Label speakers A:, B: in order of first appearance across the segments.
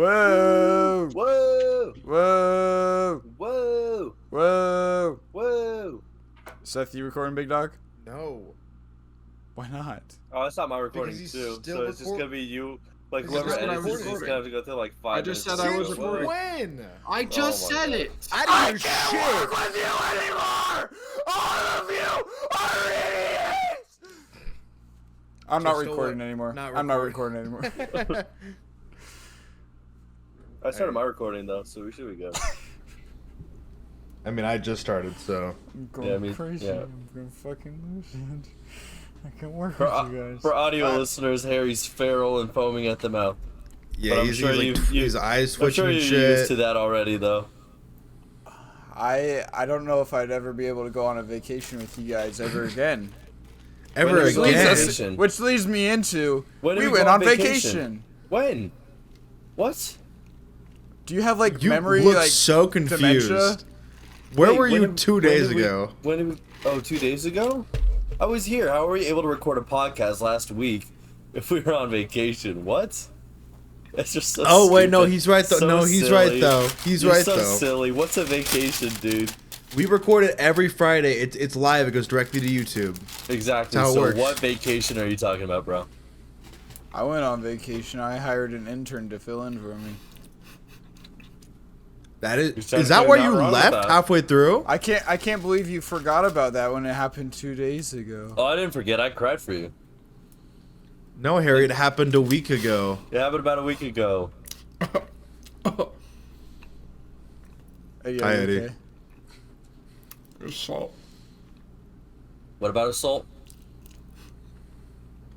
A: Whoa!
B: Whoa!
A: Whoa!
B: Whoa!
A: Whoa!
B: Whoa!
A: Seth, you recording, big dog?
C: No.
A: Why not?
B: Oh, it's not my recording
C: Because he's
B: too.
C: still
B: So it's just gonna be you. Like
C: Because
B: whoever
C: that's what I
B: edits
C: was
B: this is gonna have to go through like 5
D: I just
B: minutes.
D: said I was
C: Since
D: recording.
C: when?
D: I just
B: Oh my
D: said
B: God.
D: it.
C: I didn't do shit.
A: with you anymore! All of you are idiots! I'm not
C: Just
A: recording
C: what?
A: anymore.
C: Not
A: I'm not recording anymore.
B: I started my recording though, so we should be good.
C: I mean, I just started, so.
A: I'm going
B: Yeah, I mean,
A: crazy.
B: yeah.
A: I'm going fucking lose it. I can't work
B: For,
A: with you guys.
B: for audio listeners, Harry's feral and foaming at the mouth.
C: Yeah,
B: But I'm
C: he's,
B: sure
C: he's like, his eyes
B: I'm
C: twitching
B: sure
C: and
B: you're used
C: shit.
B: to that already, though.
A: I don't know if I'd ever be able to go on a vacation with you guys ever again.
C: Ever
B: When are we going on
C: again?
B: vacation?
A: Which leads me into
B: When do
A: we
B: we
A: went
B: go
A: on
B: on vacation?
A: vacation.
B: When? What?
A: Do you have like
C: You
A: memory
C: look
A: like
C: so confused.
A: dementia?
C: Where
B: Wait,
C: were you
B: when did-
C: 2
B: when
C: days
B: did we-
C: ago?
B: When did we? Oh, 2 days ago? I was here. How were we able to record a podcast last week if we were on vacation? What? That's just so
C: Oh, wait, no,
B: stupid.
C: he's right, though.
B: So
C: No, he's
B: silly.
C: right, though. He's
B: You're
C: right,
B: so
C: though.
B: silly. What's a vacation, dude?
C: We record it every Friday. It's live. It goes directly to YouTube.
B: Exactly.
C: That's how it
B: So
C: works.
B: what vacation are you talking about, bro?
A: I went on vacation. I hired an intern to fill in for me.
C: That
B: You're
C: is
B: trying to
C: that
B: do
C: where
B: not
C: you
B: wrong with
C: left
B: that.
C: halfway through?
A: I can't believe you forgot about that when it happened 2 days ago.
B: Oh, I didn't forget. I cried for you.
C: No, Harry, it happened a week ago.
B: It happened about a week ago.
A: Hey, you
C: Hi, Eddie.
A: okay?
D: There's salt.
B: What about assault?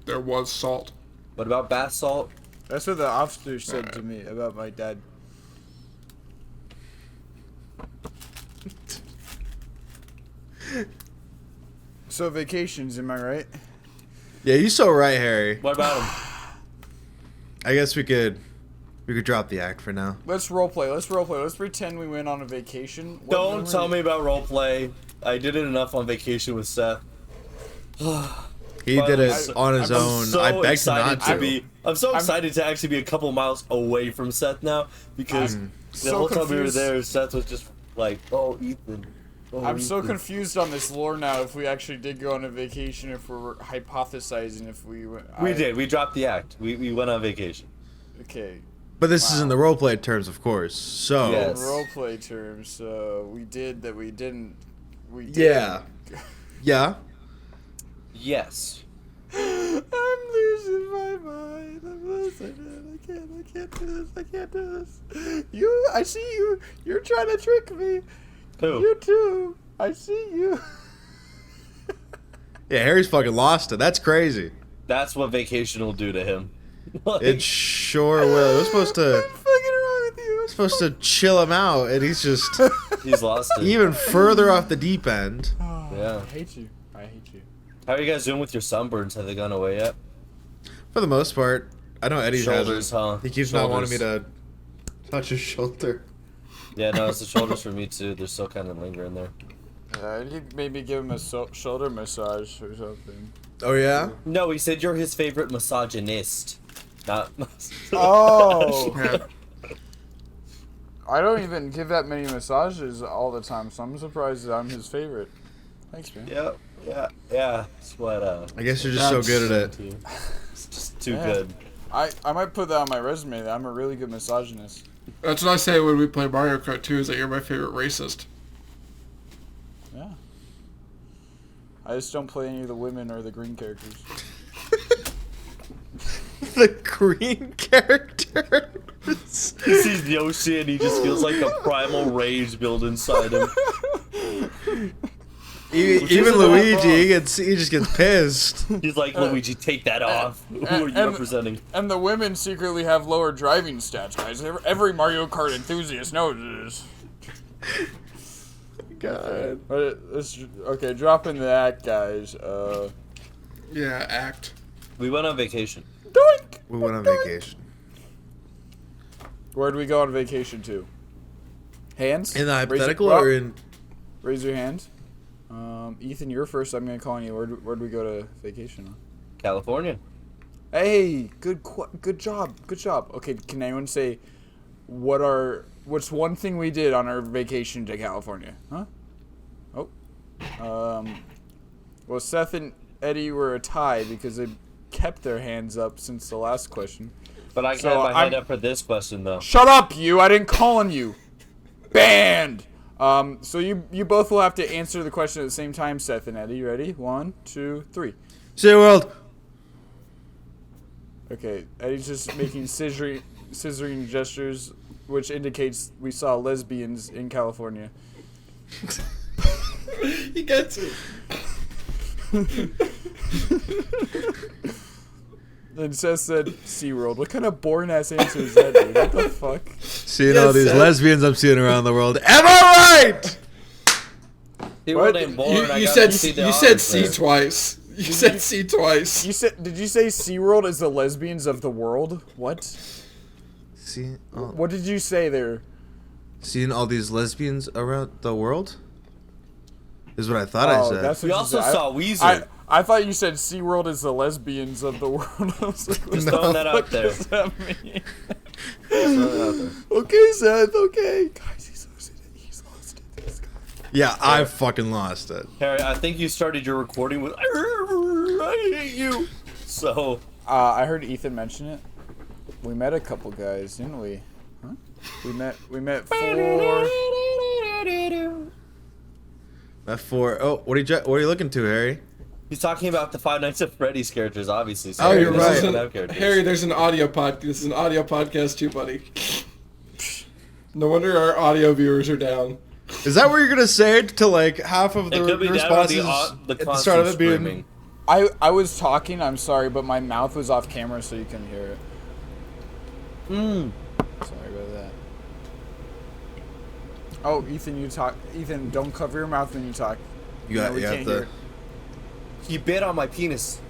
D: There was salt.
B: What about bath salt?
A: That's what the officer said to me about my dad. So vacations, am I right?
C: Yeah, you so right, Harry.
B: What about him?
C: I guess we could drop the act for now.
A: Let's roleplay. Let's pretend we went on a vacation. What
B: Don't
A: memory-
B: tell me about roleplay. I did it enough on vacation with Seth.
C: He
B: But
C: did it
A: I-
C: on his
B: I'm
C: own.
B: so
C: I begged him
B: excited
C: not
B: to
C: to.
B: be. I'm so excited to actually be a couple miles away from Seth now because the
A: so
B: whole time we were
A: confused.
B: there, Seth was just like, "Oh, Ethan." Oh,
A: I'm so
B: Ethan."
A: confused on this lore now. If we actually did go on a vacation, if we're hypothesizing, if we went.
B: We did. We dropped the act. We went on vacation.
A: Okay.
C: But this is in
A: Wow.
C: the roleplay terms, of course. So
B: Yes.
A: Roleplay terms. We did that. We didn't. We did.
C: yeah, yeah.
B: Yes.
A: I'm losing my mind. I'm losing it. I can't do this. I can't do this. I see you. You're trying to trick me.
B: Who?
A: You too. I see you.
C: Yeah, Harry's fucking lost it. That's crazy.
B: That's what vacation will do to him. Like,
C: It sure will. We're supposed to
A: I'm fucking wrong with you.
C: supposed to chill him out, and he's just
B: he's lost it.
C: even further off the deep end.
A: Oh,
B: Yeah.
A: I hate you. I hate you.
B: How are you guys doing with your sunburns? Have they gone away yet?
C: For the most part, I know Eddie
B: Shoulders,
C: hasn't.
B: huh?
C: He keeps not wanting me
B: Shoulders.
C: to touch his shoulder.
B: Yeah, no, it's the shoulders for me too. They're still kind of lingering there.
A: I need maybe give him a shoulder massage or something.
C: Oh yeah.
B: No, he said you're his favorite misogynist. Not.
A: Oh.
D: Yeah.
A: I don't even give that many massages all the time, so I'm surprised that I'm his favorite. Thanks, man.
B: Yeah. That's what.
C: I guess you're just so good at it.
B: It's just too
A: Yeah.
B: good.
A: I might put that on my resume that I'm a really good misogynist.
D: That's what I say when we play Mario Kart 2, is that you're my favorite racist.
A: Yeah. I just don't play any of the women or the green characters.
C: The green character.
B: He sees Yoshi and he just feels like a primal rage build inside him. Which
C: Even
B: isn't that
C: Luigi,
B: wrong.
C: he just gets pissed.
B: He's like, Luigi, take that off. Who are you
A: and-
B: representing?
A: And the women secretly have lower driving stats, guys. Every Mario Kart enthusiast knows this.
C: God.
A: Okay, dropping the act, guys.
D: Yeah, act.
B: We went on vacation.
A: Doink!
C: We went on vacation.
A: Where'd we go on vacation to? Hands?
C: In the
A: Raise-
C: hypothetical
A: well,
C: or in?
A: Raise your hands. Ethan, you're first. I'm gonna call on you. Where'd we go to vacation on?
B: California.
A: Hey, good job. Okay, can anyone say what's one thing we did on our vacation to California? Huh? Oh. Well, Seth and Eddie were a tie because they kept their hands up since the last question.
B: But I had my hand up for this question, though.
A: Shut up, you! I didn't call on you. Banned. So you both will have to answer the question at the same time, Seth and Eddie. Ready? 1, 2, 3.
C: SeaWorld.
A: Okay, Eddie's just making scissoring gestures, which indicates we saw lesbians in California.
D: He gets it.
A: Then Seth said SeaWorld. What kind of boring ass answer is that, dude? What the fuck?
C: Seeing all these lesbians I'm seeing around the world. Am I right?
B: SeaWorld ain't boring.
D: You said C twice. You said C twice.
A: Did you say SeaWorld is the lesbians of the world? What? What did you say there?
C: Seeing all these lesbians around the world? Is what I thought I said.
A: That's what
B: We
A: you
B: also
A: said.
B: saw Weezer.
A: I thought you said SeaWorld is the lesbians of the world. I was like, what
B: Just
A: the
B: throwing that
A: fuck
B: out there.
A: does that mean?
B: Throw that out there.
A: Okay, Seth, okay. Guys, he's lost it. This guy.
C: Yeah, I fucking lost it.
B: Harry, I think you started your recording with I hate you. So
A: I heard Ethan mention it. We met a couple guys, didn't we? Huh? We met 4.
C: That 4. Oh, what are you looking to, Harry?
B: he's talking about the Five Nights at Freddy's characters, obviously. So
C: Oh, you're
B: this
C: right.
B: doesn't have characters.
D: Harry, there's an audio podcast. This is an audio podcast too, buddy. No wonder our audio viewers are down.
C: Is that what you're gonna say to like half of the
B: It could be down on
C: responses
B: the
C: at the start of it being?
B: screaming.
A: I was talking, I'm sorry, but my mouth was off camera, so you couldn't hear it.
B: Mm.
A: Sorry about that. Oh, Ethan, you talk. Ethan, don't cover your mouth when you talk.
C: You got
A: we
C: you
A: can't
C: have
A: hear
C: to.
A: it.
B: He bit on my penis.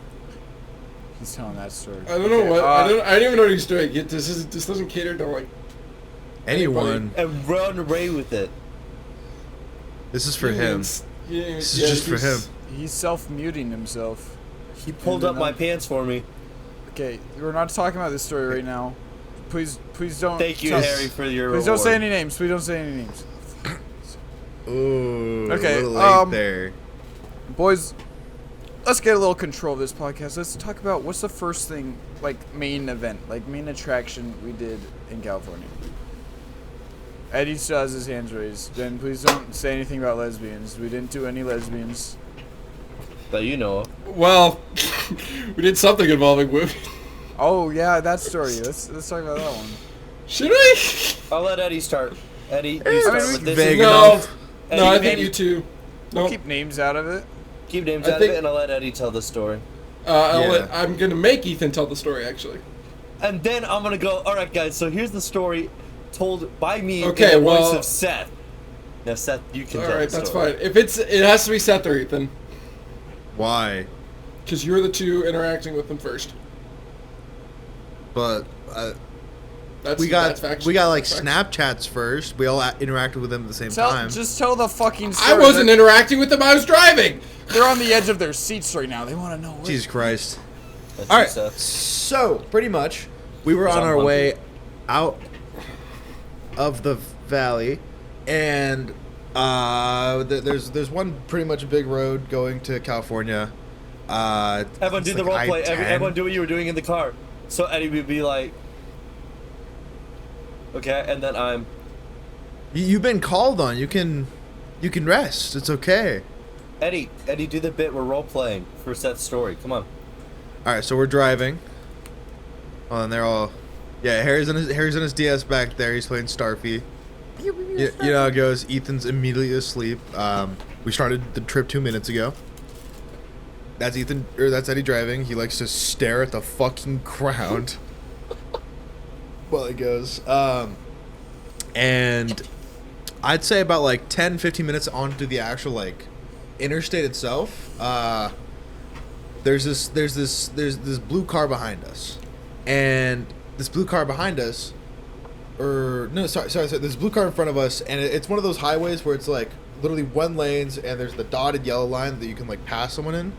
A: He's telling that story.
D: I don't know what. I don't even know what he's doing. This doesn't cater to like
C: Anyone.
B: And run away with it.
C: This is for him.
D: This
C: This is just for him.
A: He's self-muting himself.
B: He pulled up my pants for me.
A: Okay, we're not talking about this story right now. Please don't.
B: Thank you,
A: tell-
B: Harry, for your
A: Please
B: reward.
A: don't say any names. Please don't say any names.
C: Ooh.
A: Okay,
C: A little late there.
A: Boys, let's get a little control of this podcast. Let's talk about what's the first thing, like main event, like main attraction we did in California. Eddie still has his hands raised. Then please don't say anything about lesbians. We didn't do any lesbians.
B: That you know of.
D: Well, we did something involving women.
A: Oh yeah, that story. Let's talk about that one.
D: Should we?
B: I'll let Eddie start. Eddie, you start with this.
C: vague
D: No,
C: enough.
D: no, I
B: Eddie,
D: think you two.
A: We'll
D: No,
A: keep names out of it.
B: keep names
D: I
B: out
D: think-
B: of it, and I'll let Eddie tell the story.
C: Yeah.
D: I'm gonna make Ethan tell the story actually.
B: And then I'm gonna go. All right, guys. So here's the story, told by me
D: Okay,
B: in the voice
D: well-
B: of Seth. Now, Seth, you can
D: All
B: tell
D: right,
B: the
D: that's
B: story.
D: fine. It has to be Seth or Ethan,
C: Why?
D: because you're the two interacting with them first.
C: But
D: That's
C: we got
D: that's factual.
C: we got like
D: That's
C: Snapchats first. We all interacted with them at the same time.
A: Just tell the fucking
D: I
A: story.
D: wasn't interacting with them. I was driving.
A: They're on the edge of their seats right now. They want to know. Where
C: Jesus Christ.
B: That's
C: All
B: you,
C: right.
B: Seth.
C: So pretty much, we were on
B: Sound
C: our
B: funky.
C: way out of the valley, and there's one pretty much big road going to California.
B: Everyone do
C: it's
B: the
C: like
B: role play.
C: I-10.
B: Everyone do what you were doing in the car. So Eddie would be like, okay, and then I'm.
C: You've been called on. You can rest. It's okay.
B: Eddie, do the bit we're role playing for Seth's story. Come on.
C: All right, so we're driving. Oh, and they're all, yeah. Harry's in his DS back there. He's playing Starfy. You know how it goes. Ethan's immediately asleep. We started the trip 2 minutes ago. That's Ethan, or that's Eddie driving. He likes to stare at the fucking ground while it goes. And I'd say about like 10-15 minutes onto the actual like interstate itself. There's this blue car behind us, and this blue car behind us, or no, sorry, there's a blue car in front of us, and it's one of those highways where it's like literally one lanes, and there's the dotted yellow line that you can like pass someone in,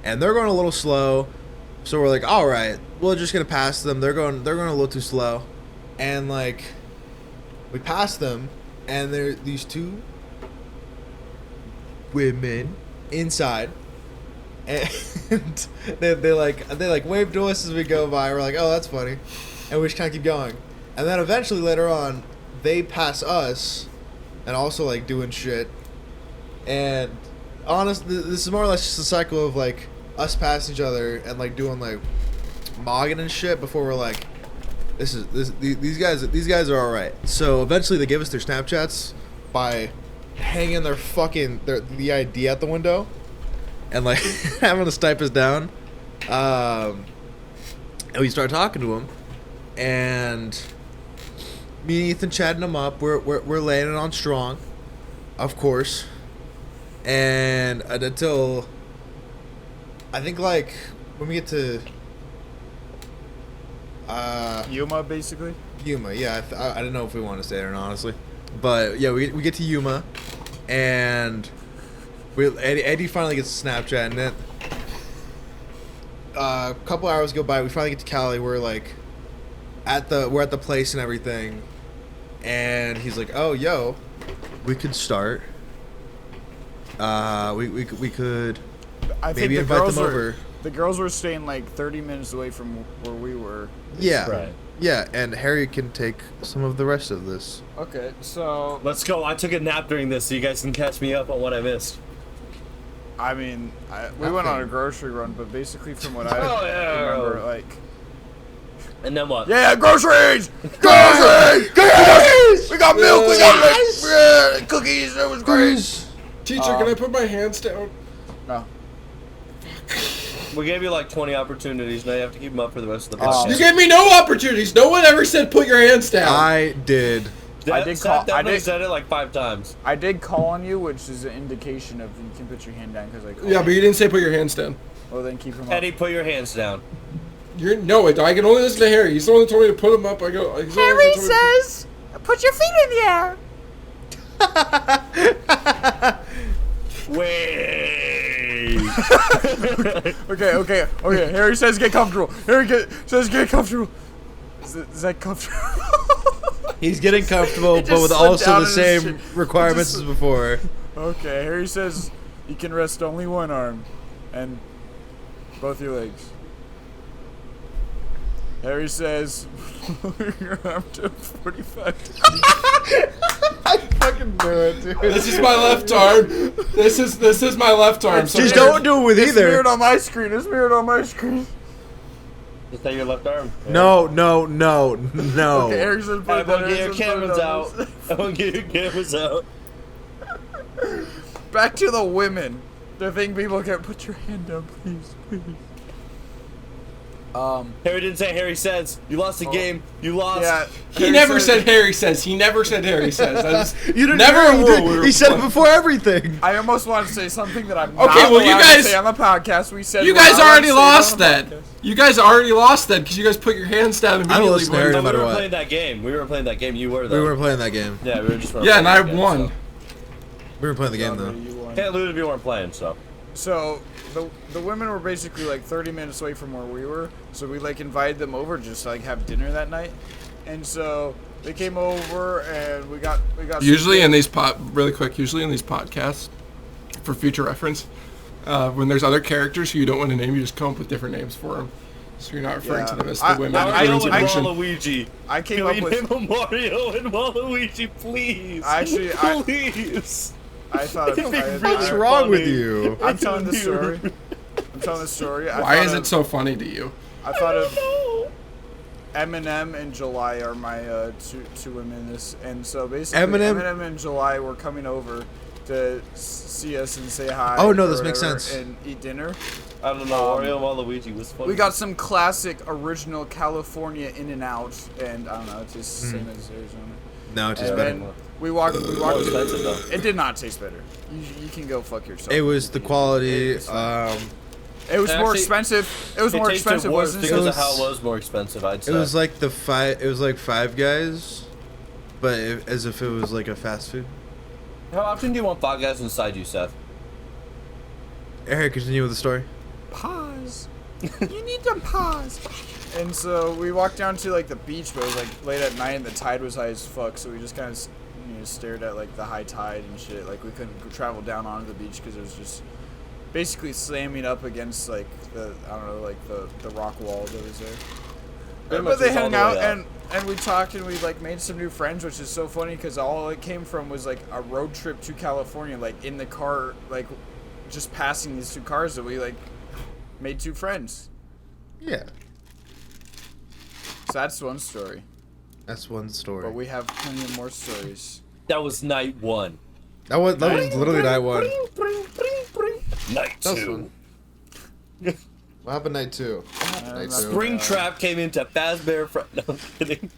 C: and they're going a little slow, so we're like, all right, we're just gonna pass them. They're going a little too slow, and like We pass them, and there are these two women inside, and they like wave to us as we go by. We're like, oh, that's funny, and we just kind of keep going. And then eventually later on, they pass us, and also like doing shit. And honestly, this is more or less just a cycle of like us passing each other and like doing like mogging and shit before we're like, these guys are all right. So eventually they give us their Snapchats by hanging the ID out the window and like having to stipe us down. And we start talking to them, and me and Ethan chatting them up. We're laying it on strong, of course. And until I think like when we get to
A: Yuma, basically.
C: Yuma, yeah. I don't know if we want to say it or not, honestly. But yeah, we get to Yuma, and Eddie finally gets a Snapchat, and then a couple hours go by. We finally get to Cali. We're like at the place and everything, and he's like, "Oh, yo, we could start. We could
A: I
C: maybe
A: think
C: invite them over."
A: The girls were staying like 30 minutes away from where we were.
C: Yeah.
B: Right.
C: Yeah, and Harry can take some of the rest of this.
A: Okay, so
B: Let's go. I took a nap during this so you guys can catch me up on what I missed.
A: I mean, we went on a grocery run, but basically from what I remember, like,
B: And then what?
A: yeah, groceries, groceries, we got milk, we got like, cookies. It was great.
D: Teacher, can I put my hands down?
A: No.
B: We gave you like 20 opportunities. Now you have to keep them up for the rest of the podcast.
D: You gave me no opportunities. No one ever said put your hands down.
C: I did.
A: I did call. I did
B: said it like 5 times.
A: I did call on you, which is an indication of you can put your hand down because I called.
D: Yeah, but you didn't say put your hands down.
A: Well, then keep them up.
B: Eddie, put your hands down.
D: I can only listen to Harry. He's the one that told me to put them up.
A: Harry says, "Put your feet in the air."
B: Wait.
A: Okay. Harry says get comfortable. Says get comfortable. Is that comfortable?
C: He's getting comfortable,
A: He just
C: but with
A: slid
C: also
A: down
C: the
A: in his
C: same
A: chair.
C: requirements as before.
A: Okay, Harry says you can rest only one arm and both your legs. Harry says your arm to 45.
C: I fucking knew it, dude.
D: This is my left arm. This is my left arm. So
C: Just don't do it with
A: It's
C: either.
A: mirrored on my screen. It's mirrored on my screen.
B: Is that your left arm?
C: No.
A: Okay, Harry says put
B: I
A: it
B: won't
A: down.
B: get
A: Harry
B: your
A: says put it
B: cameras
A: down.
B: out. I won't get your cameras out.
A: Back to the women. The thing people can put your hand down, please.
B: Harry didn't say Harry says. You lost the game. You lost.
A: Yeah.
D: He
A: Harry
D: never
A: said-
D: said Harry says. He never said Harry says. That's
C: You didn't
D: never
C: hear
D: a
C: him,
D: rule.
C: did.
D: We were
C: He said it
D: playing.
C: before everything.
A: I almost want to say something that I'm
D: Okay,
A: not
D: well, you
A: allowed
D: guys-
A: to say on the podcast. We said
D: You
A: we're
D: guys
A: not allowed
D: already
A: to say it on
D: lost
A: the
D: that.
A: podcast.
D: You guys already lost that because you guys put your hands down
C: I don't
D: immediately.
C: listen to Harry no
B: We
C: matter
B: were
C: what.
B: playing that game. We were playing that game. You were though.
C: We weren't playing that game.
B: Yeah, we were just.
D: Yeah, and I
B: playing that game,
D: won.
B: so.
C: We were playing the game though.
A: You won.
B: Can't lose if you weren't playing.
A: So the women were basically like 30 minutes away from where we were, so we like invited them over just to like have dinner that night, and so they came over and we got.
D: Usually in these usually in these podcasts, for future reference, when there's other characters who you don't want to name, you just come up with different names for them. So you're not referring to them as the women.
B: I
D: you're
B: know
D: referring to them.
B: Waluigi.
A: I came
B: Can
A: up
B: we
A: with.
B: name Mario and Waluigi, please?
A: Actually,
B: please.
A: I thought.
C: What's wrong with you?
A: I'm telling the story.
D: Why is it so funny to you?
A: I thought of Eminem and July are my two women in this, and so basically Eminem and July were coming over to see us and say hi.
C: Oh, no,
A: or
C: this makes
A: whatever,
C: sense.
A: And eat dinner.
B: I don't know. Mario and Waluigi was funny.
A: We got some classic original California In-N-Out, and I don't know, it's just the same as Arizona.
C: No, it tastes
A: And
C: better.
A: then we walked.
B: More expensive though.
A: It did not taste better. You can go fuck yourself.
C: It was the quality.
A: It was more
B: Actually,
A: expensive. It was more
B: tasted
A: expensive,
B: worse
A: wasn't it?
B: because
C: It
B: of how
C: was-
B: it was more expensive. I'd say.
C: It was like It was like Five Guys, but as if it was like a fast food.
B: How often do you want Five Guys inside you, Seth?
C: Eric, continue with the story.
A: Pause. You need to pause. And so we walked down to like the beach, but it was like late at night and the tide was high as fuck. So we just kind of stared at like the high tide and shit. Like we couldn't travel down onto the beach because it was just basically slamming up against like the the rock wall that was there. But they hung out and we talked and we like made some new friends, which is so funny because all it came from was like a road trip to California, like in the car, like just passing these two cars that we like made two friends.
C: Yeah.
A: So that's one story.
C: That's one story.
A: But we have plenty of more stories.
B: That was night 1.
C: That was literally night 1.
B: Night
C: That was
B: 2.
C: fun. What happened night 2?
B: Springtrap came into Fazbear. No, I'm kidding.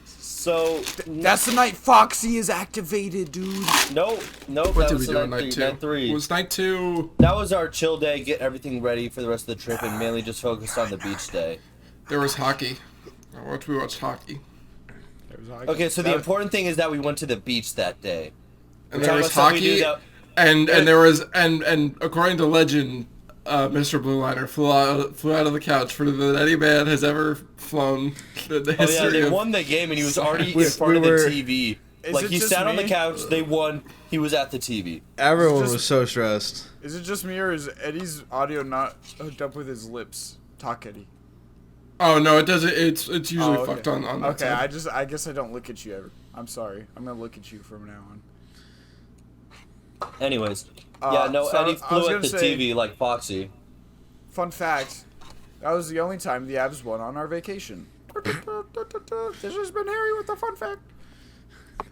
B: So
A: That's the night Foxy is activated, dude.
B: no.
D: What
B: That
D: did we
B: was
D: do on
B: night
D: night 2?
B: 3. Night 3.
D: Was night 2?
B: That was our chill day, get everything ready for the rest of the trip, and mainly just focused on the beach day.
D: There was hockey. We watched hockey.
B: Okay, so the important thing is that we went to the beach that day.
D: And there was hockey, and there was and according to legend, Mr. Blue Liner flew out of the couch further than any man has ever flown in the history.
B: They won the game, and he was already in front of the TV. Like he sat on the couch, they won. He was at the TV.
C: Everyone was so stressed.
A: Is it just me or is Eddie's audio not hooked up with his lips? Talk, Eddie.
D: Oh no, it doesn't. It's usually
A: okay.
D: fucked on that
A: Okay,
D: side.
A: I guess I don't look at you ever. I'm sorry. I'm gonna look at you from now on.
B: Anyways, Eddie flew at the
A: say,
B: TV like Foxy.
A: Fun fact: that was the only time the Avs won on our vacation. This has been Harry with the fun fact.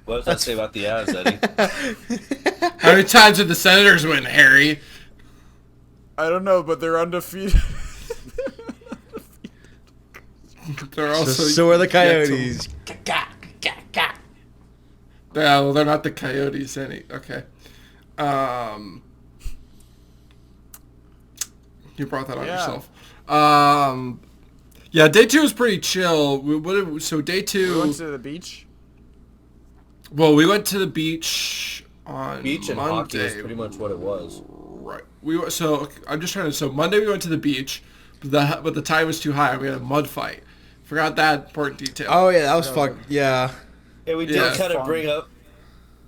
B: What does that say about the Avs, Eddie?
D: How many times did the Senators win, Harry?
A: I don't know, but they're undefeated.
D: They're also
C: So are the Coyotes.
D: Yeah, well, they're not the Coyotes okay. You brought that on yourself. Yeah, day 2 was pretty chill. So day 2...
A: We went to the beach?
D: Well, we went to the beach on
B: Beach and
D: Monday.
B: hockey is pretty much what it was.
D: Right. I'm just trying to... So Monday we went to the beach, but the tide was too high. We had a mud fight. Forgot that important detail.
C: Oh yeah, that was fucked. Yeah.
B: Yeah, we did kind of bring up.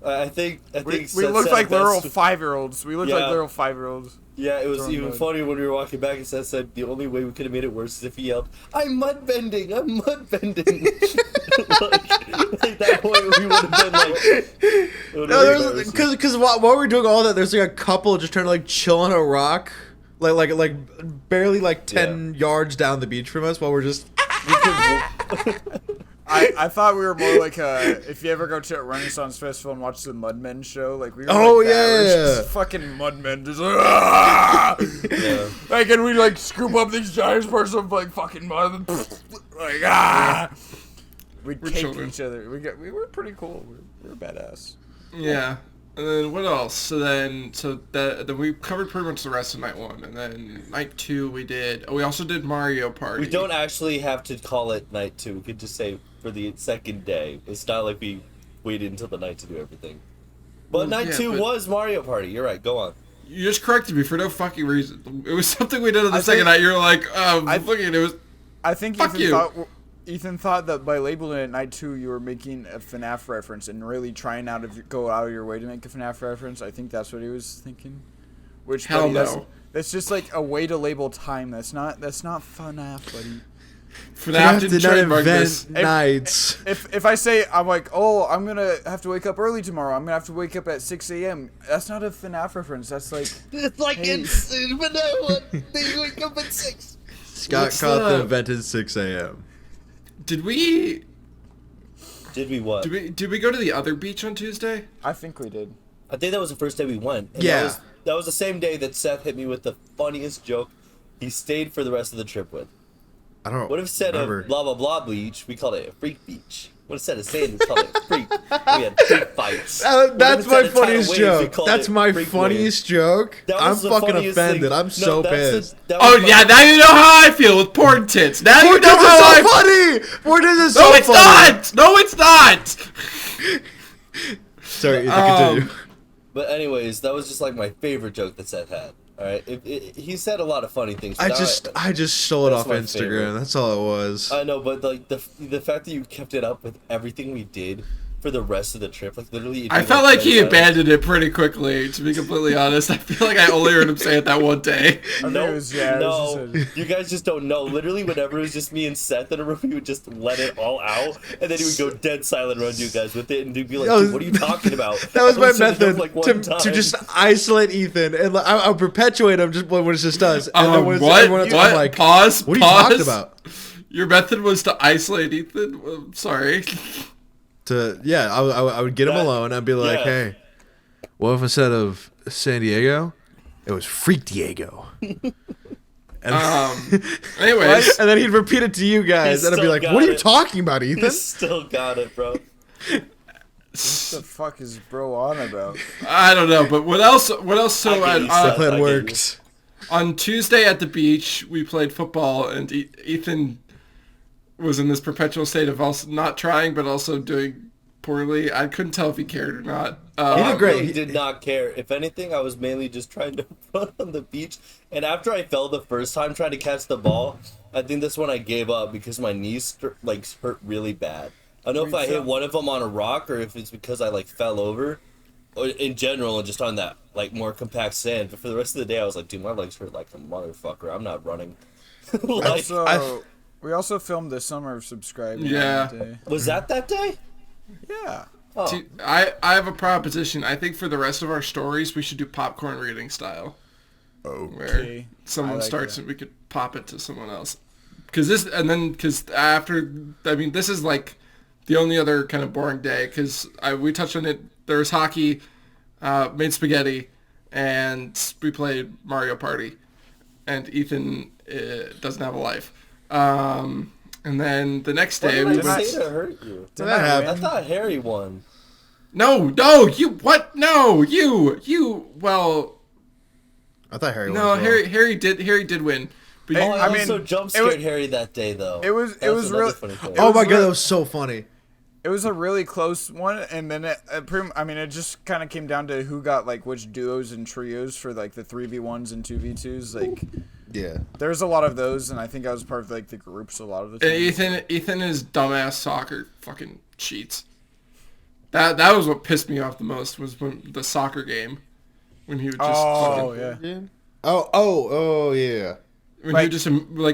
B: I think
A: we looked like little 5-year-olds. We looked like little 5-year-olds.
B: Yeah, it was even funny when we were walking back and Seth said the only way we could have made it worse is if he yelled, I'm mud bending! like that point we would have been like...
C: No, because while we were doing all that, there's like a couple just trying to like chill on a rock, like barely like 10 yards down the beach from us while we're just...
A: I thought we were more like if you ever go to a Renaissance Festival and watch the Mudmen show, like we were like that. We're just fucking Mudmen, just like,
B: Yeah.
A: like, and we like scoop up these giant parts of like fucking mud, and, like we'd cake each other. We were pretty cool. We were badass.
D: Yeah. And then what else? So then we covered pretty much the rest of night 1, and then night 2 we also did Mario Party.
B: We don't actually have to call it night 2. We could just say for the second day. It's not like we waited until the night to do everything. But night 2 was Mario Party. You're right. Go on.
D: You just corrected me for no fucking reason. It was something we did on the second night. You're like, it was.
A: I think Ethan thought that by labeling it night 2, you were making a FNAF reference and really trying to go out of your way to make a FNAF reference. I think that's what he was thinking. Which,
D: hell
A: buddy,
D: no.
A: That's just like a way to label time. That's not FNAF, buddy.
D: FNAF didn't trademark this.
C: Nights.
A: If I say, I'm like, oh, I'm going to have to wake up early tomorrow. I'm going to have to wake up at 6 a.m. That's not a FNAF reference. That's like...
B: It's like it's vanilla. They wake up at 6.
C: Scott caught the event at 6 a.m.
D: Did we
B: what?
D: Did we go to the other beach on Tuesday?
A: I think we did.
B: I think that was the first day we went. And
C: Yeah.
B: That was the same day that Seth hit me with the funniest joke he stayed for the rest of the trip with.
C: I don't
B: What if instead
C: remember.
B: of blah blah blah beach, we called it a freak beach? What instead of sand, we called it freak? We had freak fights.
C: That's my
B: Instead of tidal
C: funniest
B: waves, we
C: joke.
B: called
C: That's
B: it
C: my
B: freak
C: funniest joke.
B: That
C: I'm
B: was the
C: fucking
B: funniest
C: offended.
B: thing.
C: I'm so pissed.
D: Oh yeah, now you know how I feel with porn tits. Now you know how I
C: so funny. Porn tits is
D: No,
C: so
D: it's
C: funny.
D: not. No, it's not.
C: Sorry, Ethan, continue.
B: But anyways, that was just like my favorite joke that Seth had. All right, he said a lot of funny things.
C: I
B: but
C: just stole it
B: that's
C: off
B: my
C: Instagram.
B: favorite.
C: That's all it was.
B: I know, but like the fact that you kept it up with everything we did for the rest of the trip, like literally.
D: I felt like he abandoned it pretty quickly. To be completely honest, I feel like I only heard him say it that one day.
B: No, you guys just don't know. Literally, whenever it was just me and Seth in a room, he would just let it all out, and then he would go dead silent around you guys with it, and he'd be like, "Dude, what are you talking about?"
C: That was my
B: Everyone said it
C: method
B: like one time.
C: to just isolate Ethan, and I'll perpetuate him just when it just does. And then when it's
D: what?
C: everyone else,
D: What?
C: I'm like,
D: Pause.
C: what are you
D: Pause.
C: talking about?
D: Your method was to isolate Ethan. Sorry.
C: I would get him alone. I'd be like,
B: yeah.
C: hey, what if instead of San Diego, it was Freak Diego?
D: Anyways,
C: and then he'd repeat it to you guys,
B: He
C: and I'd be
B: still
C: like,
B: got
C: what are you
B: it.
C: talking about, Ethan?
B: You still got it, bro.
A: What the fuck is bro on about?
D: I don't know, but what else? So
B: I get you,
C: The
B: Seth.
C: plan
B: I get
C: worked.
D: on Tuesday at the beach, we played football, and Ethan was in this perpetual state of also not trying, but also doing poorly. I couldn't tell if he cared or not.
C: He did great.
B: I really did not care. If anything, I was mainly just trying to run on the beach. And after I fell the first time trying to catch the ball, I think that's when I gave up because my knees hurt really bad. I don't know if I hit one of them on a rock or if it's because I fell over, or in general and just on that more compact sand. But for the rest of the day, I was like, dude, my legs hurt like a motherfucker. I'm not running.
A: We also filmed the Summer of Subscribing.
D: Yeah.
A: Day.
B: Was that day?
A: Yeah.
B: Oh.
D: I have a proposition. I think for the rest of our stories, we should do popcorn reading style. Where someone starts and we could pop it to someone else. Because this is like the only other kind of boring day. Because we touched on it. There was hockey, made spaghetti, and we played Mario Party. And Ethan doesn't have a life. And then the next day
B: What did I say to hurt you? I thought Harry won.
D: No, you what? No, you. Well,
C: I thought Harry.
D: No,
C: won as well.
D: Harry did win. But
B: I also jump scared Harry that day though.
A: It was really.
C: Oh my god, that was so funny.
A: It was a really close one, and then it just kind of came down to who got which duos and trios for the 3v1s and 2v2s.
C: Yeah,
A: there's a lot of those, and I think I was part of the groups a lot of the time.
D: Ethan is dumbass soccer fucking cheats. That was what pissed me off the most was when the soccer game, when he would just
C: yeah.
D: When he just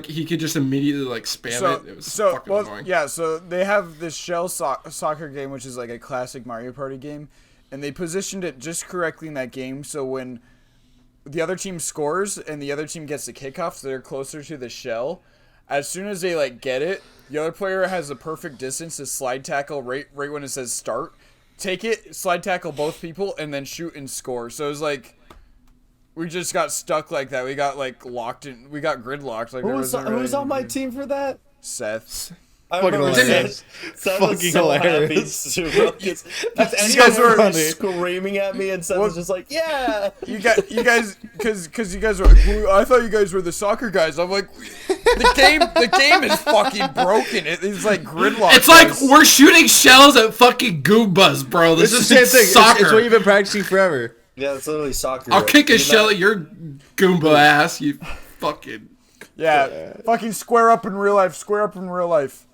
D: he could just immediately spam it. It was fucking annoying.
A: Yeah, so they have this shell soccer game, which is a classic Mario Party game, and they positioned it just correctly in that game. So when the other team scores and the other team gets the kickoff, so they're closer to the shell. As soon as they get it, the other player has the perfect distance to slide tackle right when it says start. Take it, slide tackle both people, and then shoot and score. So it was we just got stuck like that. We got locked in. We got gridlocked.
B: Who was on my team for that?
A: Seth.
B: I
C: Fucking
B: remember
C: hilarious.
B: Seth was so
C: hilarious.
B: happy too, bro. Because
A: You guys were
B: funny. Screaming at me, and Seth was just like, "Yeah."
A: You guys, because you guys were I thought you guys were the soccer guys. I'm like, the game is fucking broken. It's gridlock.
D: It's we're shooting shells at fucking Goombas, bro. This is
C: the same thing.
D: soccer.
C: It's what you've been practicing forever.
B: Yeah, it's literally soccer.
D: I'll kick a shell at your Goomba ass, you fucking.
A: Yeah, fucking square up in real life. Square up in real life.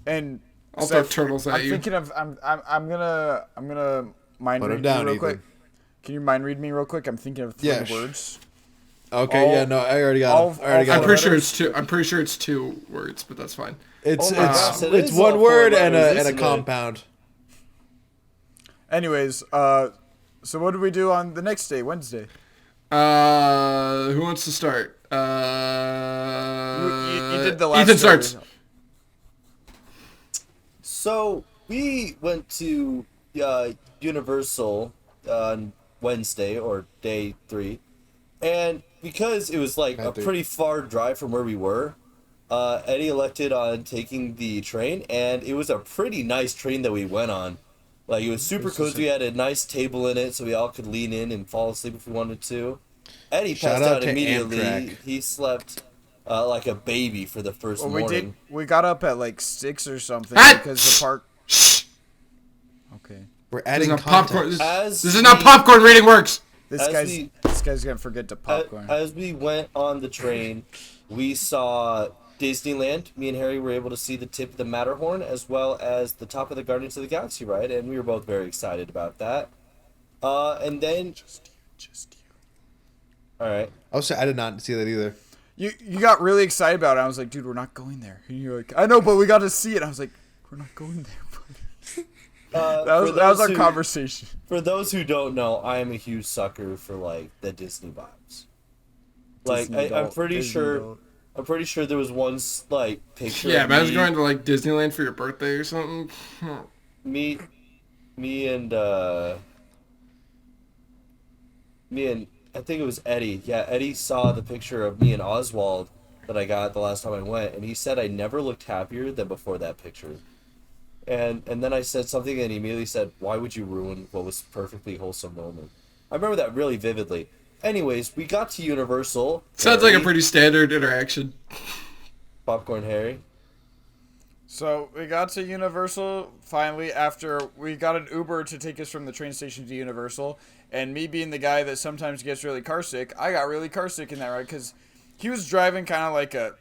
A: And
D: I'll throw turtles at
A: I'm
D: you.
A: thinking of I'm gonna mind
C: Put
A: read
C: 'em down,
A: you real
C: Ethan.
A: quick. Can you mind read me real quick? I'm thinking of three words.
C: Okay, I already got it.
D: I'm pretty sure it's two. I'm pretty sure it's 2 words, but that's fine.
C: It's
B: it
C: it's
B: is all
C: one
B: 4
C: word and
B: letters,
C: a
B: isn't it?
C: compound.
A: Anyways, so what did we do on the next day, Wednesday?
D: Who wants to start?
A: You did the last.
D: Ethan starts.
B: So we went to Universal on Wednesday or day 3, and because it was a pretty far drive from where we were, Eddie elected on taking the train, and it was a pretty nice train that we went on. It was super cozy. We had a nice table in it, so we all could lean in and fall asleep if we wanted to. Eddie passed out immediately.
C: Amtrak.
B: He slept like a baby for the first morning.
A: We got up at 6 or something because the park.
C: We're adding
D: popcorn.
C: context.
D: This is not popcorn reading works.
A: This guy's guy's gonna forget to popcorn.
B: As we went on the train, we saw Disneyland. Me and Harry were able to see the tip of the Matterhorn as well as the top of the Guardians of the Galaxy ride, and we were both very excited about that. And then
A: Just you.
B: all right.
C: I'll say I did not see that either.
A: You got really excited about it. I was like, dude, we're not going there. And you're like, I know, but we got to see it. I was like, we're not going there, buddy. That was our conversation.
B: For those who don't know, I am a huge sucker for like the Disney vibes. Like I'm pretty sure there was one like picture.
D: Yeah,
B: of
D: imagine going to like Disneyland for your birthday or something.
B: me and I think it was Eddie. Yeah, Eddie saw the picture of me and Oswald that I got the last time I went, and he said I never looked happier than before that picture. And then I said something, and he immediately said, "Why would you ruin what was a perfectly wholesome moment?" I remember that really vividly. Anyways, we got to Universal.
D: Sounds like a pretty standard interaction.
B: Popcorn Harry.
A: So we got to Universal finally after we got an Uber to take us from the train station to Universal. And me being the guy that sometimes gets really car sick, I got really car sick in that ride because he was driving kind of like a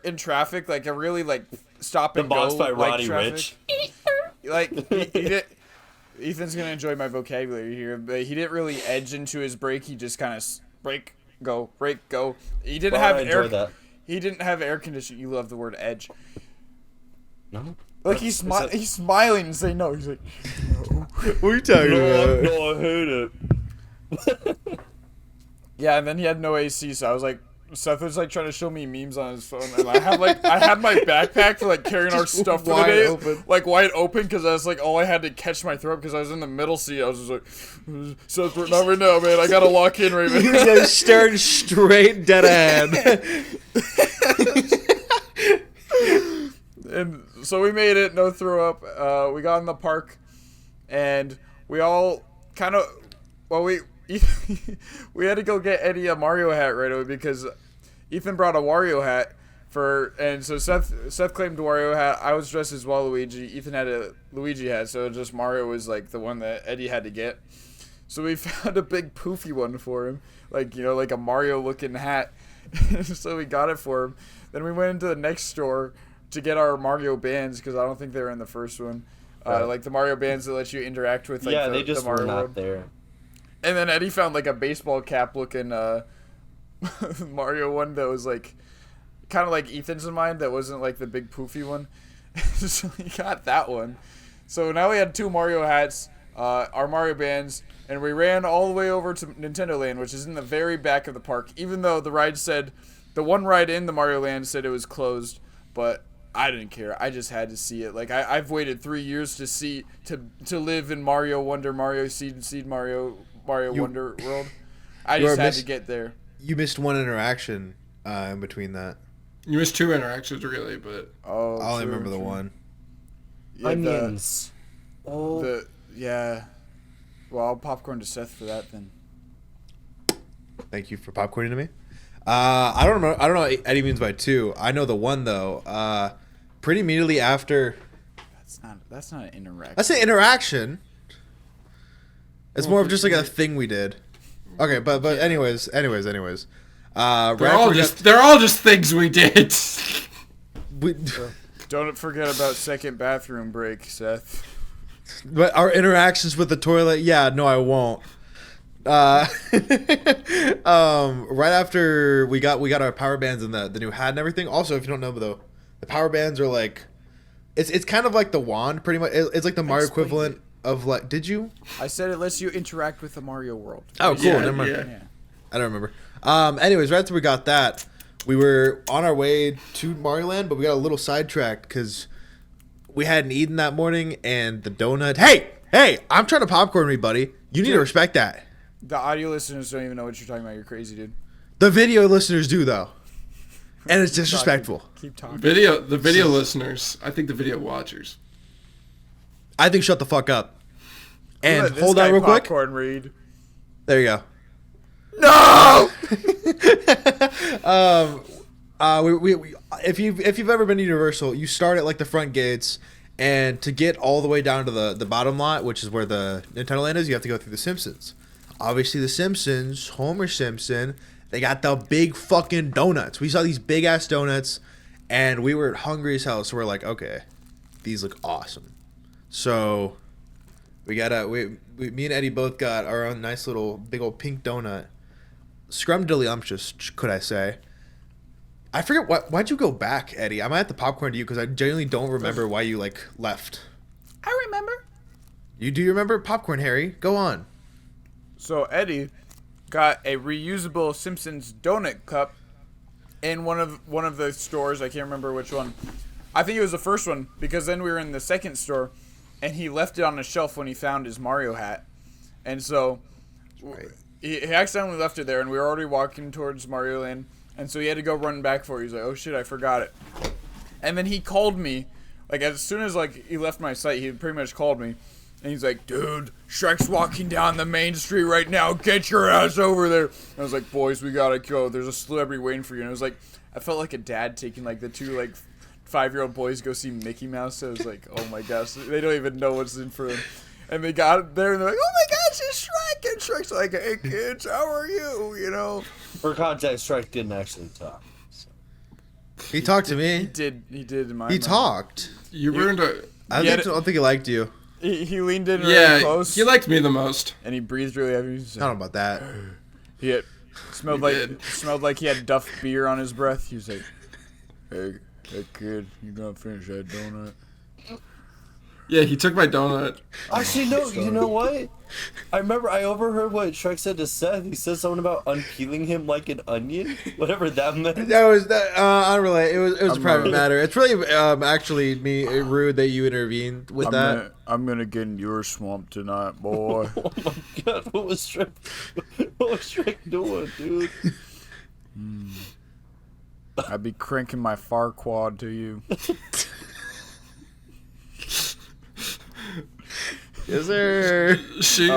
A: in traffic, like a really like stop and
B: The Box
A: go
B: by
A: like
B: Roddy
A: traffic.
B: Rich.
A: Like he did. Ethan's gonna enjoy my vocabulary here, but he didn't really edge into his brake. He just kind of brake, go. He didn't
B: Well,
A: have
B: I enjoy that.
A: He didn't have air conditioning. You love the word edge.
B: No.
A: Like he's smiling and saying no. He's like, no.
C: What are you talking about?
B: No, I hate it.
A: Yeah, and then he had no AC, so I was like, Seth was like trying to show me memes on his phone, and I had my backpack for like carrying our stuff for the day,
C: open.
A: like wide open, because I was like, all I had to catch my throat because I was in the middle seat. I was just like, Seth, not right now, man. I gotta lock in right now.
C: You guys staring straight dead ahead.
A: And so we made it, no throw up. We got in the park, and we all kind of, we had to go get Eddie a Mario hat right away because Ethan brought a Wario hat and so Seth claimed Wario hat. I was dressed as Waluigi. Ethan had a Luigi hat, so just Mario was like the one that Eddie had to get. So we found a big poofy one for him, like like a Mario looking hat. So we got it for him. Then we went into the next store to get our Mario bands because I don't think they were in the first one. Like the Mario bands that let you interact with like
B: they just
A: the Mario
B: were not
A: world.
B: there.
A: And then Eddie found like a baseball cap looking Mario one that was like kind of like Ethan's in mind, that wasn't like the big poofy one. So he got that one. So now we had 2 Mario hats, our Mario bands, and we ran all the way over to Nintendo Land, which is in the very back of the park, even though the one ride in the Mario Land said it was closed, but I didn't care. I just had to see it. Like I've waited 3 years to live in Mario Wonder, Mario Seed Mario Wonder World. I just had to get there.
C: You missed one interaction in between that.
D: You missed 2 interactions, really, but
C: I only remember the one.
A: Yeah,
B: Onions.
A: Yeah. Well, I'll popcorn to Seth for that then.
C: Thank you for popcorning to me. I don't know what Eddie means by 2. I know the one though. Pretty immediately after.
A: That's not an interaction.
C: I say interaction. It's more of just like a thing we did. Okay, but anyways.
D: they're all just things we did.
A: Don't forget about second bathroom break, Seth.
C: But our interactions with the toilet, yeah, no, I won't. Right after we got our power bands and the new hat and everything. Also, if you don't know though, the power bands are like, it's kind of like the wand, pretty much. It's like the Mario equivalent of like. Did you?
A: I said it lets you interact with the Mario world.
C: Oh, cool. Never mind.
A: Yeah.
C: I don't remember. Anyways, right after we got that, we were on our way to Mario Land, but we got a little sidetracked because we hadn't eaten that morning, and the donut. Hey! I'm trying to popcorn me, buddy. You need to respect that.
A: The audio listeners don't even know what you're talking about. You're crazy, dude.
C: The video listeners do though, and it's disrespectful.
A: Keep talking.
D: The video listeners. I think the video watchers.
C: I think shut the fuck up. And
A: Let this
C: hold
A: guy
C: on real quick.
A: popcorn read.
C: There you go.
A: No.
C: If you've ever been to Universal, you start at like the front gates, and to get all the way down to the bottom lot, which is where the Nintendo Land is, you have to go through the Simpsons. obviously The Simpsons, Homer Simpson, they got the big fucking donuts. We saw these big ass donuts, and we were hungry as hell. So we're like, okay, these look awesome. So me and Eddie both got our own nice little big old pink donut. Scrumdiddlyumptious, could I say? I forget why'd you go back, Eddie? I might have to popcorn to you because I genuinely don't remember why you like left.
A: I remember.
C: You do remember popcorn, Harry? Go on.
A: So Eddie got a reusable Simpsons donut cup in one of the stores. I can't remember which one. I think it was the first one because then we were in the second store, and he left it on the shelf when he found his Mario hat, and so he accidentally left it there, and we were already walking towards Mario Land, and so he had to go run back for it. He's like, "Oh shit, I forgot it," and then he called me, like as soon as like he left my sight, he pretty much called me. And he's like, dude, Shrek's walking down the main street right now. Get your ass over there. And I was like, boys, we gotta go. There's a celebrity waiting for you. And it was like, I felt like a dad taking like the two like 5-year-old boys to go see Mickey Mouse. So I was like, oh my gosh, they don't even know what's in for them. And they got there and they're like, oh my gosh, it's Shrek. And Shrek's like, hey kids, how are you? You know.
B: For context, Shrek didn't actually talk. So.
C: He talked to me.
A: He did in my
C: He
A: mind.
C: talked.
D: You ruined a...
C: I don't think he liked you.
A: He leaned in really close.
D: He liked me the most.
A: And he breathed really heavy.
C: I don't know about that.
A: He had, smelled like he had Duff beer on his breath. He was like, hey kid, you gonna finish that donut?
D: Yeah, he took my donut.
B: Actually, no, you know what? I remember I overheard what Shrek said to Seth. He said something about unpeeling him like an onion. Whatever that meant.
C: That was unrelated. It was a private matter. It's really actually rude that you intervened with that.
A: I'm gonna get in your swamp tonight, boy.
B: Oh my god, what was Shrek doing, dude?
A: I'd be cranking my Farquad to you.
C: Yes, sir.
D: She's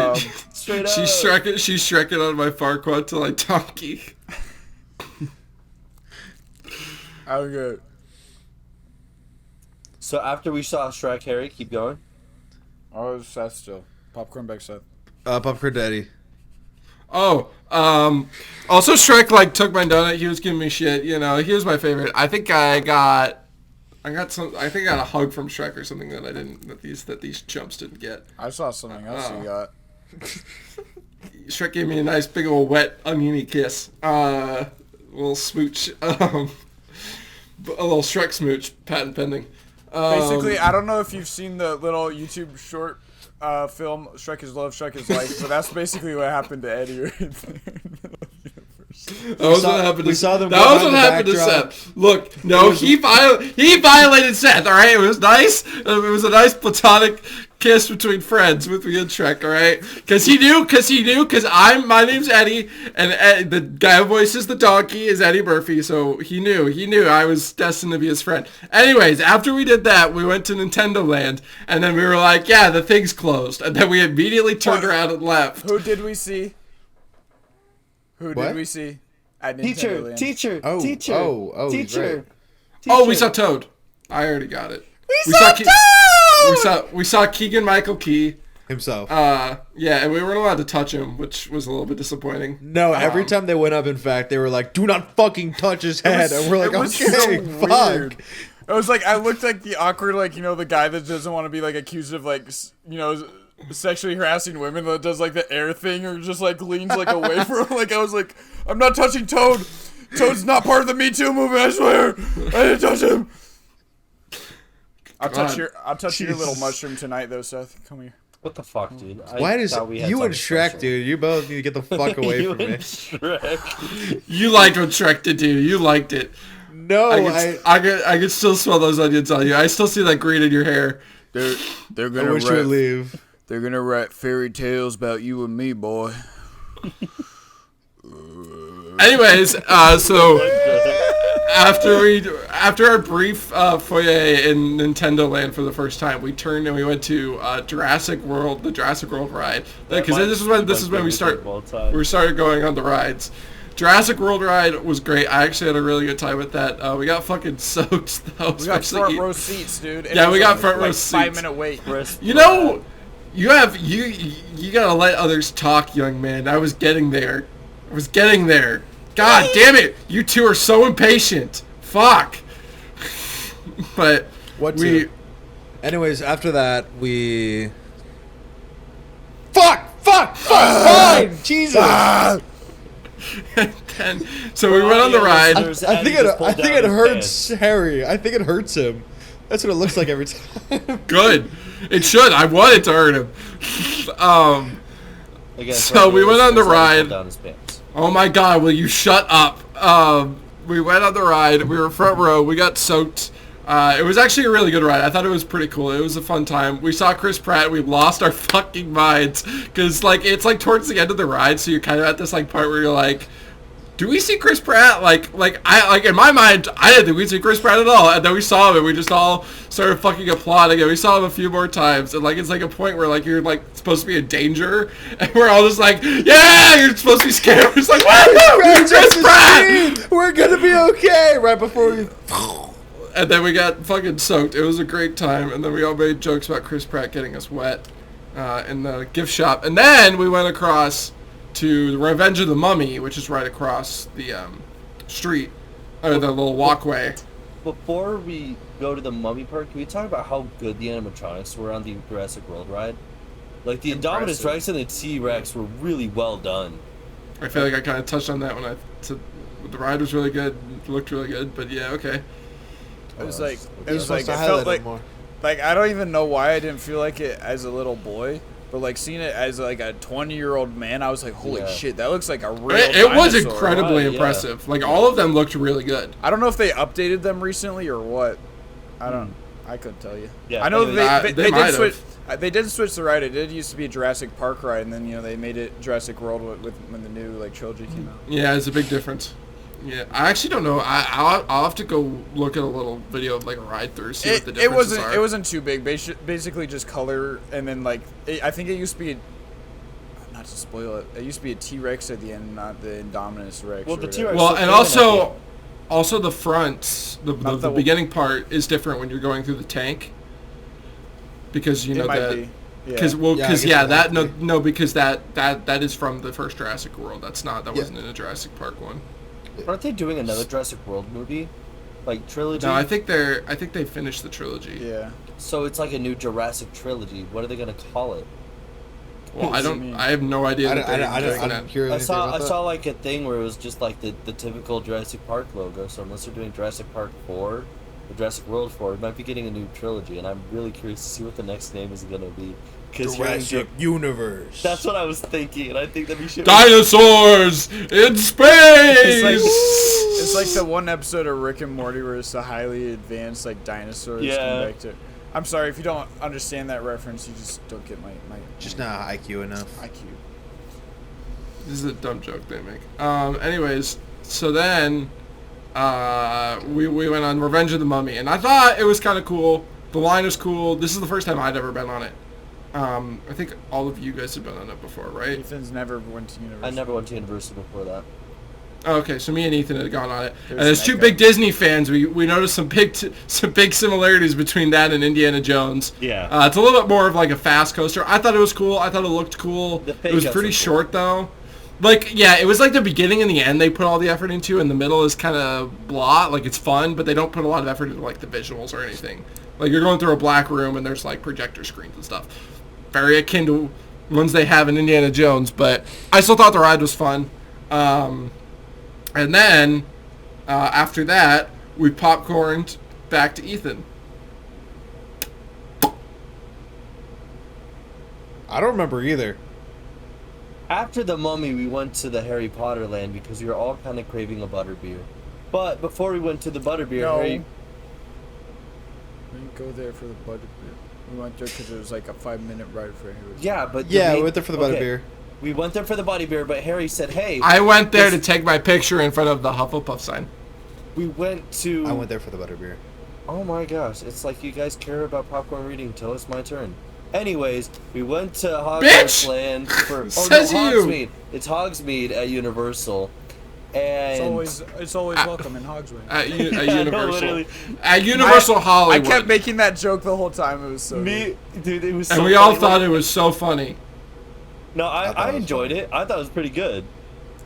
D: Shreking on my Farquaad to like donkey.
A: I'm good.
B: So after we saw Shrek, Harry, keep going.
A: Oh, it's Seth still. Popcorn back Seth.
C: Popcorn Daddy.
D: Oh, also Shrek like took my donut. He was giving me shit. You know, he was my favorite. I think I got a hug from Shrek or something that I didn't. That these chumps didn't get.
A: I saw something else you got.
D: Shrek gave me a nice big old wet oniony kiss. Little smooch. A little Shrek smooch. Patent pending.
A: Basically, I don't know if you've seen the little YouTube short film "Shrek is Love, Shrek is Life," but that's basically what happened to Eddie right there.
D: That was what happened to
C: Seth.
D: Look, no, he violated Seth. All right, it was nice. It was a nice platonic kiss between friends with me and Shrek. All right, because my name's Eddie, and the guy who voices the donkey is Eddie Murphy. So he knew I was destined to be his friend. Anyways, after we did that, we went to Nintendo Land, and then we were like, yeah, the thing's closed, and then we immediately turned around and left.
A: Who did we see? Did we see? At Nintendo Land?
B: Teacher.
D: Oh, we saw Toad. I already got it. We saw Keegan-Michael Key
C: himself.
D: Yeah, and we weren't allowed to touch him, which was a little bit disappointing.
C: No, every time they went up, in fact, they were like, "Do not fucking touch his head," and we're like, "Okay, fuck."
A: It was like I looked like the awkward, like the guy that doesn't want to be like accused of like sexually harassing women that does like the air thing or just like leans like away from him. Like I was like, I'm not touching Toad. Toad's not part of the Me Too movement. I swear, I didn't touch him. I'll touch your little mushroom tonight though, Seth. Come here.
B: What the fuck, dude?
C: Why does you and Shrek, dude? You both need to get the fuck away from me.
B: Shrek.
D: You liked what Shrek did, dude. You liked it.
C: No,
D: I can still smell those onions on you. I still see that green in your hair.
A: They're gonna
C: I wish you would leave.
A: They're gonna write fairy tales about you and me, boy.
D: Anyways, so after our brief foyer in Nintendo Land for the first time, we turned and we went to Jurassic World, the Jurassic World ride. Because this is when we started going on the rides. Jurassic World ride was great. I actually had a really good time with that. We got fucking soaked though.
A: We got front row seats, dude.
D: Yeah, we got front row seats.
A: 5-minute wait.
D: You gotta let others talk, young man. I was getting there. God damn it! You two are so impatient. Fuck. But
C: Anyways, after that we. Fuck! Fine! Jesus!
D: So we went on the ride.
C: I think it hurts Harry. I think it hurts him. That's what it looks like every time.
D: Good. It should. I want it to hurt him. So we went on the ride. Oh my God! Will you shut up? We went on the ride. We were front row. We got soaked. It was actually a really good ride. I thought it was pretty cool. It was a fun time. We saw Chris Pratt. We lost our fucking minds because it's like towards the end of the ride, so you're kind of at this like part where you're like, do we see Chris Pratt? Like in my mind, I didn't think we'd see Chris Pratt at all. And then we saw him and we just all started fucking applauding and we saw him a few more times. And like, it's like a point where like, you're like supposed to be in danger and we're all just like, yeah, you're supposed to be scared. It's like, woo, Chris Pratt!
C: We're gonna be okay right before we...
D: And then we got fucking soaked. It was a great time. And then we all made jokes about Chris Pratt getting us wet in the gift shop. And then we went across to the Revenge of the Mummy, which is right across the street, or the little walkway.
B: Before we go to the Mummy Park, can we talk about how good the animatronics were on the Jurassic World ride? Like, the Indominus Rex and the T-Rex were really well done.
D: I feel like I kind of touched on that when I said the ride was really good, it looked really good, but yeah, okay.
A: It was like, it felt like I don't even know why I didn't feel like it as a little boy. But like seeing it as like a 20-year-old man, I was like, holy shit, that looks like a real
D: It was
A: dinosaur.
D: incredibly impressive. Like all of them looked really good.
A: I don't know if they updated them recently or what. I couldn't tell you.
B: Yeah,
A: I know
D: they
A: did switch. They did switch the ride. It did used to be a Jurassic Park ride, and then they made it Jurassic World when the new like trilogy came out.
D: Yeah, it's a big difference. Yeah, I actually don't know. I'll have to go look at a little video of like a ride through, see what the differences are.
A: It wasn't too big. Basically just color, and then like I think it used to be. Not to spoil it. It used to be a T-Rex at the end, not the Indominus Rex.
B: Well, the T-Rex.
D: Well, and also the front, the beginning part is different when you're going through the tank. Because you know that. Because because that is from the first Jurassic World. That wasn't in a Jurassic Park one.
B: Aren't they doing another Jurassic World movie? Like trilogy?
D: No, I think they finished the trilogy.
A: Yeah.
B: So it's like a new Jurassic trilogy. What are they gonna call it?
D: Well, I have no idea.
B: I saw like a thing where it was just like the typical Jurassic Park logo. So unless they're doing Jurassic Park 4 or Jurassic World 4, it might be getting a new trilogy, and I'm really curious to see what the next name is gonna be.
C: Jurassic Universe.
B: That's what I was thinking, and I think that we should.
D: Dinosaurs in space.
A: It's like the one episode of Rick and Morty where it's the highly advanced like dinosaurs come back to. I'm sorry if you don't understand that reference. You just don't get my
C: just not IQ enough.
A: IQ.
D: This is a dumb joke they make. Anyways, so then we went on Revenge of the Mummy, and I thought it was kind of cool. The line was cool. This is the first time I'd ever been on it. I think all of you guys have been on it before, right?
A: Ethan's never went to Universal.
B: I never went to Universal before that.
D: Oh, okay, so me and Ethan had gone on it. And as two big Disney fans, we noticed some big similarities between that and Indiana Jones.
B: Yeah.
D: It's a little bit more of like a fast coaster. I thought it was cool. I thought it looked cool. It was pretty short though. Like, yeah, it was like the beginning and the end they put all the effort into, and the middle is kind of blah. Like, it's fun, but they don't put a lot of effort into like the visuals or anything. Like, you're going through a black room and there's like projector screens and stuff. Very akin to ones they have in Indiana Jones, but I still thought the ride was fun. And then, after that, we popcorned back to Ethan.
C: I don't remember either.
B: After the Mummy, we went to the Harry Potter land because we were all kind of craving a butterbeer. But before we went to the butterbeer, Harry...
A: We didn't go there for the butterbeer. We went there because it was like a 5-minute ride for Harry.
B: Yeah, but...
C: Yeah, we went there for the butterbeer.
B: We went there for the butterbeer, but Harry said, hey...
D: I went there to take my picture in front of the Hufflepuff sign.
B: We went to...
C: I went there for the butterbeer.
B: Oh my gosh, it's like you guys care about popcorn reading until it's my turn. Anyways, we went to Hogwarts Land for...
D: Says you!
B: Hogsmeade. It's Hogsmeade at Universal. And
A: It's always welcome in Hogsway.
D: At
B: no,
D: Universal.
B: literally.
D: At Universal
A: I
D: Hollywood.
A: kept making that joke the whole time. It was so
B: Me, dude, it was so
D: and we all
B: funny.
D: thought it was so funny.
B: No,
C: thought it
B: I
C: was
B: enjoyed
C: funny.
B: it. I thought it was pretty good.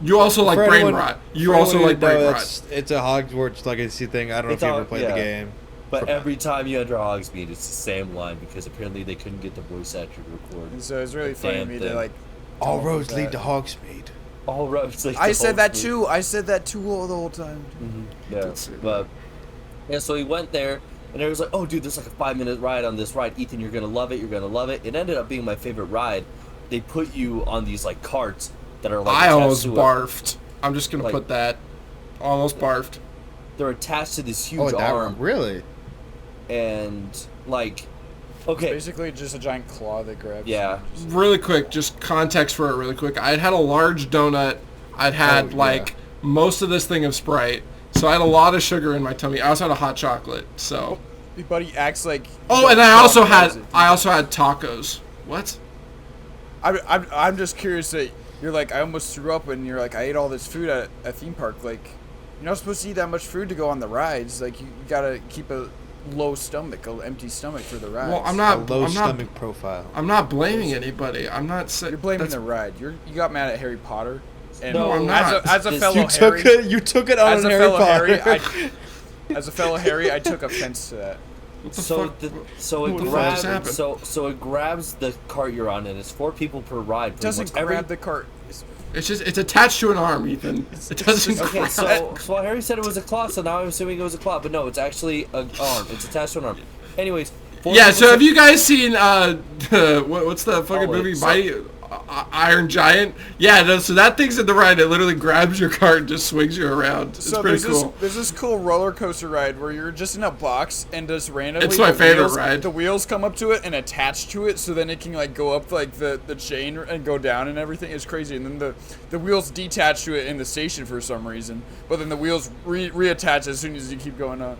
D: You also like
C: For
D: brain
C: anyone-
D: rot.
C: for
D: You also
C: anyone
D: like
C: who doesn't
D: brain
C: know,
D: rot.
C: It's a Hogwarts legacy thing. I don't know
B: It's
C: if you
B: all-
C: ever played
B: yeah.
C: the game.
B: But every time you enter Hogsmeade, it's the same line because apparently they couldn't get the voice actor to record.
A: And so it's really funny to
B: Damn
A: me
B: thing.
A: to like.
C: All
A: come up
C: roads
A: with
C: lead
A: that.
C: to Hogsmeade.
B: All roads. Like
A: I
B: the
A: said that
B: Hogsmeade.
A: too. I said that too the whole time.
B: Yeah, but yeah, so we went there, and it was like, oh, dude, there's like a 5-minute ride on this ride. Ethan, you're gonna love it. You're gonna love it. It ended up being my favorite ride. They put you on these like carts that are like.
D: I
B: attached
D: almost
B: to
D: barfed. I'm just gonna
B: like-
D: put that. Almost barfed.
B: They're attached to this huge
C: Oh,
B: arm,
C: really?
B: and like, okay,
A: Basically, just a giant claw that grabs.
B: yeah.
D: Really quick, just context for it really quick. I'd had a large donut. I'd had
C: Oh,
D: like most of this thing of Sprite. So I had a lot of sugar in my tummy. I also had a hot chocolate. So.
A: Your buddy acts like.
D: Oh, and I also had tacos. What?
A: I'm just curious that you're like, I almost threw up, and you're like, I ate all this food at a theme park. Like, you're not supposed to eat that much food to go on the rides. Like, you gotta keep a low stomach, an empty stomach for the rides.
D: Well, I'm
C: A
D: not.
C: low
D: I'm not.
C: stomach profile.
D: I'm not blaming anybody. I'm not saying.
A: You're blaming the ride. You got mad at Harry Potter. And
B: No, I'm
D: not.
A: As a
B: This-
A: fellow
C: You
A: Harry,
C: took it on
A: as a
C: Harry
A: fellow
C: Potter.
A: Harry, as a fellow Harry, I took offense to that.
D: What the
B: So
D: fuck?
B: so it
D: What the fuck just happened?
B: grabs so it grabs the cart you're on, and it's 4 people per ride.
A: It doesn't grab the cart.
D: It's attached to an arm, Ethan. It doesn't.
B: Okay,
D: grab.
B: so Harry said it was a claw, so now I'm assuming it was a claw, but no, it's actually an arm. It's attached to an arm. Anyways, 4
D: Yeah.
B: people
D: So
B: sit-
D: have you guys seen what's the fucking
B: Oh, wait,
D: movie?
B: so-
D: Iron Giant. Yeah. So that thing's in the ride. It literally grabs your cart and just swings you around. It's
A: So
D: pretty
A: there's
D: cool.
A: this cool roller coaster ride where you're just in a box and just randomly.
D: It's my
A: the
D: favorite
A: wheels,
D: ride.
A: The wheels come up to it and attach to it, so then it can like go up like the chain and go down and everything. It's crazy. And then the wheels detach to it in the station for some reason, but then the wheels reattach as soon as you keep going up.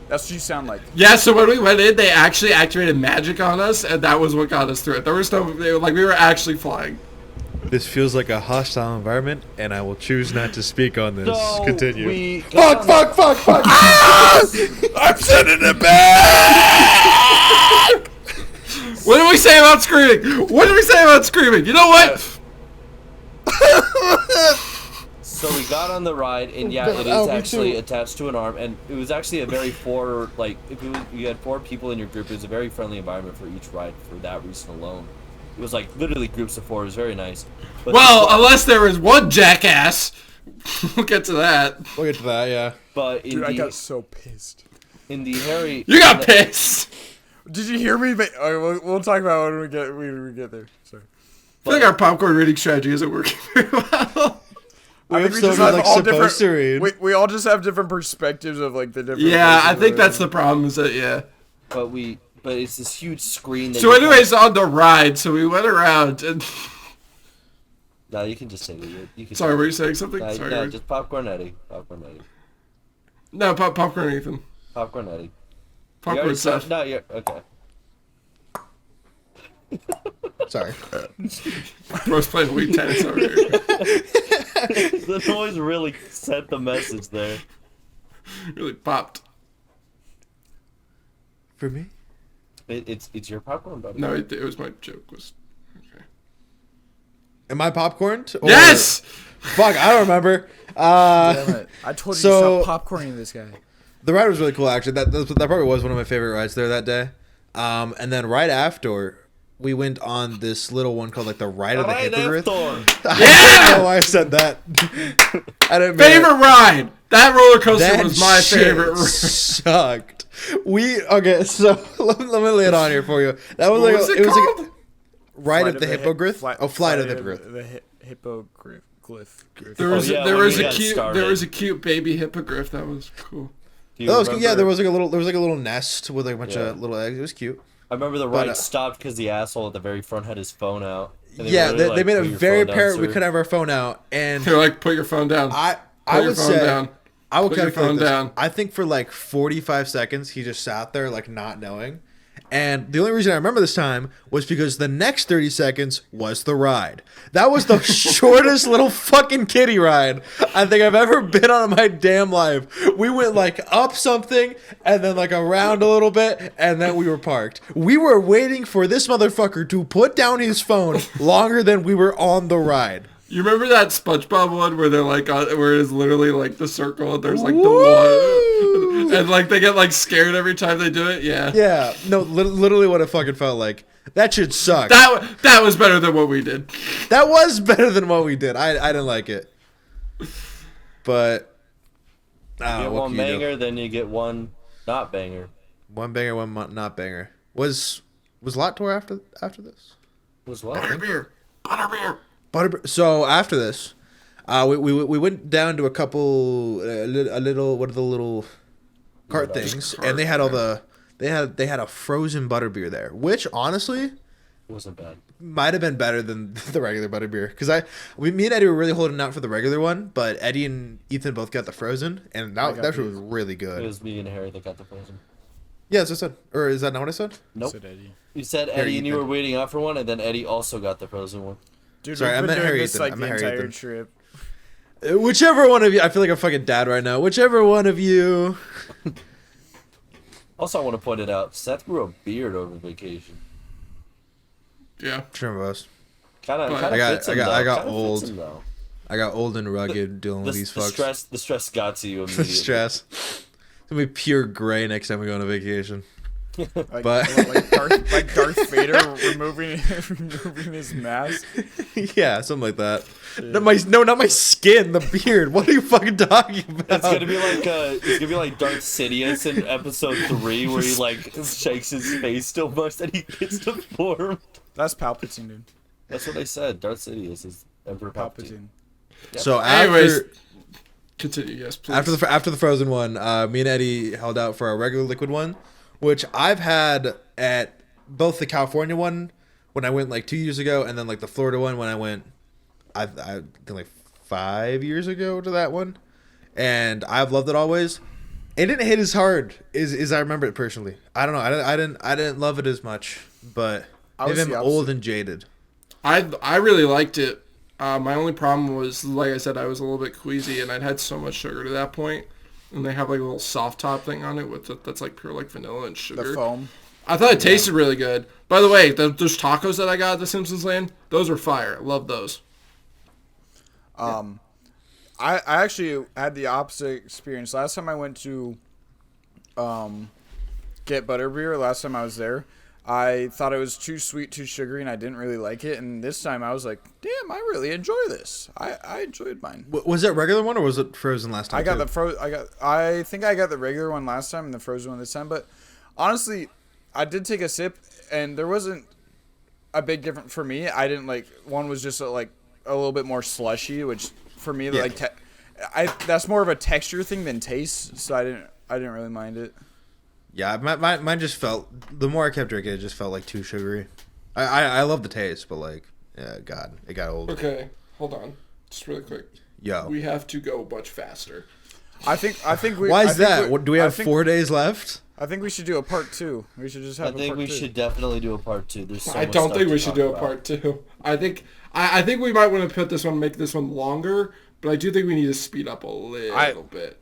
A: That's what you sound like.
D: Yeah, so when we went in, they actually activated magic on us, and that was what got us through it. There was no, we were actually flying.
C: This feels like a hostile environment, and I will choose not to speak on this.
B: So
C: Continue.
B: we got
C: Fuck!
A: I'm sending it back.
D: What did we say about screaming? You know what?
B: So we got on the ride, and yeah, it is actually attached to an arm, and it was actually a very you had 4 people in your group, it was a very friendly environment for each ride for that reason alone. It was like literally groups of 4. It was very nice. But
D: Well, unless there was one jackass. We'll get to that.
C: We'll get to that, yeah.
B: but
A: Dude, I got so pissed.
B: in the Harry,
D: You got pissed.
A: Did you hear me? We'll talk about it when we get there. Sorry.
D: I feel like our popcorn reading strategy isn't working very well.
A: I think we just have all different. We all just have different perspectives of like the different.
D: Yeah, I
A: places
D: think
A: we're
D: that's
A: in.
D: the problem. Is that yeah.
B: but it's this huge screen. That
D: So,
B: you
D: anyways, on the ride, so we went around and.
B: No, you can just say it. You can.
D: Sorry, were you saying something?
B: No,
D: Sorry.
B: no, just popcorn Eddie.
D: No, popcorn, Ethan.
B: Popcorn Eddie. You
D: Popcorn
B: already
D: Seth.
B: said- No, you're okay.
C: Sorry.
D: Bro's playing Wii tennis over here.
B: The noise really sent the message there.
D: Really popped.
C: For me?
B: It's your popcorn, buddy.
D: No, it was my joke. Okay.
C: Am I popcorned? Or-
D: Yes.
C: Fuck, I don't remember.
A: Damn it. I told you
C: So-
A: to stop popcorning this guy.
C: The ride was really cool, actually. That probably was one of my favorite rides there that day. And then right after, we went on this little one called like the Ride of the Hippogriff. I don't know why I said that. I didn't mean
D: Favorite ride. That roller coaster
C: That
D: was my
C: shit
D: favorite ride.
C: sucked. So let me lay it on here for you. That was
D: What
C: like
D: was it
C: it was
D: called?
C: like Ride of the Hippogriff. Flight of the Hippogriff.
A: The hippogriff.
D: There was
B: yeah,
D: there
B: when
D: was
B: we
D: a
B: got
D: cute
B: started.
D: baby hippogriff. That was cool.
C: That was, yeah, there was like a little nest with like a bunch of little eggs. It was cute.
B: I remember the
C: But,
B: ride stopped because the asshole at the very front had his phone out. And
C: Yeah,
B: literally,
C: they made
B: put
C: it
B: your
C: very
B: phone down,
C: apparent we
B: sir.
C: couldn't have our phone out, and
D: They're like, put your phone down.
C: I
D: Put your
C: would
D: phone
C: say
D: down.
C: I will
D: Put your
C: calculate
D: phone
C: this.
D: down.
C: I think for like 45 seconds he just sat there like not knowing, And the only reason I remember this time was because the next 30 seconds was the ride. That was the shortest little fucking kiddie ride I think I've ever been on in my damn life. We went like up something and then like around a little bit and then we were parked. We were waiting for this motherfucker to put down his phone longer than we were on the ride.
D: You remember that SpongeBob one where they're like, where it's literally like the circle and there's like the one, and like they get like scared every time they do it? Yeah.
C: Yeah. No, literally what it fucking felt like. That shit sucked.
D: That was better than what we did.
C: That was better than what we did. I didn't like it. But
B: You get one banger, then you get one not banger.
C: One banger, one not banger. Was Lot Tour after this?
B: Was what?
D: Butterbeer.
C: So after this, we went down to a couple a little what are the little cart things, and they had all the they had a frozen butterbeer there, which honestly
B: wasn't bad.
C: Might have been better than the regular butterbeer because me and Eddie were really holding out for the regular one, but Eddie and Ethan both got the frozen, and that was really good.
B: It was me and Harry that got the frozen.
C: Yeah, that's what I said. Or is that not what I said?
B: Nope.
A: Said Eddie.
B: You said Eddie, and you were waiting out for one, and then Eddie also got the frozen one.
A: Dude,
C: sorry, I meant Harry.
A: This, like,
C: I
A: the
C: meant
A: entire
C: Harry.
A: trip.
C: Whichever one of you, I feel like a fucking dad right now. Whichever one of you.
B: Also, I want to point it out. Seth grew a beard over vacation.
D: Yeah.
C: Trim of us.
B: Kind of fits him,
C: I
B: though.
C: got
B: Kinda
C: old.
B: fits him, though.
C: I got old and rugged dealing with these fucks.
B: The stress got to you immediately.
C: The stress. It's gonna be pure gray next time we go on a vacation.
A: Like,
C: But
A: like Darth Vader removing his mask.
C: yeah, something like that. Not my skin, the beard. What are you fucking talking about?
B: It's gonna be like Darth Sidious in episode 3, where he like shakes his face so much that he gets deformed.
A: That's Palpatine, dude.
B: That's what I said. Darth Sidious is Emperor Palpatine. Yep.
C: So
D: Anyways, continue. Yes, please.
C: after the frozen one, me and Eddie held out for a regular liquid one, which I've had at both the California one when I went like 2 years ago, and then like the Florida one when I went, I think like 5 years ago to that one, and I've loved it always. It didn't hit as hard as I remember it personally. I don't know. I didn't love it as much, but maybe I'm old and jaded.
D: I really liked it. My only problem was, like I said, I was a little bit queasy, and I'd had so much sugar to that point. And they have like a little soft top thing on it that's like pure like vanilla and sugar.
A: The foam.
D: I thought it tasted really good. By the way, those tacos that I got at the Simpsons Land, those are fire. I love those.
A: I actually had the opposite experience. Last time I went to get butterbeer, last time I was there, I thought it was too sweet, too sugary, and I didn't really like it. And this time I was like, damn, I really enjoy this. I enjoyed mine.
C: Was that regular one or was it frozen last time?
A: I got I think I got the regular one last time and the frozen one this time. But honestly, I did take a sip, and there wasn't a big difference for me. I didn't like, one was just like a little bit more slushy, which for me,
C: Yeah.
A: like, that's more of a texture thing than taste. So I didn't really mind it.
C: Yeah, mine just felt, the more I kept drinking, it just felt like too sugary. I love the taste, but like, yeah, God, it got old.
D: Okay, hold on, just really quick.
C: Yo,
D: We have to go much faster.
A: I think we.
C: why
A: I
C: is
A: think
C: that?
A: we-
C: Do we have
A: I think-
C: 4 days left?
A: I think we should do a part 2. We should just have.
B: I think
A: a part
B: we
A: 2.
B: should definitely do a part 2. There's so
D: I
B: much
D: don't
B: stuff
D: think
B: to
D: we should
B: talk
D: do a
B: about.
D: part 2. I think we might want to put this one, make this one longer, but I do think we need to speed up a little bit.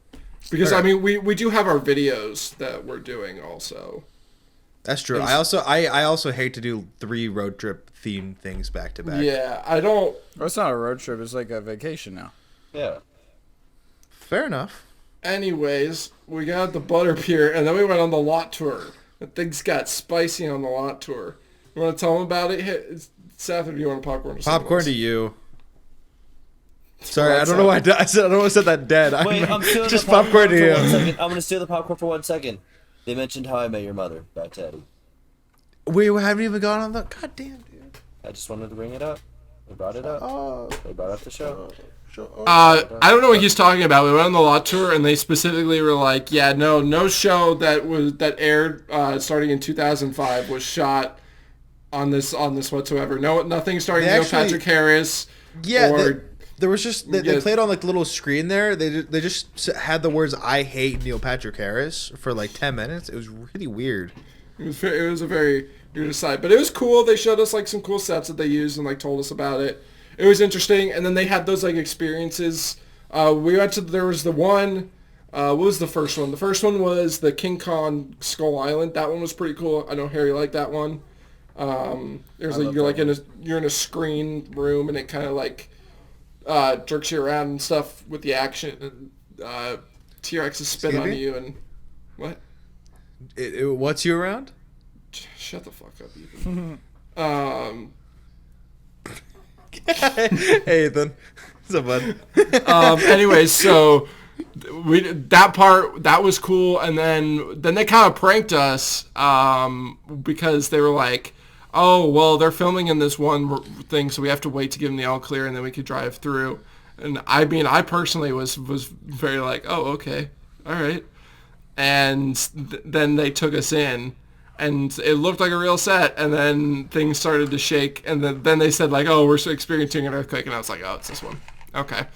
D: Because,
C: Okay.
D: I mean, we do have our videos that we're doing also.
C: That's true. I also hate to do 3 road trip themed things back to back.
D: Yeah, I don't...
A: Well, it's not a road trip. It's like a vacation now.
B: Yeah.
C: Fair enough.
D: Anyways, we got the butterbeer, and then we went on the lot tour. And things got spicy on the lot tour. You want to tell them about it? Seth, if you want popcorn.
C: Popcorn to you. Sorry, I don't know why I said that dead.
B: Wait, I'm stealing
C: just
B: the popcorn
C: popcorn to
B: for
C: you.
B: 1 second. I'm going to steal the popcorn for 1 second. They mentioned How I Met Your Mother. Back to Eddie.
C: We haven't even gone on the. God damn, dude.
B: I just wanted to bring it up. They brought it up. They brought up the show.
D: I don't know what he's talking about. We went on the lot tour, and they specifically were like, "Yeah, no show that aired starting in 2005 was shot on this whatsoever. No, nothing starring Neil Patrick Harris.
C: Yeah, there was just they played on like the little screen there. They just had the words "I hate Neil Patrick Harris" for like 10 minutes. It was really weird.
D: It was a very weird aside, but it was cool. They showed us like some cool sets that they used and like told us about it. It was interesting, and then they had those like experiences. We went to there was the one. What was the first one? The first one was the King Kong Skull Island. That one was pretty cool. I know Harry liked that one. There's like you're in a screen room, and it kind of like jerks you around and stuff with the action. T-Rexes spit on you and what?
C: What's you around?
D: Shut the fuck up, Ethan.
C: Hey, Ethan. What's up, bud?
D: Anyways, so that was cool, and then they kind of pranked us because they were like, oh, well, they're filming in this one thing, so we have to wait to give them the all clear, and then we could drive through. And I mean, I personally was very like, oh, okay, all right. And then they took us in, and it looked like a real set, and then things started to shake, and then they said like, oh, we're experiencing an earthquake, and I was like, oh, it's this one. Okay.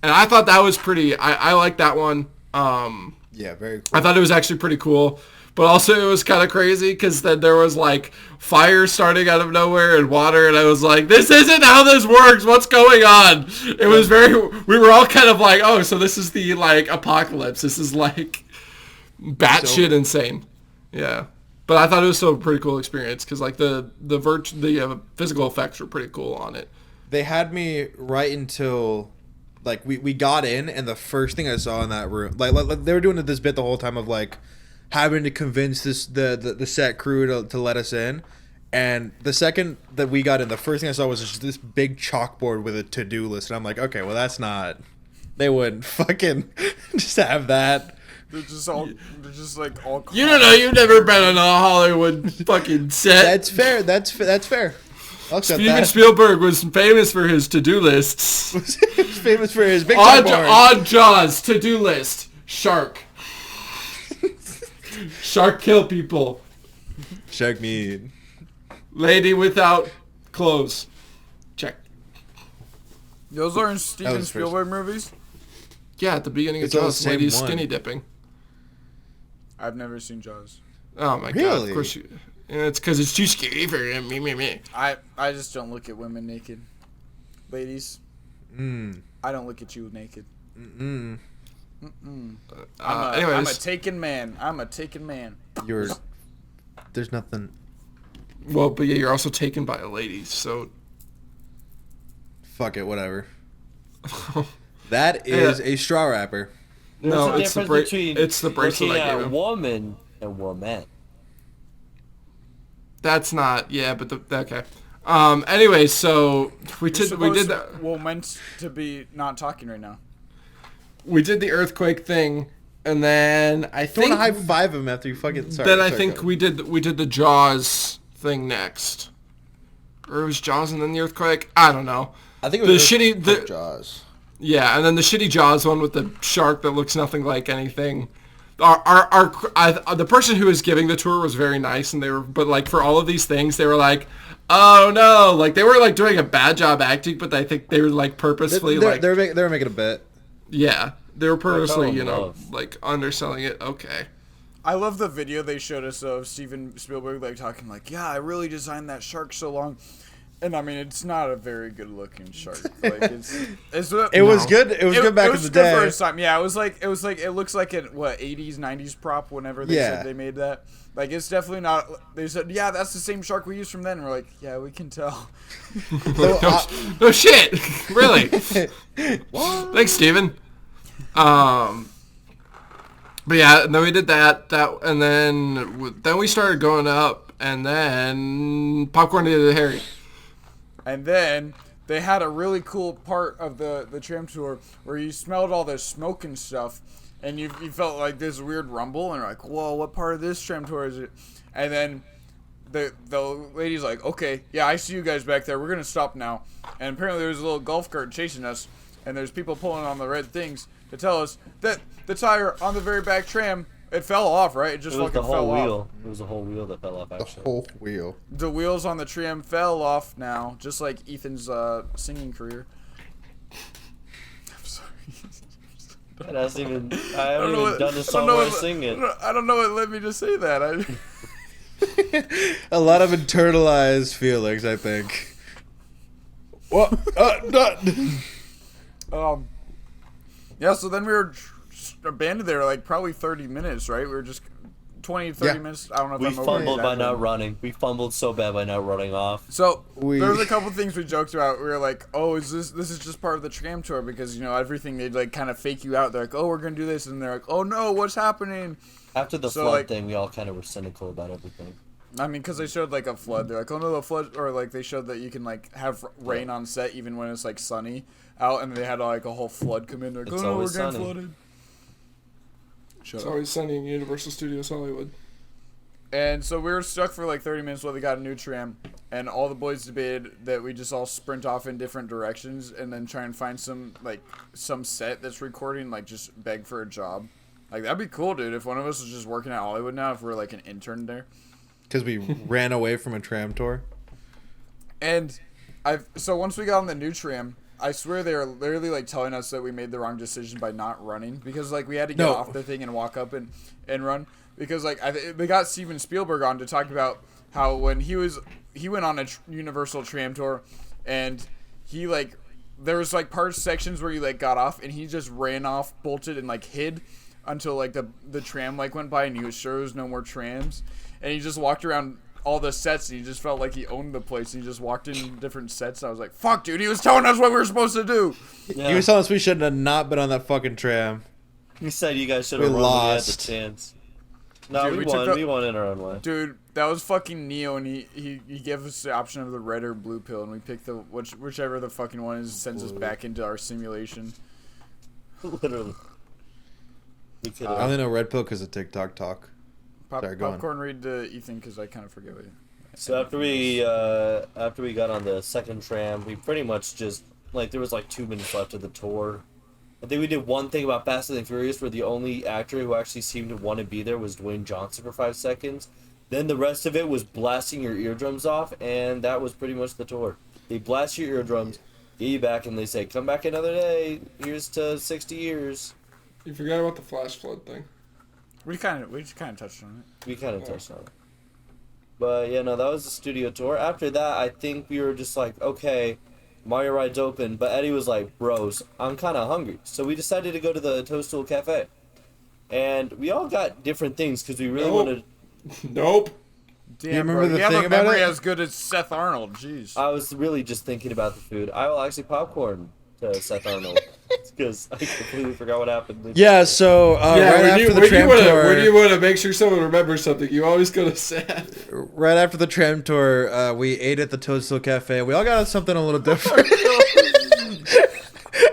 D: And I thought that was pretty, I liked that one.
C: Yeah, very cool.
D: I thought it was actually pretty cool. But also it was kind of crazy because then there was like fire starting out of nowhere and water, and I was like, this isn't how this works. What's going on? It was we were all kind of like, oh, so this is the like apocalypse. This is like batshit insane. Yeah. But I thought it was still a pretty cool experience because like the physical effects were pretty cool on it.
C: They had me right until like we got in, and the first thing I saw in that room, like they were doing this bit the whole time of like having to convince the set crew to let us in. And the second that we got in, the first thing I saw was just this big chalkboard with a to-do list. And I'm like, okay, well, that's not... They wouldn't fucking just have that.
A: They're just like all...
D: You don't know, you've never been on a Hollywood fucking set.
C: That's fair, that's fair.
D: Steven Spielberg was famous for his to-do lists.
C: He was famous for his big chalkboard.
D: On Jaws, to-do list, shark. Shark kill people.
C: Shark meat.
D: Lady without clothes. Check.
A: Those aren't Steven Spielberg movies?
D: Yeah, at the beginning of Jaws, lady's skinny dipping.
A: I've never seen Jaws.
D: Oh my god! Of course you. It's because it's too scary for me.
A: I just don't look at women naked. Ladies. I don't look at you naked. I'm a taken man.
C: There's nothing.
D: Well, but yeah, you're also taken by a lady, so.
C: Fuck it, whatever. That is a straw wrapper.
B: No, it's the
D: bracelet I gave him.
B: Woman and woman.
D: That's not, yeah, but okay. Anyway, so we did that.
A: We're meant to be not talking right now.
D: We did the earthquake thing, and then I think...
C: Don't high five him after you fucking...
D: I think we did the Jaws thing next. Or it was Jaws and then the earthquake? I don't know.
C: I think it was the Jaws.
D: Yeah, and then the shitty Jaws one with the shark that looks nothing like anything. The person who was giving the tour was very nice, and but like for all of these things, they were like, oh no, like they were like doing a bad job acting, but I think they were like purposefully
C: they were making a bet.
D: Yeah, they were purposely, like underselling it. Okay.
A: I love the video they showed us of Steven Spielberg like talking like, yeah, I really designed that shark so long. And I mean, it's not a very good-looking shark. Like
C: it was good. It was good back in the day.
A: The first time, yeah. It was like it looks like a 80s, 90s prop. Whenever they said they made that, like it's definitely not. They said, yeah, that's the same shark we used from then. And we're like, yeah, we can tell.
D: No shit, really. Thanks, Steven. But yeah, and then we did that, and then we started going up, and then Popcorn did Harry.
A: And then they had a really cool part of the tram tour where you smelled all this smoke and stuff, and you felt like this weird rumble, and you're like, whoa, what part of this tram tour is it? And then the lady's like, okay, yeah, I see you guys back there. We're going to stop now. And apparently there was a little golf cart chasing us, and there's people pulling on the red things to tell us that the tire on the very back tram, it fell off, right? It just fucking fell off.
B: It was the whole wheel that fell off, actually.
C: The whole wheel.
A: The wheels on the tram fell off now, just like Ethan's singing career. I'm sorry.
B: I haven't even done a song where I sing it.
A: I don't know what led me to say that.
C: A lot of internalized feelings, I think. What?
A: Yeah, so then we were abandoned there like probably 30 minutes, right? We were just 20, 30 minutes. I don't know if
B: we
A: I'm
B: fumbled by not running. We fumbled so bad by not running off.
A: So there was a couple things we joked about. We were like, "Oh, this is just part of the tram tour?" Because everything they'd like kind of fake you out. They're like, "Oh, we're gonna do this," and they're like, "Oh no, what's happening?"
B: After the flood thing, we all kind of were cynical about everything.
A: I mean, because they showed like a flood. They're like, "Oh no, the flood," or like they showed that you can like have rain on set even when it's like sunny out, and they had like a whole flood come in. They're like, "Oh no, we're getting flooded."
D: It's always sunny in Universal Studios Hollywood.
A: And so we were stuck for like 30 minutes while they got a new tram, and all the boys debated that we just all sprint off in different directions and then try and find some set that's recording, like just beg for a job. Like that'd be cool, dude, if one of us was just working at Hollywood now, if we're like an intern there.
C: Because we ran away from a tram tour.
A: And so once we got on the new tram, I swear they were literally like telling us that we made the wrong decision by not running, because like we had to get off the thing and walk up and run. Because like they got Steven Spielberg on to talk about how when he went on a Universal tram tour, and he like there was like sections where he like got off and he just ran off, bolted, and like hid until like the tram like went by and he was sure there was no more trams, and he just walked around all the sets and he just felt like he owned the place, and he just walked in different sets. I was like, fuck, dude, he was telling us what we were supposed to do.
C: Yeah. He was telling us we should have not been on that fucking tram.
B: He said you guys should have run when you had the chance. No, dude, we won in our own way.
A: Dude, that was fucking Neo, and he gave us the option of the red or blue pill, and we picked whichever the fucking one is, sends us back into our simulation.
B: Literally.
C: I only know red pill because of TikTok talk.
A: Popcorn, read to Ethan, because I kind of forget what you.
B: So after we got on the second tram, we pretty much just like there was like 2 minutes left of the tour. I think we did one thing about Fast and Furious where the only actor who actually seemed to want to be there was Dwayne Johnson for 5 seconds. Then the rest of it was blasting your eardrums off, and that was pretty much the tour. They blast your eardrums, get you back, and they say, come back another day. Here's to 60 years.
D: You forgot about the flash flood thing.
A: We kind of touched on it.
B: We kind of touched on it. But, yeah, no, that was the studio tour. After that, I think we were just like, okay, Mario Ride's open, but Eddie was like, bros, I'm kind of hungry. So we decided to go to the Toadstool Cafe. And we all got different things because we really wanted...
D: Nope.
A: Damn,
C: you remember
A: bro,
C: the thing about it?
A: As good as Seth Arnold, jeez.
B: I was really just thinking about the food. I will actually popcorn to Seth Arnold because I completely forgot what happened.
C: Yeah, so right after the tram tour...
D: When you want to make sure someone remembers something, you always go to Seth.
C: Right after the tram tour, we ate at the Toadstool Cafe. We all got something a little different.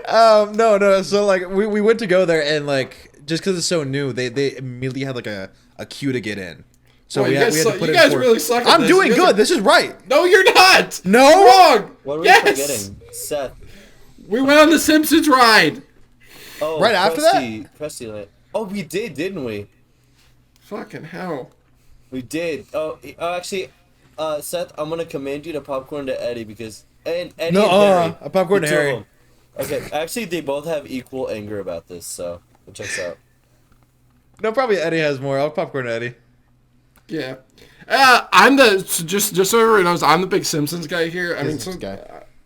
C: No. So, like, we went to go there, and, like, just because it's so new, they immediately had, like, a queue to get in. So we had to put in. You guys
D: really suck at
C: I'm
D: this.
C: doing good. This is right.
D: No, you're not.
C: No.
D: You're wrong.
B: What were we forgetting? Seth.
D: We went on the Simpsons ride.
B: Oh,
C: right after that?
B: Presty. Oh, we did, didn't we?
D: Fucking hell.
B: We did. Oh, actually, Seth, I'm gonna commend you to popcorn to Eddie because Eddie and Harry.
C: A popcorn to Harry.
B: Okay, actually, they both have equal anger about this, so it checks out.
C: No, probably Eddie has more. I'll popcorn to Eddie.
D: Yeah. I'm the just so everyone knows, I'm the big Simpsons guy here.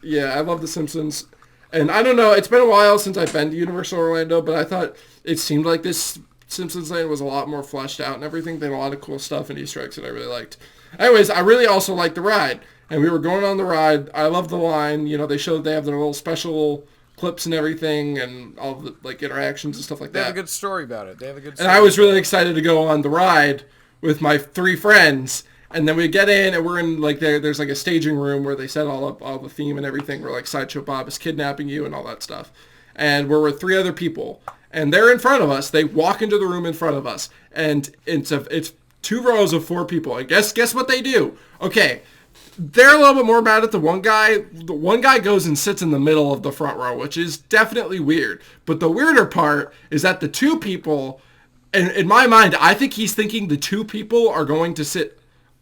D: Yeah, I love the Simpsons. And I don't know, it's been a while since I've been to Universal Orlando, but I thought it seemed like this Simpsons Land was a lot more fleshed out and everything. They had a lot of cool stuff and Easter eggs that I really liked. Anyways, I really also liked the ride. And we were going on the ride. I love the line. You know, they have their little special clips and everything and all the like interactions and stuff like that.
A: They have a good story about it.
D: And I was really excited to go on the ride with my 3 friends. And then we get in, and we're in, like, there's, like, a staging room where they set all the theme and everything, where, like, Sideshow Bob is kidnapping you and all that stuff. And we're with 3 other people. And they're in front of us. They walk into the room in front of us. And it's 2 rows of 4 people. And guess what they do? Okay, they're a little bit more mad at the one guy. The one guy goes and sits in the middle of the front row, which is definitely weird. But the weirder part is that the 2 people, and in my mind, I think he's thinking the 2 people are going to sit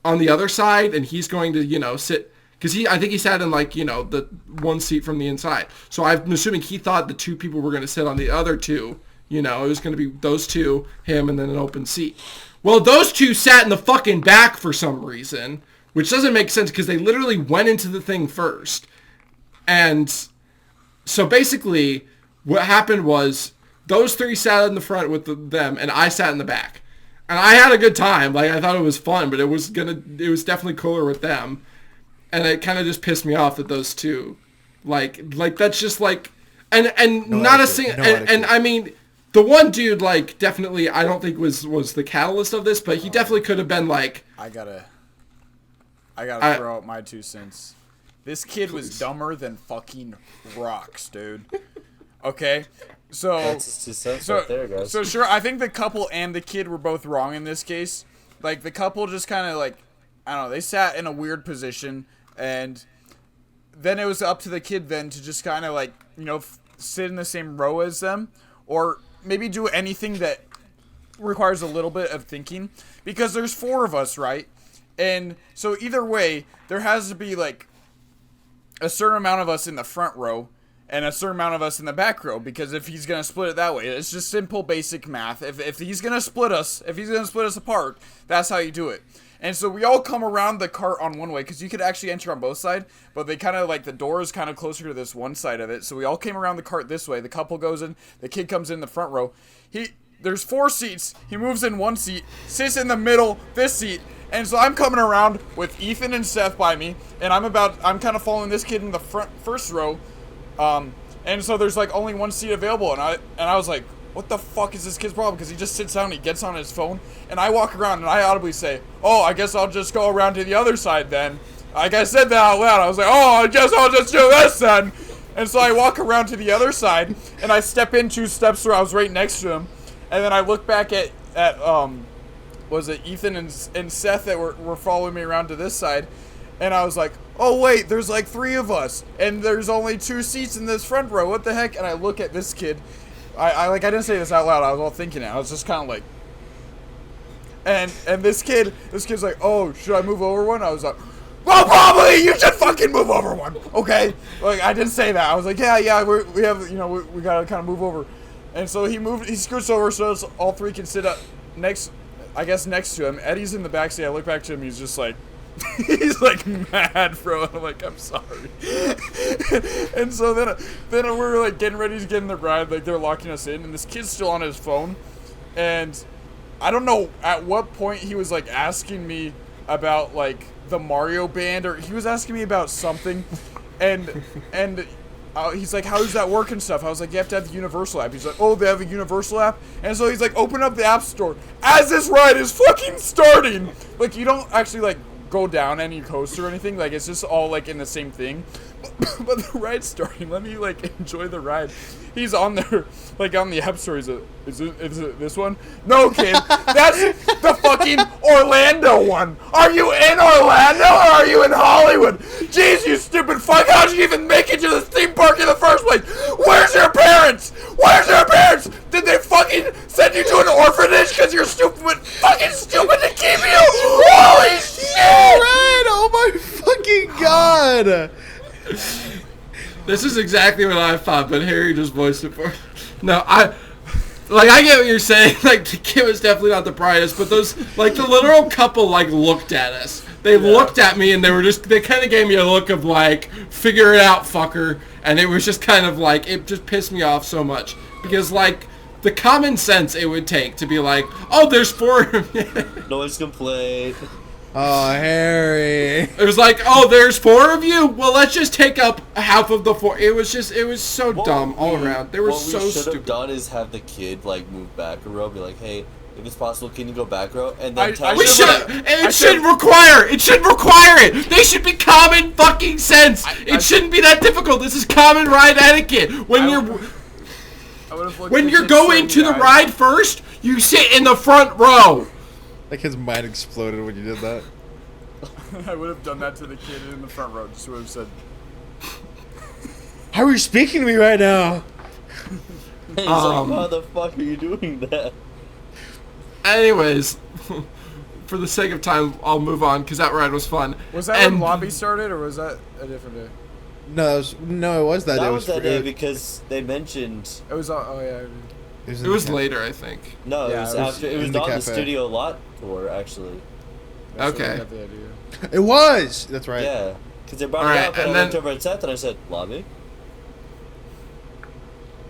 D: on the other side, and he's going to, sit, because I think he sat in, like, the one seat from the inside. So I'm assuming he thought the 2 people were going to sit on the other 2. It was going to be those 2, him, and then an open seat. Well, those two sat in the fucking back for some reason, which doesn't make sense because they literally went into the thing first. And so basically what happened was those three sat in the front with them, and I sat in the back. And I had a good time. Like, I thought it was fun, but it was definitely cooler with them. And it kind of just pissed me off that those two, like that's just like, and
C: No
D: not
C: etiquette,
D: a single,
C: no
D: and
C: etiquette.
D: I mean, the one dude, like, definitely, I don't think was the catalyst of this, but he definitely could have been like,
A: I gotta throw out my 2 cents. This kid was dumber than fucking rocks, dude. Okay, so
B: That's just 2 cents right there, guys.
A: so sure, I think the couple and the kid were both wrong in this case. Like, the couple just kind of, like, I don't know, they sat in a weird position, and then it was up to the kid then to just kind of, like, you know, sit in the same row as them, or maybe do anything that requires a little bit of thinking, because there's 4 of us, right? And so either way, there has to be, like, a certain amount of us in the front row and a certain amount of us in the back row, because if he's going to split it that way, it's just simple basic math. If he's going to split us, apart, that's how you do it. And so we all come around the cart on one way, because you could actually enter on both sides, but they kind of, like, the door is kind of closer to this one side of it. So we all came around the cart this way. The couple goes in, the kid comes in the front row. There's 4 seats. He moves in 1 seat, sits in the middle, this seat. And so I'm coming around with Ethan and Seth by me, and I'm kind of following this kid in the first row. And so there's, like, only 1 seat available, and I was like, what the fuck is this kid's problem? Because he just sits down and he gets on his phone, and I walk around and I audibly say, oh, I guess I'll just go around to the other side then. Like, I said that out loud. I was like, oh, I guess I'll just do this then. And so I walk around to the other side, and I step in 2 steps where I was right next to him, and then I look back at was it Ethan and Seth that were following me around to this side, and I was like, oh wait, there's like 3 of us, and there's only 2 seats in this front row, what the heck? And I look at this kid, I didn't say this out loud, I was all thinking it, I was just kind of like, and this kid's like, oh, should I move over one? I was like, well, probably you should fucking move over one, okay? Like, I didn't say that, I was like, yeah, we have, you know, we gotta kind of move over, and so he scoots over so all 3 can sit up next to him. Eddie's in the backseat. I look back to him. He's just like, he's like mad, bro. And I'm like, I'm sorry. And so then we're like getting ready to get in the ride. Like, they're locking us in, and this kid's still on his phone. And I don't know at what point he was like asking me about like the Mario Band, or he was asking me about something, and he's like, how does that work and stuff? I was like, you have to have the Universal app. He's like, oh, they have a Universal app? And so he's like, open up the App Store. As this ride is fucking starting, like, you don't actually, like, go down any coaster or anything. Like, it's just all, like, in the same thing. But the ride's starting. Let me, like, enjoy the ride. He's on there, like, on the App Store. Is it this one? No, kid. That's the fucking Orlando one. Are you in Orlando or are you in Hollywood? Jeez, you stupid fuck. How'd you even make it to this theme park in the first place? Where's your parents? Did they fucking send you to an orphanage because you're fucking stupid to keep you? Holy shit!
C: Alright, oh my fucking god!
D: This is exactly what I thought, but Harry just voiced it for me. No, I get what you're saying. Like, the kid was definitely not the brightest, but those, like, the literal couple, like, looked at us. They looked at me, and they kind of gave me a look of, like, figure it out, fucker. And it was just kind of, like, it just pissed me off so much. Because, like, the common sense it would take to be like, oh, there's 4 of you.
B: Noise complaint.
C: Oh, Harry.
D: It was like, oh, there's 4 of you? Well, let's just take up half of the 4. It was so dumb all around. They were so
B: What we should have
D: stupid.
B: done is have the kid, like, move back a row, be like, hey, if it's possible, can you go back row? And then tell
D: We
B: him-
D: should. It should require it. They should be common fucking sense. It shouldn't be that difficult. This is common ride etiquette. When you're going to the ride first, you sit in the front row.
C: Like, his mind exploded when you did that.
A: I would have done that to the kid in the front row. Just would have said,
C: How are you speaking to me right now?
B: He's like, why the fuck are you doing that?
D: Anyways, for the sake of time, I'll move on because that ride was fun.
A: was that when lobby started, or was that a different day?
C: No, it was that day.
B: That was that day
C: it-
B: because they mentioned
A: It was, oh yeah.
D: It was later, I think.
B: No,
A: Yeah,
B: it was
A: it was
B: after. It was
C: in the
B: on the
C: cafe.
B: studio lot tour, actually.
A: That's where I
D: Okay.
A: got the idea.
C: It was. That's right.
B: Yeah, because they brought
D: Alright,
B: it up, and
D: and
B: I looked
D: then-
B: over at Seth and I said, "Lobby."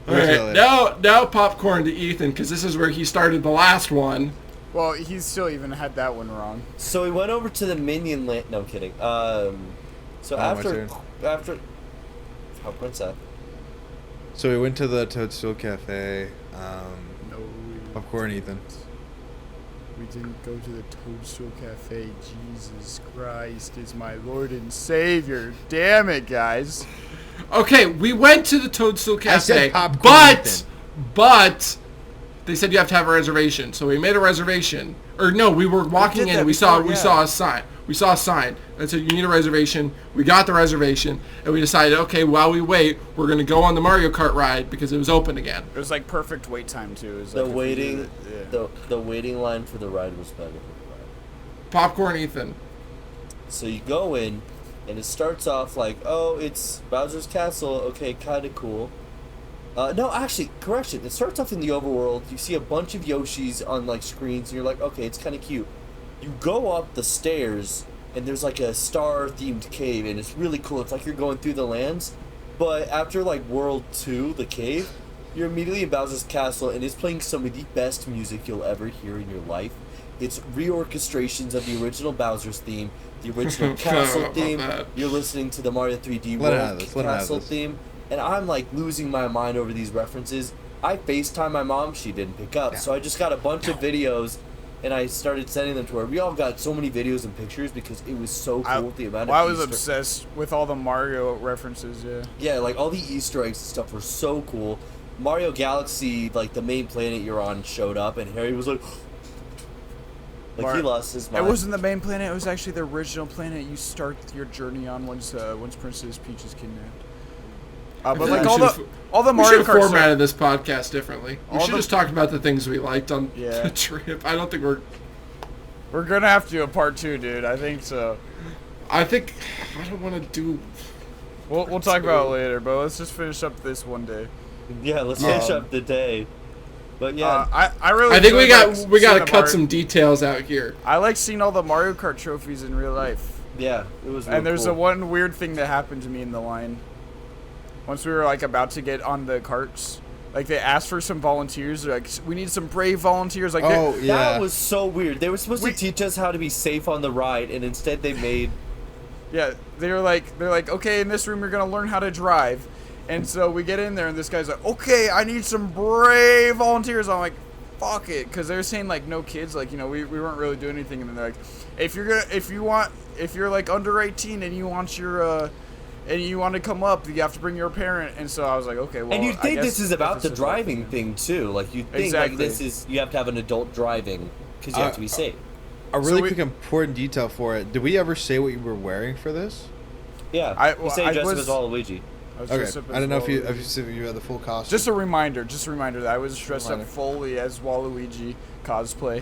C: It was
D: Alright,
C: later.
D: now popcorn to Ethan, because this is where he started the last one.
A: Well, he still even had that one wrong.
B: So we went over to the Minion Land. No, I'm kidding. So
C: my
B: after
C: turn.
B: Popcorn Seth.
C: So we went to the Toadstool Cafe.
A: No,
C: Popcorn, Ethan.
A: we didn't go to the Toadstool Cafe. Jesus Christ is my Lord and Savior. Damn it, guys.
D: Okay, we went to the Toadstool Cafe,
C: I said popcorn,
D: but they said you have to have a reservation. So we made a reservation. Or no, we were walking
A: did
D: in
A: that
D: and we saw
A: before,
D: we
A: yeah.
D: saw a sign. We saw a sign that said you need a reservation. We got the reservation and we decided, okay, while we wait, we're gonna go on the Mario Kart ride because it was open again.
A: It was like perfect wait time too. It was
B: The
A: like if we
B: waiting,
A: did it- yeah.
B: the waiting line for the ride was better than the ride.
D: Popcorn, Ethan.
B: So you go in, and it starts off like, oh, it's Bowser's Castle. Okay, kind of cool. No, actually, correction. It starts off in the overworld. You see a bunch of Yoshis on like screens, and you're like, okay, it's kind of cute. You go up the stairs, and there's like a star-themed cave, and it's really cool. It's like you're going through the lands. But after like World 2, the cave, you're immediately in Bowser's Castle, and it's playing some of the best music you'll ever hear in your life. It's reorchestrations of the original Bowser's theme, the original castle
D: About
B: theme.
D: that.
B: You're listening to the Mario 3D
C: Let it have
B: World
C: this, let it have
B: castle
C: this.
B: theme, and I'm like losing my mind over these references. I FaceTime my mom, she didn't pick up, so I just got a bunch of videos, and I started sending them to her. We all got so many videos and pictures because it was so cool with the amount of
A: I was
B: Easter-
A: obsessed with all the Mario references. Yeah.
B: Yeah, like all the Easter eggs and stuff were so cool. Mario Galaxy, like the main planet you're on, showed up, and Harry was like, he lost his mind.
A: It wasn't the main planet. It was actually the original planet you start your journey on once Princess Peach is kidnapped. But
D: feel
A: like
D: we
A: all the
D: We
A: Mario
D: should have
A: Kart
D: formatted this podcast differently. We
A: All
D: should
A: the-
D: just talk about the things we liked on
A: Yeah.
D: the trip. I don't think
A: we're gonna have to do a part 2, dude. I think so.
D: I think I don't want to do.
A: We'll talk about it later, but let's just finish up this one day.
B: Yeah, let's finish up the day. But yeah,
A: I really.
D: I think we
A: enjoyed,
D: got
A: like,
D: we got
A: seeing
D: to
A: the
D: cut
A: Mario-
D: some details out here.
A: I like seeing all the Mario Kart trophies in real life.
B: yeah, it was. Real
A: And there's
B: cool.
A: a one weird thing that happened to me in the line. Once we were like about to get on the carts, like they asked for some volunteers. They're like, we need some brave volunteers. Like,
C: Oh yeah.
B: That was so weird. They were supposed
A: We-
B: to teach us how to be safe on the ride, and instead they made.
A: yeah, they're like, okay, in this room you're gonna learn how to drive. And so we get in there, and this guy's like, okay, I need some brave volunteers. I'm like, fuck it, because they were saying like no kids, like, you know, we weren't really doing anything, and then they're like, if you're like under 18 and you want your and you want to come up, you have to bring your parent. And so I was like, okay, well.
B: And you'd
A: I
B: think
A: guess
B: this is about
A: this
B: the
A: is
B: driving thing too. Like you'd think
A: Exactly.
B: like this is you have to have an adult driving because you have to be safe.
C: A really
A: So we-
C: quick important detail for it. Did we ever say what you were wearing for this?
B: Yeah,
A: I-
B: you say
A: I
B: dress up
A: was-
B: as Waluigi.
A: I was
C: Okay.
A: dressed up
C: I don't know
A: as
C: if you
A: Waluigi.
C: you had the full costume.
A: Just a reminder that I was dressed up
C: Reminder.
A: fully as Waluigi cosplay,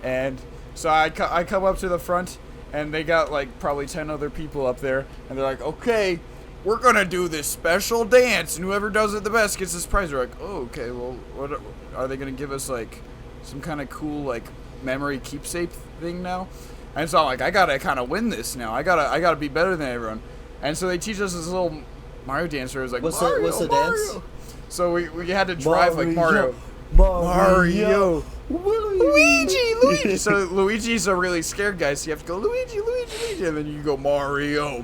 A: and so I come up to the front, and they got like probably 10 other people up there, and they're like, okay, we're gonna do this special dance, and whoever does it the best gets this prize. We're like, oh, okay, well, what are they gonna give us, like some kind of cool like memory keepsake thing now? And so I'm like, I gotta kind of win this now. I gotta be better than everyone. And so they teach us this little Mario dancer. It was like,
B: What's
A: Mario,
B: the
A: Mario.
B: dance?
A: So we had to drive like Mario.
B: Mario.
A: Luigi. So Luigi's a really scared guy, so you have to go Luigi, and then you go Mario,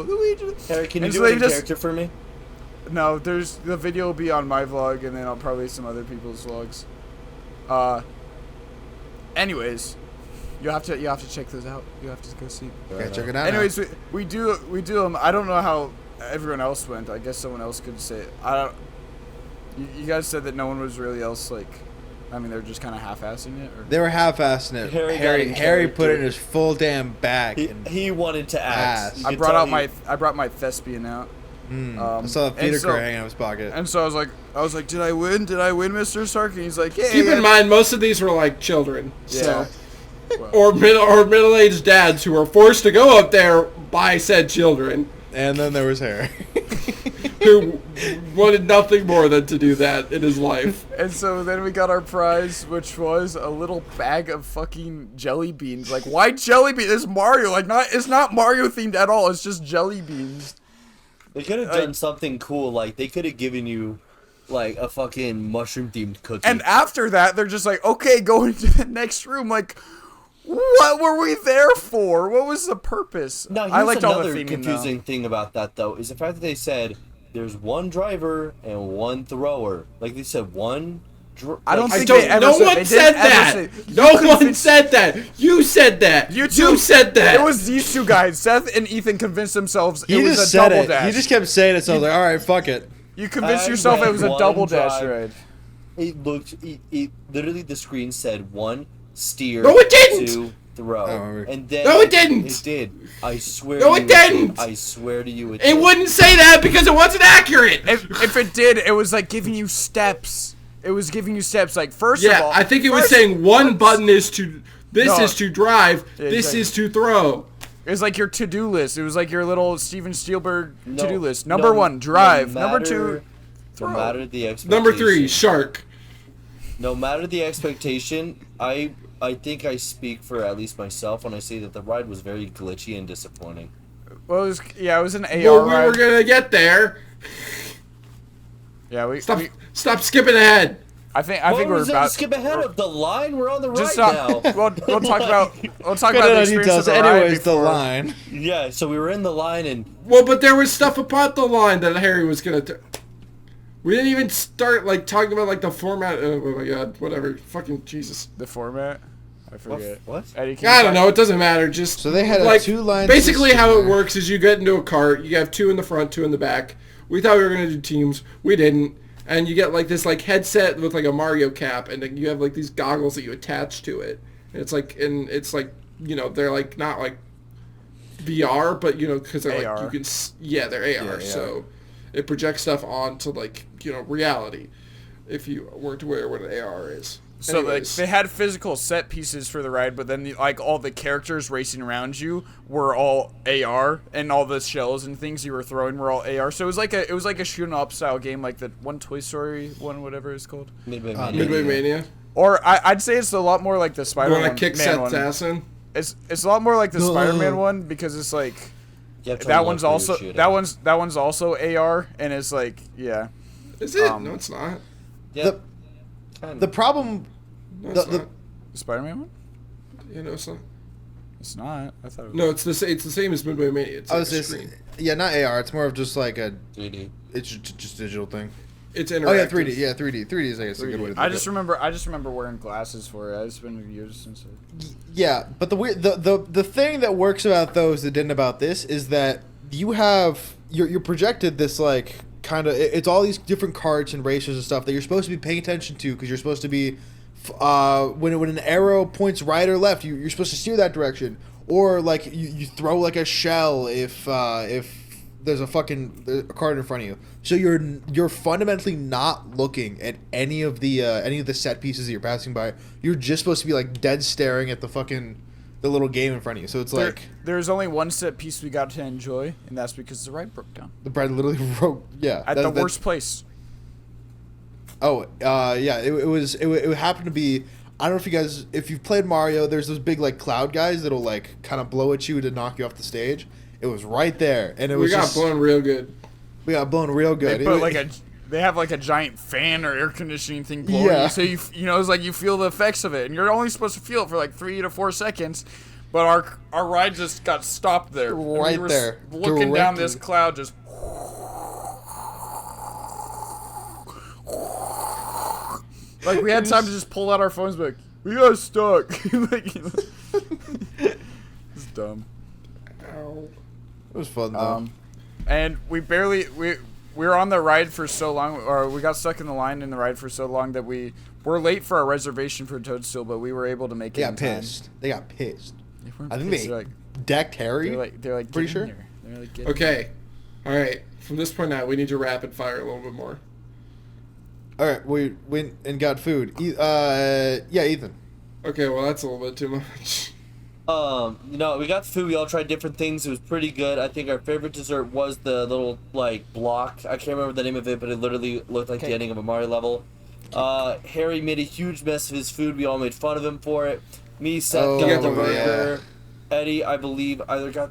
A: Luigi.
B: Harry, can you
A: And
B: do
A: so
B: it
A: they
B: in
A: just-
B: character for me?
A: No, the video will be on my vlog, and then I'll probably some other people's vlogs. Anyways, you have to check those out. You have to go see.
C: Okay, check it out.
A: Anyways, we do them. I don't know how everyone else went. I guess someone else could say it. I don't. You guys said that no one was really else like. I mean, they're just kind of half-assing it. Or?
C: They were half-assing it.
B: Harry got
C: Harry,
B: in
C: Harry put it in
B: character.
C: his full damn back. and,
B: He wanted to act.
C: Ass.
B: You
A: I
B: could
A: brought
B: tell
A: out
B: he-
A: I brought my thespian out.
C: I saw the theater
A: and so-
C: car hanging out of his pocket.
A: And so I was like, did I win? Did I win, Mr. Stark? And he's like, yeah.
D: Keep
A: yeah.
D: in mind, most of these were like children,
A: Yeah.
D: so or middle-aged dads who were forced to go up there by said children.
C: And then there was Harry.
D: who wanted nothing more than to do that in his life.
A: And so then we got our prize, which was a little bag of fucking jelly beans. Like, why jelly beans? It's Mario. Like, it's not Mario themed at all. It's just jelly beans.
B: They could have done something cool. Like, they could have given you, like, a fucking mushroom-themed cookie.
A: And after that, they're just like, okay, go into the next room. Like, what were we there for? What was the purpose?
B: Now, here's
A: I liked all the
B: another
A: theming,
B: confusing thing about that, though, is the fact that they said there's one driver and one thrower. Like, they said one...
A: I don't think
D: No
A: they
D: said that. No one said that. You said that. You said that.
A: It was these two guys. Seth and Ethan convinced themselves
C: He
A: it was
C: just
A: a
C: said
A: double
C: it.
A: dash.
C: He just kept saying it, so I was like, all right, fuck it.
A: You convinced yourself it was a
B: one
A: double dash
B: drive.
A: ride.
B: It looked... It literally, the screen said one steer...
D: No, it didn't!
B: Two throw.
C: Oh,
B: And then...
D: No, it didn't!
B: It did. I swear
D: No,
B: to
D: it
B: you
D: didn't!
B: I swear to you it
D: It
B: did.
D: wouldn't say that because it wasn't accurate.
A: If it did, it was like giving you steps. It was giving you steps. Like, first of all...
D: I think it was saying one button is to... This is to drive.
A: Yeah,
D: this
A: exactly.
D: is to throw.
A: It was like your to-do list. It was like your little Steven Spielberg
B: No,
A: to-do list.
B: no,
A: Number 1, drive.
B: no
A: Number
B: matter-
A: 2,
B: No matter the expectation.
D: Number 3, shark.
B: No matter the expectation, I think I speak for at least myself when I say that the ride was very glitchy and disappointing.
A: well, it was an AR
D: Well, we
A: ride.
D: were gonna get there.
A: Yeah, we
D: Stop skipping ahead.
A: I think we're
B: was there
A: about
B: to skip ahead of the line? We're on the
A: just
B: ride
A: stop.
B: now.
A: We'll talk about the
C: Better
A: experience
C: details.
A: of the ride
C: Anyways, the
A: before.
C: line.
B: Yeah, so we were in the line and
D: Well, but there was stuff about the line that Harry was gonna. We didn't even start like talking about like the format. Oh my god, whatever. Fucking Jesus.
A: The format. I forget.
B: what?
A: Eddie, can
D: I
A: you
D: don't
A: talk-
D: know. It doesn't matter. Just
C: So they had a
D: like,
C: two-line
D: Basically,
C: system
D: how it
C: there.
D: works is you get into a cart. You have 2 in the front, 2 in the back. We thought we were gonna do teams. We didn't. And you get like this like headset with like a Mario cap, and then you have like these goggles that you attach to it. And it's like you know they're like not like VR, but you know because they're
A: AR.
D: like you can they're AR.
C: Yeah, yeah.
D: So it projects stuff onto like you know reality. If you were to wear what an AR is.
A: So like
D: Anyways.
A: they had physical set pieces for the ride, but then like all the characters racing around you were all AR, and all the shells and things you were throwing were all AR. So it was like a shoot 'em up style game, like the one Toy Story one, whatever it's called.
B: Midway
D: Midway Mania.
A: Or I'd say it's a lot more like the
D: You
A: Spider-Man
D: want to kick Seth's
A: one.
D: ass in?
A: It's a lot more like the Spider-Man one because it's like
B: You have to
A: that
B: look
A: one's
B: where you're
A: also
B: shooting.
A: that one's also AR, and it's like yeah.
D: Is it? No, it's not.
B: Yeah,
C: The problem...
D: No, it's
C: The-
D: not.
A: The Spider-Man one?
D: Yeah, no, it's not.
A: It's not. I thought it was.
D: No, it's the same as Midway Mania. It's
C: I
D: like
C: was
D: a
C: just...
D: screen.
C: Yeah, not AR. It's more of just like a...
B: 3D.
C: It's just a digital thing.
D: It's interactive.
C: Oh, yeah, 3D. Yeah, 3D. 3D is, I guess, a good way to think
A: I
C: of
A: just
C: it.
A: remember wearing glasses for it. It's been years since.
C: Yeah, but the thing that works about those that didn't about this is that you have you're projected this like kind of it's all these different carts and racers and stuff that you're supposed to be paying attention to because you're supposed to be when an arrow points right or left you're supposed to steer that direction, or like you throw like a shell if there's a cart in front of you. So you're fundamentally not looking at any of the set pieces that you're passing by. You're just supposed to be like dead staring at the little game in front of you. So it's like
A: There's only one set piece we got to enjoy, and that's because the ride broke down
C: the bread literally wrote
A: at the worst place.
C: Oh, yeah. It happened to be. I don't know if you guys, if you've played Mario, there's those big like cloud guys that'll like kind of blow at you to knock you off the stage. It was right there, and it
D: We
C: was
D: got
C: just,
D: blown real good.
C: We got blown real good.
A: They have like a giant fan or air conditioning thing blowing
C: Yeah.
A: you, so you know it's like you feel the effects of it, and you're only supposed to feel it for like 3 to 4 seconds. But our ride just got stopped there. And
C: Right
A: we were
C: there,
A: looking down this
C: directly.
A: cloud, just. Like we had time to just pull out our phones, and be like we got stuck. Like, it's dumb.
C: It was fun though.
A: And we were on the ride for so long, or we got stuck in the line in the ride for so long that we were late for our reservation for Toadstool, but we were able to make it.
C: They got
A: in time.
C: pissed. They got pissed.
A: They weren't
C: I think
A: pissed,
C: they
A: they're like,
C: decked Harry.
A: they're like
C: Pretty
A: "Get
C: sure.
A: in here." They're like, "Get in
D: Okay. All right. From this point out, we need to rapid fire a little bit more.
C: All right, we went and got food. Yeah, Ethan.
D: Okay. Well, that's a little bit too much.
B: We got the food. We all tried different things. It was pretty good. I think our favorite dessert was the little like block. I can't remember the name of it, but it literally looked like the ending of a Mario level. Harry made a huge mess of his food. We all made fun of him for it. Me, Seth got the burger. Yeah. Eddie, I believe, either got.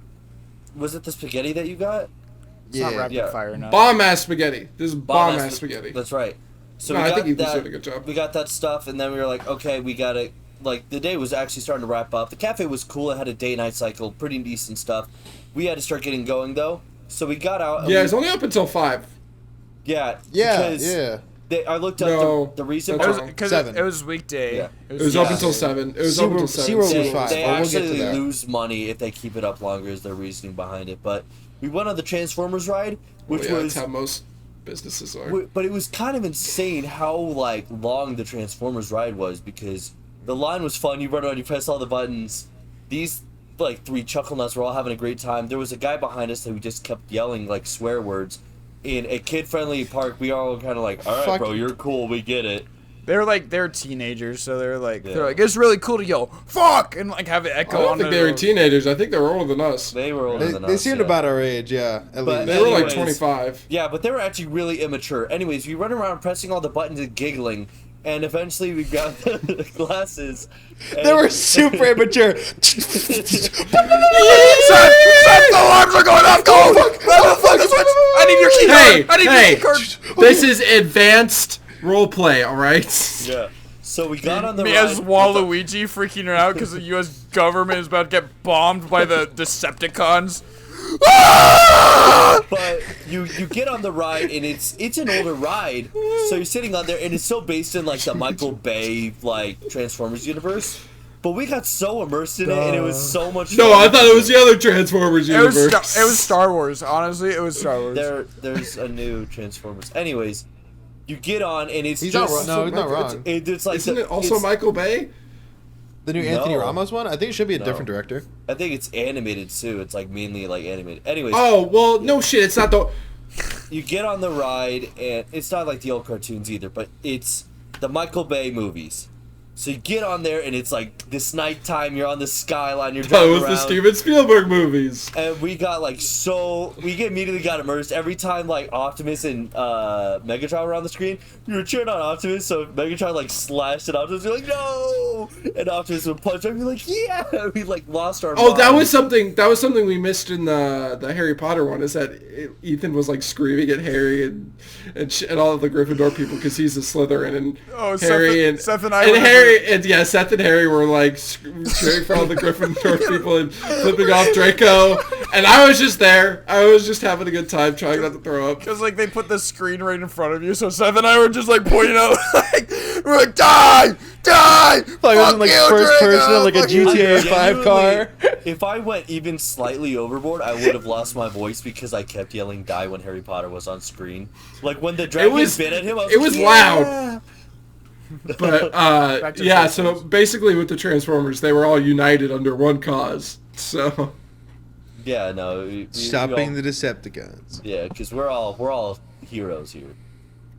B: Was it the spaghetti that you got?
A: It's not rapid fire enough.
D: Bomb ass spaghetti. This is bomb ass spaghetti.
B: That's right. So
D: no,
B: we got
D: I think you
B: that,
D: did a good job.
B: We got that stuff, and then we were like, okay, we got to. Like, the day was actually starting to wrap up. The cafe was cool. It had a day-night cycle. Pretty decent stuff. We had to start getting going, though. So we got out.
D: Yeah, it's only up until 5.
B: Yeah.
C: Yeah.
B: I looked up the reason.
A: Because it was weekday.
B: Yeah.
D: It was up until 7. It was up until 7.
C: SeaWorld was 5.
B: They
C: We'll
B: actually
C: get to that.
B: lose money if they keep it up longer is their reasoning behind it. But we went on the Transformers ride, which was...
D: That's how most businesses are.
B: But it was kind of insane how, like, long the Transformers ride was because... The line was fun. You run around, you press all the buttons. These, like, 3 chuckle nuts were all having a great time. There was a guy behind us who just kept yelling, like, swear words. In a kid-friendly park, we all kind of like, all right, bro, you're cool. We get it.
A: They're teenagers, so they're like, it's really cool to yell, fuck, and, like, have it echo on
D: I don't think they were teenagers. I think they were older than us.
B: They were older than us.
C: They seemed about our age, yeah. At least.
D: They were like 25.
B: Yeah, but they were actually really immature. Anyways, we run around pressing all the buttons and giggling. And eventually we got the glasses.
C: They were super immature.
A: Seth, the alarms are going off. Go! I need your key card. I need your key card.
D: This is advanced roleplay, all right?
B: Yeah. So we got on the
A: Me
B: ride.
A: as Waluigi freaking out because the U.S. government is about to get bombed by the Decepticons.
B: But you get on the ride and it's an older ride, so you're sitting on there and it's so based in like the Michael Bay like Transformers universe. But we got so immersed in it and it was so much fun.
D: No, I thought it was the other Transformers universe.
A: It was Star Wars. Honestly, it was Star Wars.
B: There's a new Transformers. Anyways, you get on and it's
C: He's
B: just
C: not wrong. No, he's not wrong.
B: It's like
D: Isn't it also Michael Bay?
C: The new Anthony Ramos one? I think it should be a different director.
B: I think it's animated too. It's like mainly like animated. Anyways.
D: Oh, well, no shit. It's not the...
B: You get on the ride, and it's not like the old cartoons either, but it's the Michael Bay movies. So you get on there, and it's like this nighttime. You're on the skyline. You're driving around.
D: That was the Steven Spielberg movies.
B: And we got like we immediately got immersed. Every time like Optimus and Megatron were on the screen, we were cheering on Optimus. So Megatron like slashed at Optimus. We're like, no! And Optimus would punch him. We're like, yeah! We like lost our.
D: Oh, that was something we missed in the Harry Potter one. Is that Ethan was like screaming at Harry and all of the Gryffindor people because he's a Slytherin and Harry
A: Seth and Harry.
D: Seth and Harry were like cheering for all the Gryffindor people and flipping off Draco, and I was just there. I was just having a good time, trying not to throw up.
A: Because like they put the screen right in front of you, so Seth and I were just like pointing out, like we're like die.
C: Like it wasn't like first person, like a GTA 5 car.
B: If I went even slightly overboard, I would have lost my voice because I kept yelling "die" when Harry Potter was on screen. Like when the dragon bit at him,
D: it was loud. But yeah, so basically with the Transformers, they were all united under one cause. So
B: yeah, no,
C: stopping the Decepticons.
B: Yeah, because we're all heroes here.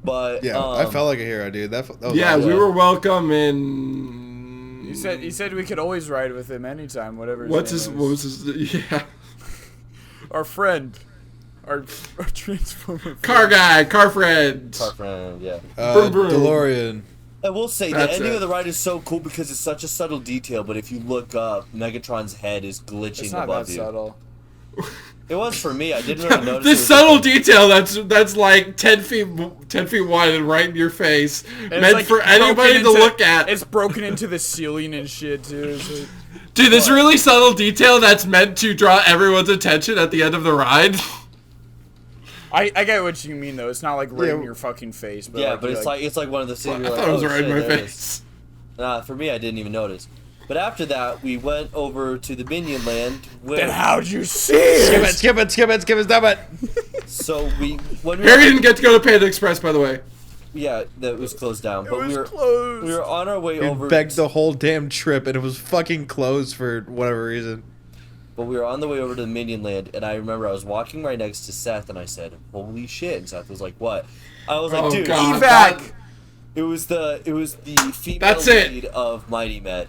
B: But
C: yeah, I felt like a hero, dude. That was
D: awesome. We were welcome in.
A: He said we could always ride with him anytime, whatever.
D: What was his? Yeah,
A: our friend. Our Transformer
D: car friend,
B: yeah.
C: DeLorean.
B: I will say the ending of the ride is so cool because it's such a subtle detail. But if you look up, Megatron's head is glitching above you.
A: Subtle.
B: It was for me. I didn't really notice.
D: This subtle detail that's like 10 feet wide and right in your face, and meant like for anybody to look at.
A: It's broken into the ceiling and shit too. Like,
D: dude, this really subtle detail that's meant to draw everyone's attention at the end of the ride.
A: I get what you mean though. It's not like right in your fucking face. But
B: yeah,
A: like,
B: but it's like one of the things.
D: I thought it was right in my face.
B: For me, I didn't even notice. But after that, we went over to the Minion Land.
A: Then how'd you see it?
C: Skip it, stop it.
B: So
D: Harry didn't get to go to Panda Express, by the way.
B: Yeah, that was closed down.
A: But we were
B: on our way over.
C: We begged the whole damn trip, and it was fucking closed for whatever reason.
B: But we were on the way over to the Minion Land, and I remember I was walking right next to Seth, and I said, "Holy shit!" And Seth was like, "What?" I was like, "Dude,
A: evac."
B: It was the female lead of Mighty Met.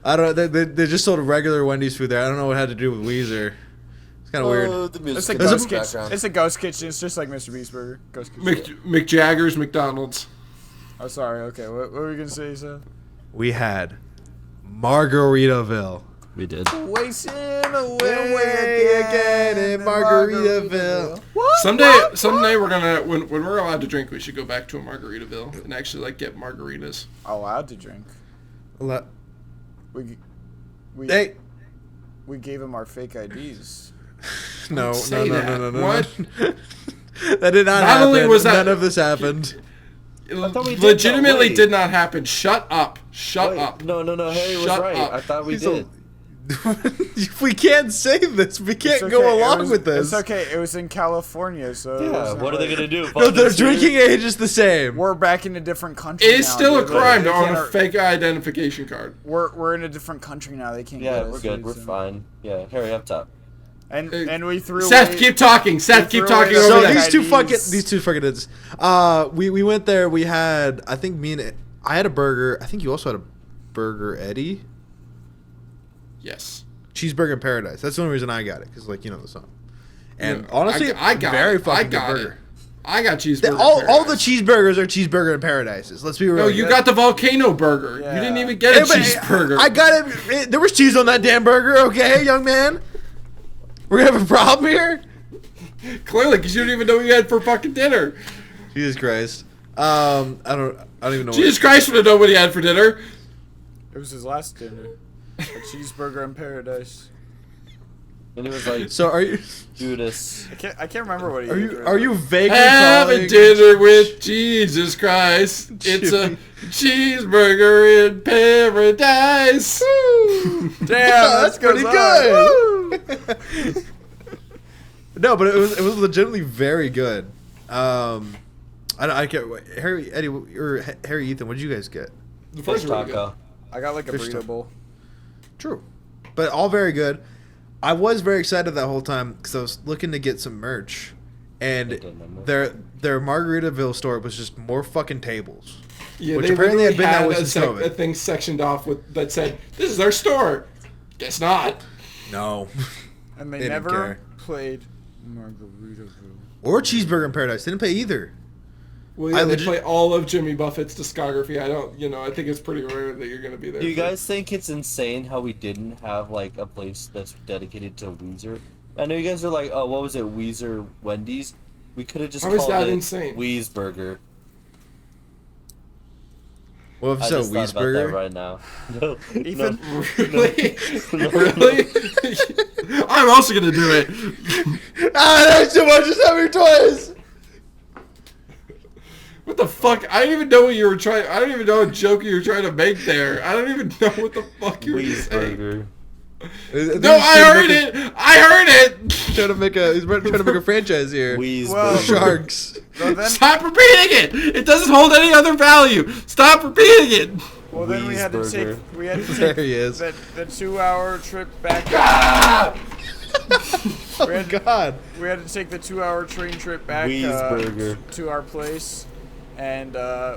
C: I don't know. They just sold regular Wendy's food there. I don't know what it had to do with Weezer. It's kind of weird.
B: The music
A: It's a
B: in the
A: ghost kitchen.
B: background.
A: It's a ghost kitchen. It's just like Mr. Beast Burger. Ghost kitchen.
D: McJaggers, McDonald's.
A: Oh, sorry. Okay, what were you gonna say, Seth?
C: We had Margaritaville.
B: We did.
A: Wasting away
C: again in Margaritaville.
D: Someday we're gonna when we're allowed to drink, we should go back to a Margaritaville and actually like get margaritas.
A: Allowed to drink. We
C: Hey.
A: we gave him our fake IDs.
C: No.
D: What?
C: That did not
D: Not
C: happen.
D: only was that-
C: None of this happened.
D: It
B: thought we did
D: legitimately
B: that. Wait.
D: did not happen. Shut up. Shut up.
B: No. Harry was
D: Shut
B: right.
D: up.
B: I thought we did.
C: We can't say this. We can't
A: It's
C: go
A: okay,
C: along with this.
A: It's okay. It was in California, so it
B: Yeah.
A: wasn't
B: What are they
A: like-
B: gonna do?
C: No, their drinking age is the same.
A: We're back in a different country.
D: It is
A: now,
D: still a
A: dude.
D: crime
A: They
D: to own
A: can't
D: a fake identification card.
A: We're in a different country now. They can't.
B: Yeah,
A: get
B: we're
A: us,
B: good. We're
A: so-
B: fine. Yeah, Harry up top.
A: And we threw.
D: Seth,
A: away,
D: keep talking. Seth, keep
A: threw
D: talking
A: away
D: over
C: So
A: the
D: there.
C: these two
A: IDs.
C: fucking idiots. We went there. We had, I think I had a burger. I think you also had a burger, Eddie.
D: Yes.
C: Cheeseburger in Paradise. That's the only reason I got it, because like you know the song. And
D: Yeah,
C: honestly,
D: I got
C: very
D: it.
C: fucking
D: I got
C: good burger.
D: it. I got cheeseburger.
C: All the cheeseburgers are cheeseburger in Paradises. Let's be real.
D: No, you got the volcano burger.
A: Yeah.
D: You didn't even get a
C: Yeah, but
D: cheeseburger.
C: I got it. There was cheese on that damn burger. Okay, young man. We're gonna have a problem here.
D: Clearly, because you didn't even know what you had for fucking dinner.
C: Jesus Christ. I don't even know.
D: Jesus Christ would have known what he had for dinner.
A: It was his last dinner. A cheeseburger in paradise.
B: And it was like,
C: So are you?
B: Judas.
A: I can't remember what he.
C: Are you vaguely
D: Having
C: calling?
D: dinner with Jesus Christ. It's a cheeseburger in paradise.
A: Damn,
C: That's pretty
A: good.
C: good. No, but it was legitimately very good. I can't. Harry, Eddie, or Harry, Ethan, what did you guys get?
D: The
B: Fish
D: first one we got.
B: taco.
A: I got like a
C: Fish
A: burrito
C: taco.
A: bowl.
C: True, but all very good. I was very excited that whole time because I was looking to get some merch, and their Margaritaville store was just more fucking tables.
D: Yeah,
C: Which
D: they
C: apparently had
D: literally
C: been that way
D: had
C: since COVID.
D: a thing sectioned off that said, "This is our store." Guess not.
C: No,
A: And they
C: They didn't
A: never
C: care.
A: played Margaritaville.
C: or Cheeseburger in Paradise didn't pay either.
D: Well, yeah, they play all of Jimmy Buffett's discography. I think it's pretty rare that you're going to be there.
B: Do you guys think it's insane how we didn't have like a place that's dedicated to Weezer? I know you guys are like, oh, what was it, Weezer Wendy's? We could have just
D: How is
B: called
D: that
B: it
D: insane?
B: Weezeburger.
C: Well, if
B: I
C: so,
B: just thought about that
C: Weezeburger.
B: right now. No,
A: Ethan?
D: Really? Really? I'm also going to do it.
C: There's too much. Just having twice.
D: What the fuck? I don't even know what you were trying. I don't even know what joke you were trying to make there. I don't even know what the fuck you were saying.
B: Weezeburger.
D: No, I heard it. I heard it.
C: Trying to make a franchise here.
B: Weezeburger.
A: Well,
C: Sharks.
A: So then,
D: Stop repeating it. It doesn't hold any other value. Stop repeating it.
A: well, then we had to
B: Weezeburger.
C: There he is.
A: the 2-hour trip back.
C: Oh God.
A: We had to take the 2-hour train trip back
B: Weezeburger.
A: to our place, and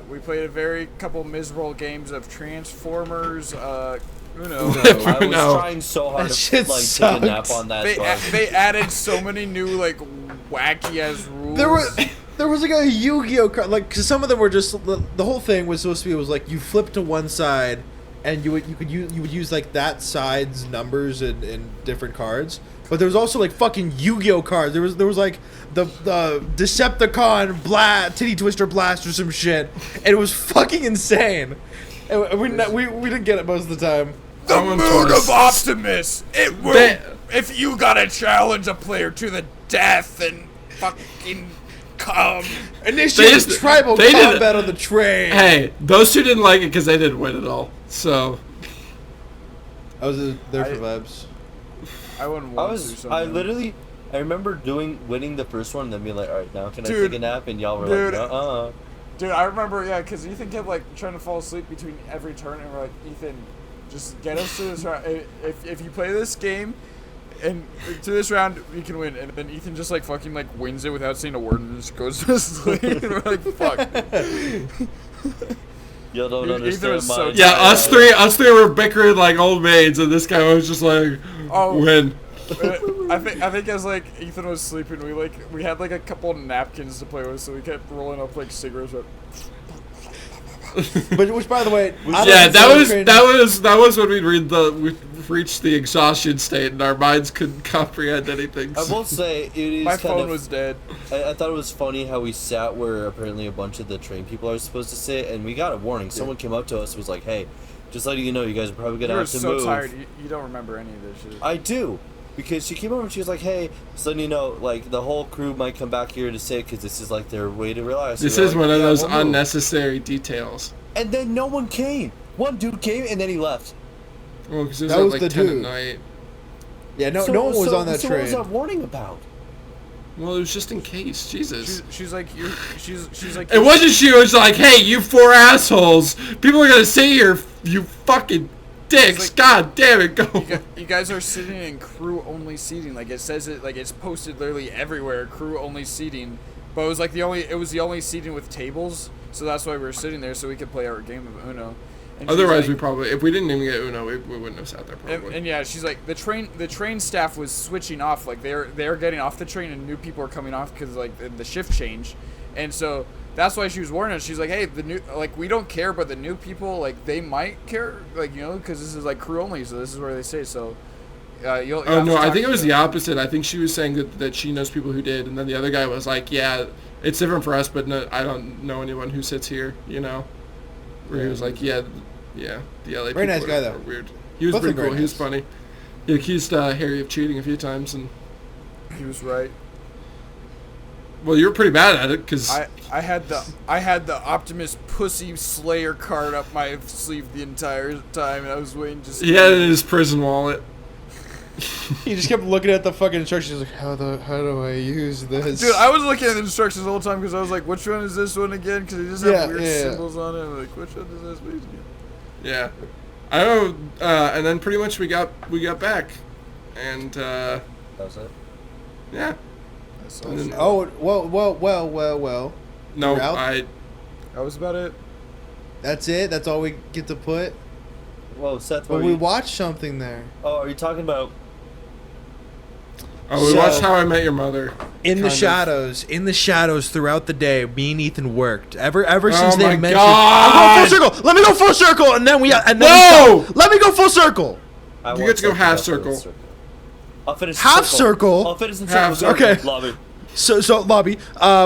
A: we played a very couple miserable games of Transformers. Uno.
B: I was
D: No.
B: trying so hard
C: That
B: to
C: shit
B: like take a nap
C: sucks.
B: on that
A: They
B: bus.
A: they added so many new like wacky ass rules.
C: There was like a Yu-Gi-Oh card, like cause some of them were just the whole thing was supposed to be, it was like you flip to one side and you would use like that side's numbers in different cards, but there was also like fucking Yu-Gi-Oh cards. There was like the Decepticon Titty Twister Blast or some shit, and it was fucking insane. And we didn't get it most of the time.
A: The
D: Someone
A: mood
D: told us-
A: of Optimus. It will.
D: They-
A: If you gotta challenge a player to the death and fucking come.
C: Initiate tribal
D: they did-
C: combat on the train.
D: Hey, those two didn't like it because they didn't win at all. So
C: I was there for
A: I-
C: vibes.
A: I wouldn't want to.
B: I remember winning the first one and then being like, all right, now can I
A: Dude.
B: take a nap? And y'all were
A: Dude.
B: like,
A: Dude, I remember, yeah, because Ethan kept, like, trying to fall asleep between every turn, and we're like, Ethan, just get us to this round. If you play this game, and to this round, we can win. And then Ethan just, like, fucking, like, wins it without saying a word and just goes to sleep. And we're like, fuck.
B: You don't
A: Ethan
B: understand
A: was
B: my...
A: so
D: Yeah, us three were bickering like old maids, and this guy was just like, win.
A: I think as like Ethan was sleeping, we had like a couple of napkins to play with, so we kept rolling up like cigarettes.
C: But which, by the way,
D: that was when we reached the exhaustion state, and our minds couldn't comprehend anything.
B: I will say it is
A: My
B: kind
A: phone
B: of,
A: was dead.
B: I thought it was funny how we sat where apparently a bunch of the train people are supposed to sit, and we got a warning. Someone came up to us and was like, "Hey, just letting you know, you guys are probably gonna have to move."
A: You were so tired. You don't remember any of this shit.
B: I do. Because she came over and she was like, "Hey, just letting you know, like the whole crew might come back here to sit because this is like their way to relax."
D: This is one of those unnecessary details.
B: And then no one came. One dude came and then he left.
D: Well, because it was
C: That
D: at
C: was
D: like
C: the
D: 10
C: dude.
D: at night.
C: Yeah, no one was on that
B: so
C: train.
B: what was that warning about?
D: Well, it was just in case. Jesus.
A: She's like she's like.
D: It wasn't she. It was like, hey, you four assholes. People are gonna sit here. You fucking dicks.
A: Like,
D: God damn it, go.
A: You guys are sitting in crew-only seating. Like it says it. Like it's posted literally everywhere. Crew-only seating. But it was like the only seating with tables. So that's why we were sitting there, so we could play our game of Uno. And
D: Otherwise,
A: like,
D: we probably, if we didn't even get Uno, we wouldn't have sat there probably.
A: And yeah, she's like the train staff was switching off. Like they're getting off the train, and new people are coming off because like the shift change, and so that's why she was warning us. She's like, hey, the new, like we don't care, but the new people, like they might care, like because this is like crew only, so this is where they stay. So you'll
D: no, I think it was the opposite. I think she was saying that she knows people who did, and then the other guy was like, yeah, it's different for us, but no, I don't know anyone who sits here, you know. Where he was like, yeah, the LA
C: Very
D: people
C: nice guy, though.
D: are weird. He was
C: Both
D: pretty
C: are very
D: cool. He was
C: nice.
D: funny. He accused Harry of cheating a few times, and
A: He was right.
D: well, you were pretty bad at it because
A: I had the Optimus Pussy Slayer card up my sleeve the entire time, and I was waiting to see.
D: he had it in his prison wallet.
C: He just kept looking at the fucking instructions like, how do I use this?
A: Dude, I was looking at the instructions the whole time because I was like, which one is this one again? Because they just have weird symbols on it. I'm like, which one does this mean again?
D: Yeah, I don't know. And then pretty much we got back, and
B: That was it.
D: yeah. And then,
C: Oh, well.
D: no,
C: You're out?
A: That was about it.
C: That's it? That's all we get to put?
B: Whoa, Seth,
C: But we watched something there.
B: Oh, are you talking about...
D: oh, we
C: So-
D: watched How I Met Your Mother.
C: In the
D: Kind
C: shadows throughout the day, me and Ethan worked. Ever since
D: Oh
C: they
D: my
C: mentioned,
D: God!
C: I'm going full circle. Let me go full circle, and then we
D: No!
C: stop. Let me go full circle.
B: I
D: You
B: want
D: get to go
B: Seth
D: half
B: go
D: circle.
B: full I'll finish
C: Half circle?
B: I'll finish in
D: Half
B: circle.
C: circle. Okay.
B: Love it.
C: So lobby.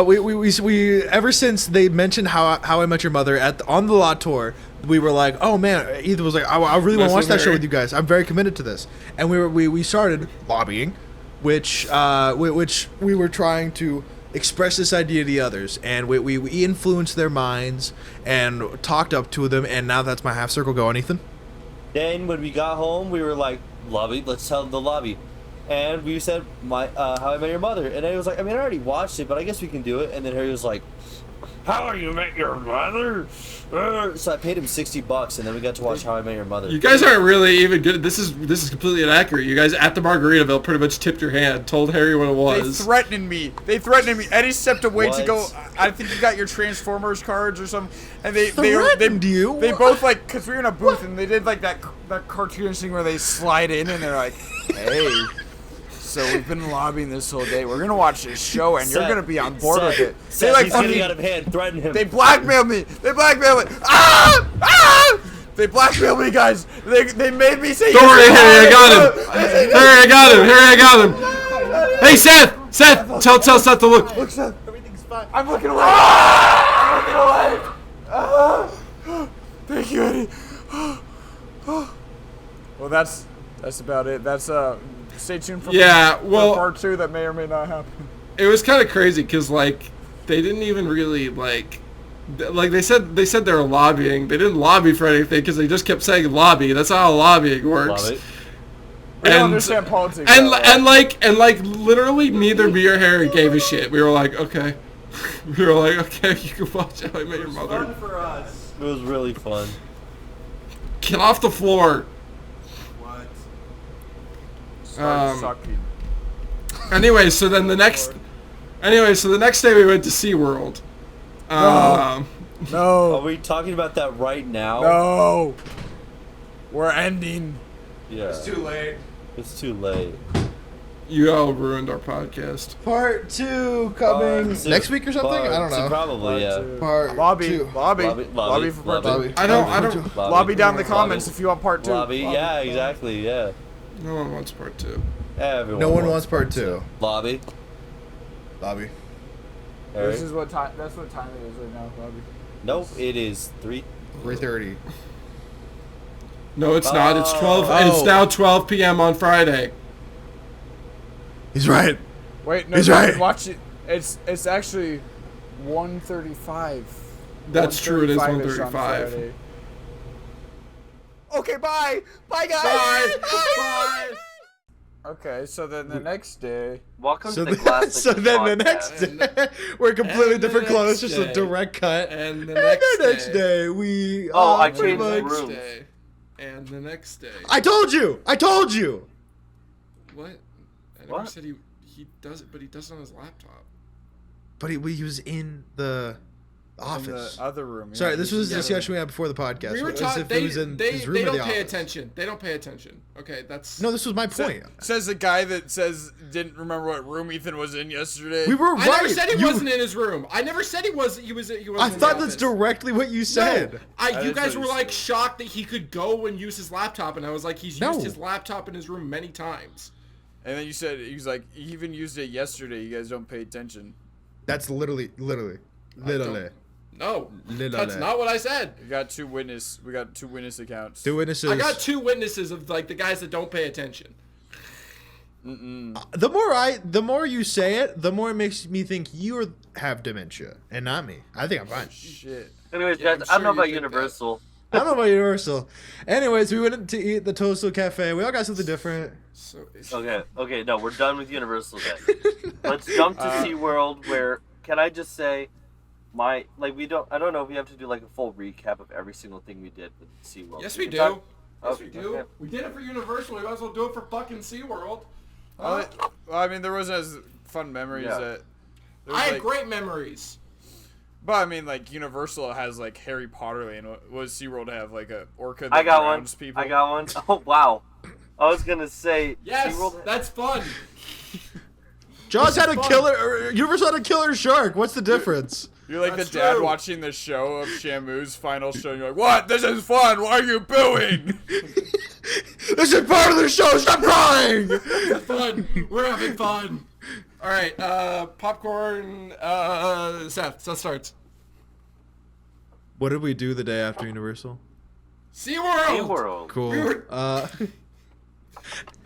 C: We ever since they mentioned how I Met Your Mother on the lot tour, we were like, oh man. Ethan was like, I really want to watch that show with you guys. I'm very committed to this, and we started lobbying, which we were trying to express this idea to the others, and we influenced their minds and talked up to them, and now that's my half circle going, Ethan.
B: Then when we got home, we were like, lobby, let's tell the lobby. And we said, How I Met Your Mother. And Harry was like, I mean, I already watched it, but I guess we can do it. And then Harry was like, How You Met Your Mother? So I paid him $60, and then we got to watch How I Met Your Mother.
D: You guys aren't really even good. This is completely inaccurate. You guys at the Margaritaville pretty much tipped your hand, told Harry what it was.
A: They threatened me. Eddie stepped away to go.
B: What?
A: I think you got your Transformers cards or something. And they
C: Threatened you?
A: They both like, cause we were in a booth and they did like that cartoonish thing where they slide in and they're like, hey. So we've been lobbying this whole day. We're gonna watch this show, and you're
B: Seth,
A: gonna be on board
B: Seth,
A: with it.
B: Seth,
A: They like
B: he's getting
A: fucking.
B: out of hand. Threaten him.
A: They blackmailed me. Ah! Ah! They blackmailed me, guys. They made me say.
D: Don't worry, Harry, I got him. Harry, I got him. Hey, Seth, tell Seth to look.
A: Look, Seth. Everything's fine. I'm looking away. I'm looking away. Thank you, Eddie. Well, that's about it. That's Stay tuned for for part 2 that may or may not happen.
D: It was kind of crazy because like they didn't even really like they said they were lobbying. They didn't lobby for anything because they just kept saying lobby. That's how lobbying works.
B: Love it.
A: We don't understand politics.
D: And like literally neither me or Harry gave a shit. We were like, okay. We were like, okay, you can watch How I Met Your Mother.
B: Fun for us. It was really fun.
D: Get off the floor.
A: Start sucking.
D: Anyway, so the next day we went to SeaWorld.
B: Are
A: No.
B: we talking about that right now?
A: No. We're ending.
B: Yeah.
C: It's too late.
B: It's too late.
D: You all ruined our podcast.
C: Part 2 coming
B: Part two.
C: next week or something. I don't
B: Part two,
C: know.
B: probably, yeah.
C: Part
A: Lobby.
C: 2.
A: Lobby for part 2.
B: Lobby.
D: I don't.
A: Lobby down in the
B: Lobby.
A: comments if you want part 2.
B: Lobby. Yeah, exactly. Yeah.
D: No one wants part 2.
B: Everyone.
C: No one wants part 2.
B: Lobby.
C: Lobby.
B: Eric?
A: This is what time. That's what time it is right now, Lobby.
B: Nope. It is
C: 3:30.
D: No, it's not. It's 12.
C: Oh.
D: It's now 12 p.m. on Friday.
C: He's right.
A: Wait, no,
C: He's
A: no,
C: right.
A: watch it. It's actually 1:35.
D: That's true. It is
A: 1:35-ish on
D: 1:35.
A: Friday. Okay, bye. Bye, guys.
D: Bye.
A: Okay, so then the next day.
E: Welcome
C: So,
E: to the classic.
C: so then the next day, we're completely
D: and the
C: different clothes,
D: next
C: just a
D: day.
C: direct cut.
D: And the
C: And
D: next
C: the next
D: day.
C: day, we.
E: Oh, I
C: pretty
E: changed
C: much-
E: rooms.
D: Day. And the next day.
C: I told you. I told you.
D: What? I never
E: What?
D: said he does it, but he does it on his laptop.
C: But he was in the
A: In
C: office.
A: the other room.
C: Sorry,
A: yeah.
C: this was a
D: Yeah.
C: discussion we had before the podcast.
D: We were
C: As
D: talking.
C: if it was in his room
D: They
C: or the
D: don't pay
C: office.
D: attention. They don't pay attention. Okay, that's.
C: No, this was my point.
A: Says the guy that says didn't remember what room Ethan was in yesterday.
C: We were
D: I
C: right.
D: never said he
C: You-
D: wasn't in his room. I never said he was. He was. He was.
C: I
D: in the
C: thought that's
D: office.
C: directly what you said.
D: No,
A: That
D: you
A: is
D: guys
A: what
D: were
A: he
D: like
A: said.
D: shocked that he could go and use his laptop, and I was like, he's
C: No.
D: used his laptop in his room many times.
A: And then you said he was like he even used it yesterday. You guys don't pay attention.
C: That's literally.
D: No,
C: Literally.
D: that's not what I said.
A: We got two witness accounts.
C: Two witnesses.
D: I got 2 witnesses of like the guys that don't pay attention.
C: The more you say it, the more it makes me think you have dementia and not me. I think I'm fine.
A: Shit.
E: Anyways,
D: Yeah,
E: guys,
D: I'm
E: I don't know
D: sure you
E: about
D: think
E: Universal.
C: I don't know about Universal. Anyways, we went to eat the Toasto Cafe. We all got something different.
D: So
E: Okay, no, we're done with Universal then. Let's jump to SeaWorld where, can I just say, I don't know if we have to do like a full recap of every single thing we did with SeaWorld.
D: yes, we
E: can
D: do.
E: talk-
D: Yes, we do.
E: Okay.
D: We did it for Universal. We might as well do it for fucking SeaWorld.
A: Well, I mean, there wasn't as fun memories
E: Yeah.
A: that. there was,
D: I had
A: like-
D: great memories.
A: But I mean, like Universal has like Harry Potter Land. What does SeaWorld have? Like a orca that
E: I got one.
A: drowns people.
E: I got one. Oh, wow. I was going to say,
D: Yes,
E: SeaWorld...
D: that's fun.
C: Jaws had a
D: fun.
C: killer. Universal had a killer shark. What's the difference?
A: You're like
D: That's
A: the dad
D: true.
A: watching the show of Shamu's final show. And you're like, "What? This is fun. Why are you booing?"
C: This is part of the show. Stop crying.
D: It's fun. We're having fun. All right, popcorn. Seth starts.
C: What did we do the day after Universal?
D: SeaWorld.
E: SeaWorld.
C: Cool.
D: We were-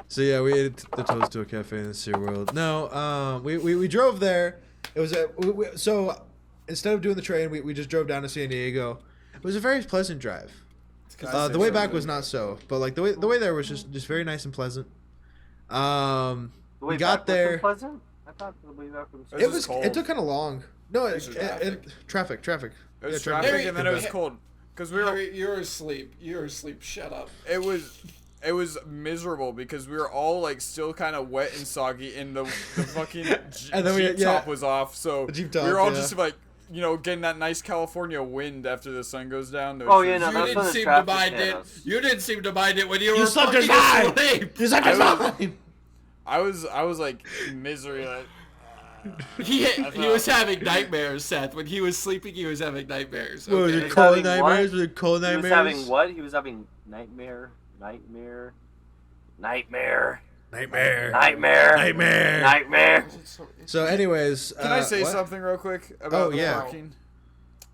C: So yeah, we ate the Toasto Cafe in the SeaWorld. No, we drove there. It was so instead of doing the train, we just drove down to San Diego. It was a very pleasant drive. The way back was not so, but like the way there was just very nice and pleasant.
E: The way
C: We got
E: back
C: there.
E: was so pleasant? I thought the way back was...
A: It was
C: It
A: cold.
C: took kind of long. No,
D: was traffic.
C: traffic.
A: It was
C: Yeah,
A: traffic, and then it was
C: Yeah.
A: cold. Because we were.
D: You're asleep. You're asleep. Shut up.
A: It was miserable because we were all like still kind of wet and soggy, and the fucking
C: And then
A: Jeep top was off. So
C: The Jeep
A: we
C: top,
A: were all
C: yeah.
A: just like, getting that nice California wind after the sun goes down.
E: Oh, yeah, no,
D: You
E: that's when
D: didn't
E: the
D: seem to
E: traffic
D: mind
E: hit
D: it.
E: us.
D: You didn't seem to mind it when you were
C: slept
D: fucking
C: just fine.
D: asleep.
C: He's like,
A: I was like misery. Like,
D: He was having nightmares, Seth. When he was sleeping, he was having nightmares.
C: What was
D: Okay.
C: it, cold
E: having
C: nightmares?
E: what?
C: Was it cold
E: He
C: nightmares?
E: was having what? He was having nightmare.
C: Nightmare.
E: Nightmare.
C: So, anyways,
A: can I say
C: what?
A: something real quick about the
C: yeah.
A: parking?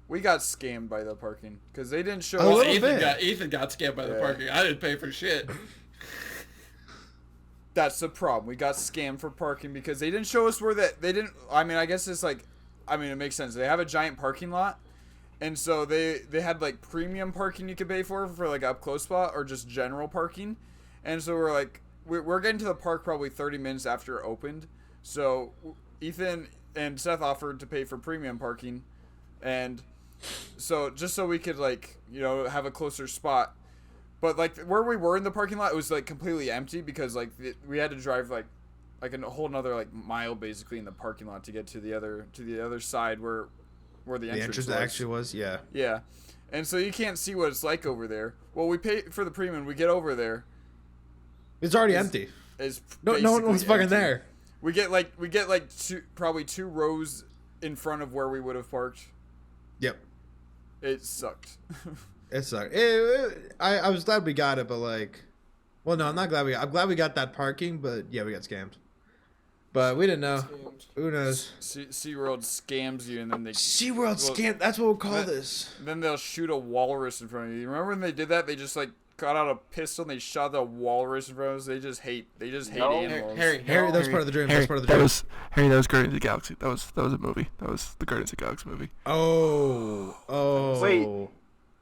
A: We got scammed by the parking because they didn't show
C: A
A: us.
C: little
D: Ethan
C: bit.
D: got scammed by the
A: Yeah.
D: parking. I didn't pay for shit.
A: That's the problem. We got scammed for parking because they didn't show us where they didn't. I mean, I guess it's like, it makes sense. They have a giant parking lot, and so they had like premium parking you could pay for like up close spot or just general parking, and so we're like, we're getting to the park probably 30 minutes after it opened, so Ethan and Seth offered to pay for premium parking, and so just so we could like have a closer spot. But like where we were in the parking lot, it was like completely empty because like we had to drive like a whole another like mile basically in the parking lot to get to the other side where where the
C: The
A: entrance
C: entrance
A: was.
C: actually was, yeah.
A: Yeah, and so you can't see what it's like over there. Well, we pay for the premium. We get over there.
C: It's already empty.
A: It's
C: No one was
A: basically
C: fucking
A: empty.
C: there.
A: We get probably 2 rows in front of where we would have parked.
C: Yep.
A: It sucked.
C: It sucked. I was glad we got it, but like, well, no, I'm not glad I'm glad we got that parking, but yeah, we got scammed. But we didn't know. Who knows?
A: SeaWorld scams you, and then they
C: SeaWorld scam. That's what we'll call this.
A: Then they'll shoot a walrus in front of you. Remember when they did that? They just like got out a pistol and they shot the walrus in front of us. They just hate animals.
C: Harry, that was part of the dream. That was part of the dream.
D: That was Guardians of the Galaxy. That was a movie. That was the Guardians of the Galaxy movie.
C: Oh.
E: Wait.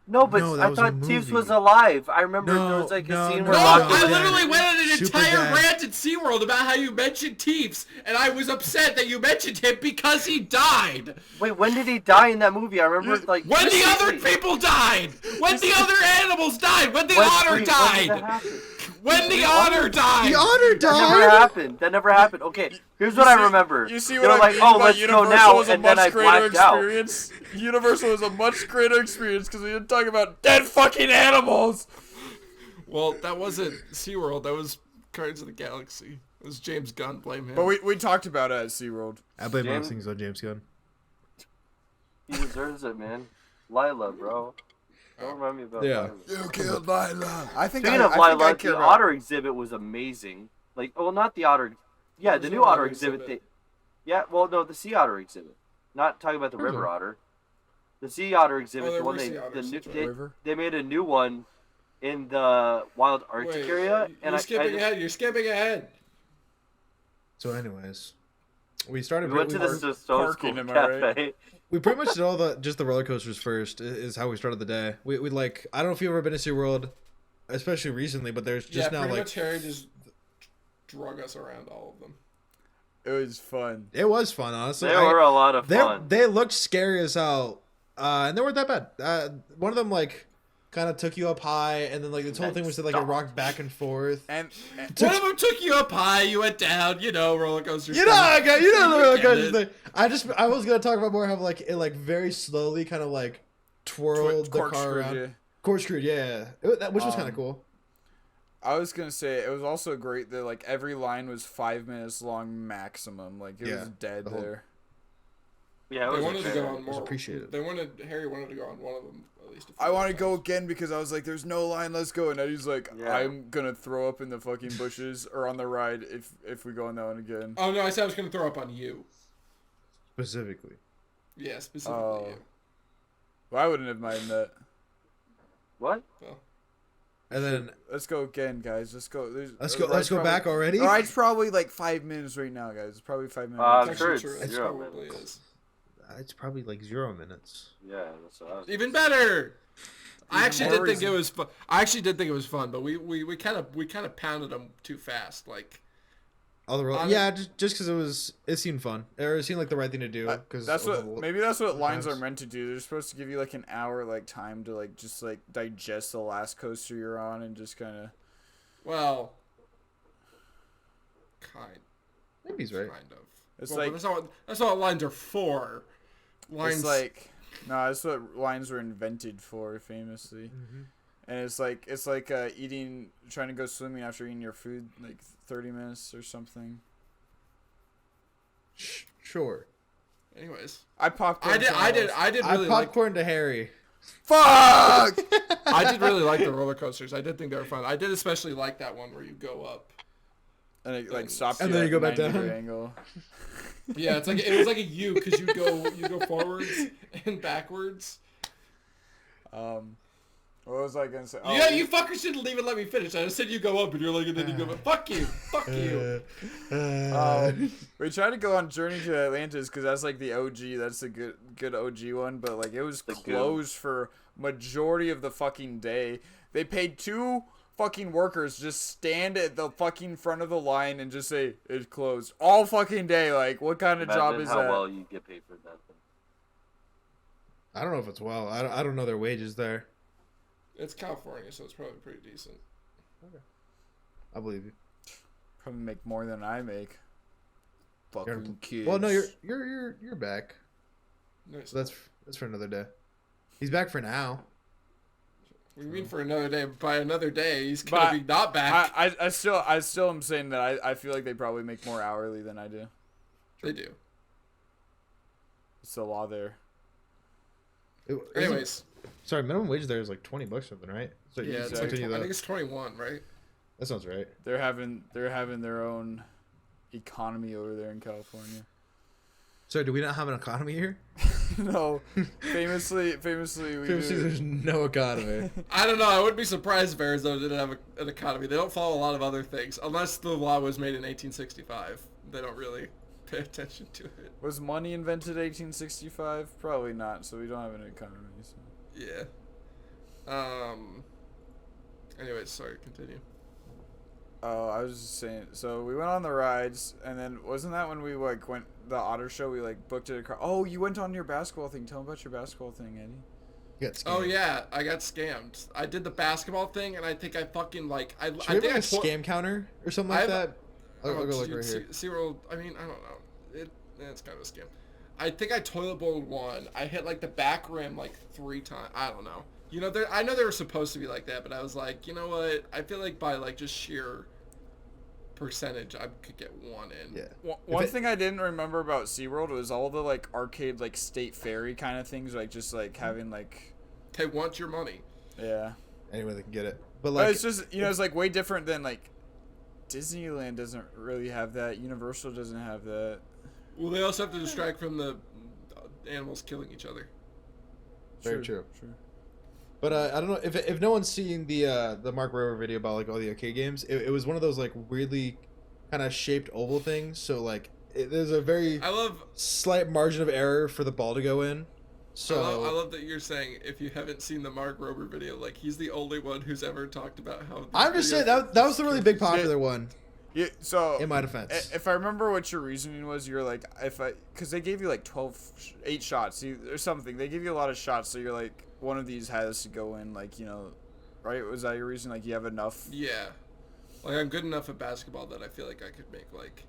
E: No, but
C: No, that
E: I
C: was a
E: thought Teeves
C: movie.
E: was alive. I remember
C: No,
E: there was like a
C: no,
E: scene
C: no,
E: where
C: no,
E: Loki
C: I
E: was
C: literally
E: dead.
D: went on an
C: Super
D: entire
C: bad.
D: rant at SeaWorld about how you mentioned Teeves, and I was upset that you mentioned him because he died.
E: Wait, when did he die in that movie? I remember like
D: When the other people died! When the other animals died! When the otter died! When the otter died!
C: The otter
E: That never happened. Okay, here's what I remember.
A: You see
E: They
A: what
E: were
A: I
E: like,
A: mean
E: oh,
A: about
E: let's go
A: Universal
E: now,
A: was a
E: and then I
A: much greater
E: blacked out.
A: experience. Universal was a much greater experience because we didn't talk about dead fucking animals.
D: Well, that wasn't SeaWorld. That was Guardians of the Galaxy. It was James Gunn. Blame him.
A: But we talked about it at SeaWorld.
C: I blame
E: James-
C: most things on James Gunn.
E: He deserves it, man. Lila, bro. Don't remind me about
C: Yeah.
E: Lila.
A: You killed Lila. I think
E: Speaking of
A: I think I
E: Lila,
A: care
E: the
A: about-
E: otter exhibit was amazing. Like, well, not the otter. Yeah, the new otter exhibit. The sea otter exhibit. Not talking about the river otter. The sea otter exhibit.
D: there
E: the one
D: were
E: they
D: sea otters, that's right.
A: River?
E: they made a new one in the wild Arctic
D: Wait,
E: area,
D: you're
E: and
D: skipping ahead. You're skipping ahead.
C: So, anyways, we started.
E: we went to the Stone School
A: parking, am I right?
E: Cafe.
C: We pretty much did all the roller coasters first. Is how we started the day. We like. I don't know if you've ever been to SeaWorld, especially recently, but there's just now
D: pretty
C: like
D: much Harry just drug us around all of them.
A: It was fun.
C: it was fun, honestly.
E: They were a lot of fun.
C: They looked scary as hell, and they weren't that bad. One of them like kind of took you up high, and then like this whole thing was that like it rocked back and forth.
A: And
D: One of them took you up high, you went down, roller coaster.
C: You know the roller
D: Get
C: coaster
D: it.
C: thing. I was gonna talk about more how like it like very slowly kind of like twirled the car
A: corkscrew,
C: around.
A: yeah.
C: Corkscrewed, yeah. Which was kind of cool.
A: I was gonna say it was also great that like every line was 5 minutes long maximum. Like it was dead
C: the whole-
A: there.
E: Yeah, it
D: They
E: was
D: wanted to
E: okay.
D: go on more.
C: appreciated.
D: Harry wanted to go on one of them at least.
A: I want to go again because I was like, "There's no line, let's go." And Eddie's like,
E: Yeah.
A: "I'm gonna throw up in the fucking bushes or on the ride if we go on that one again."
D: Oh no, I said I was going to throw up on you.
C: Specifically.
D: Yeah, specifically
A: Oh.
D: you.
A: Well, I wouldn't have minded that.
E: What?
D: Well,
C: And then
A: Let's go again, guys. Let's go.
C: let's go back already.
A: The ride's probably like 5 minutes right now, guys. It's probably 5 minutes.
E: I'm
D: it's
E: sure
D: actually
E: it's
D: true. It
E: 0
D: probably
E: minutes.
D: is.
C: It's probably like 0 minutes.
E: Yeah, that's what I was.
D: Even better. I actually
A: more
D: did think it
A: reason.
D: was fun. I actually did think it was fun, but we kind of pounded them too fast. Like
C: All the
D: On-
C: yeah, just because it seemed fun, or it seemed like the right thing to do. Because
A: That's what maybe that's what lines are
C: times.
A: meant to do. They're supposed to give you like an hour like time to like just like digest the last coaster you're on and just kind of.
D: well, kind
C: Maybe he's right.
D: of.
A: It's
D: Well,
A: like
D: but that's not what lines are for. Lines
A: it's like no, that's what lines were invented for, famously.
C: Mm-hmm.
A: And it's like trying to go swimming after eating your food like 30 minutes or something.
C: Sure.
D: Anyways,
A: I popped.
D: I did really
C: I
D: like.
C: popcorn to Harry.
A: Fuck.
D: I did really like the roller coasters. I did think they were fun. I did especially like that one where you go up.
A: And it like stops
C: And
A: you
C: then
A: at
C: you go back
A: 90-degree
C: down.
A: angle.
D: Yeah, it was like a U because you go forwards and backwards.
A: What was I gonna say? Oh,
D: Yeah, you fuckers didn't even let me finish. I just said you go up and you're like, and then you go back. Fuck you, fuck you.
A: We tried to go on Journey to Atlantis because that's like the OG. That's a good OG one, but like it was closed for majority of the fucking day. They paid 2 fucking workers just stand at the fucking front of the line and just say it's closed all fucking day. Like, what kind of job is
E: how
A: that?
E: well you get paid for that.
C: I don't know if it's well. I don't know their wages there.
D: It's California, so it's probably pretty decent.
C: I believe you.
A: Probably make more than I make. Fucking kids.
C: Well, no, you're back.
D: Nice.
C: So that's That's for another day. He's back for now.
D: What do you mean for another day? By another day, he's gonna be not back.
A: I still am saying that I feel like they probably make more hourly than I do.
D: They do.
A: It's the law there.
D: Anyways.
C: Sorry, minimum wage there is like $20 something, right? So
D: Yeah, it's like, I think it's 21, right?
C: That sounds right.
A: They're having their own economy over there in California.
C: So do we not have an economy here?
A: No, famously we do.
C: There's no economy.
D: I don't know. I wouldn't be surprised if Arizona didn't have an economy. They don't follow a lot of other things, unless the law was made in 1865. They don't really pay attention to it.
A: Was money invented 1865? Probably not. So we don't have an economy. So.
D: Yeah. Anyways, sorry. Continue.
A: Oh, I was just saying. So we went on the rides, and then wasn't that when we like went the Otter show? We like booked it. Oh, you went on your basketball thing. Tell me about your basketball thing, Eddie.
C: You got scammed.
D: Oh yeah, I got scammed. I did the basketball thing, and I think I fucking like I
C: Should we
D: think
C: have like
D: I
C: a scam counter or something like that? I'll go look right here.
D: SeaWorld, I mean, I don't know. It's kind of a scam. I think I toilet bowled one. I hit like the back rim like 3 times. I don't know. You know, I know they were supposed to be like that, but I was like, you know what? I feel like by like just sheer percentage, I could get one in.
C: Yeah.
A: One thing I didn't remember about SeaWorld was all the like arcade like state ferry kind of things, like just like having like
D: They want your money.
A: yeah.
C: Anyway, they can get it. But
A: But
C: like,
A: it's just it's like way different than like Disneyland doesn't really have that. Universal doesn't have that.
D: Well, they also have to distract from the animals killing each other.
C: very true.
A: Sure.
C: But I don't know if no one's seen the Mark Rober video about like all the arcade games. It was one of those like weirdly kind of shaped oval things. So like there's a very slight margin of error for the ball to go in. So
D: I love that you're saying if you haven't seen the Mark Rober video, like he's the only one who's ever talked about how.
C: I'm just saying that was the really big popular one.
A: Yeah, so
C: in my defense,
A: if I remember what your reasoning was, you're like, because they gave you like 8 shots or something. They give you a lot of shots, so you're like, one of these has to go in, like, right? Was that your reason? Like, you have enough?
D: Yeah, like I'm good enough at basketball that I feel like I could make like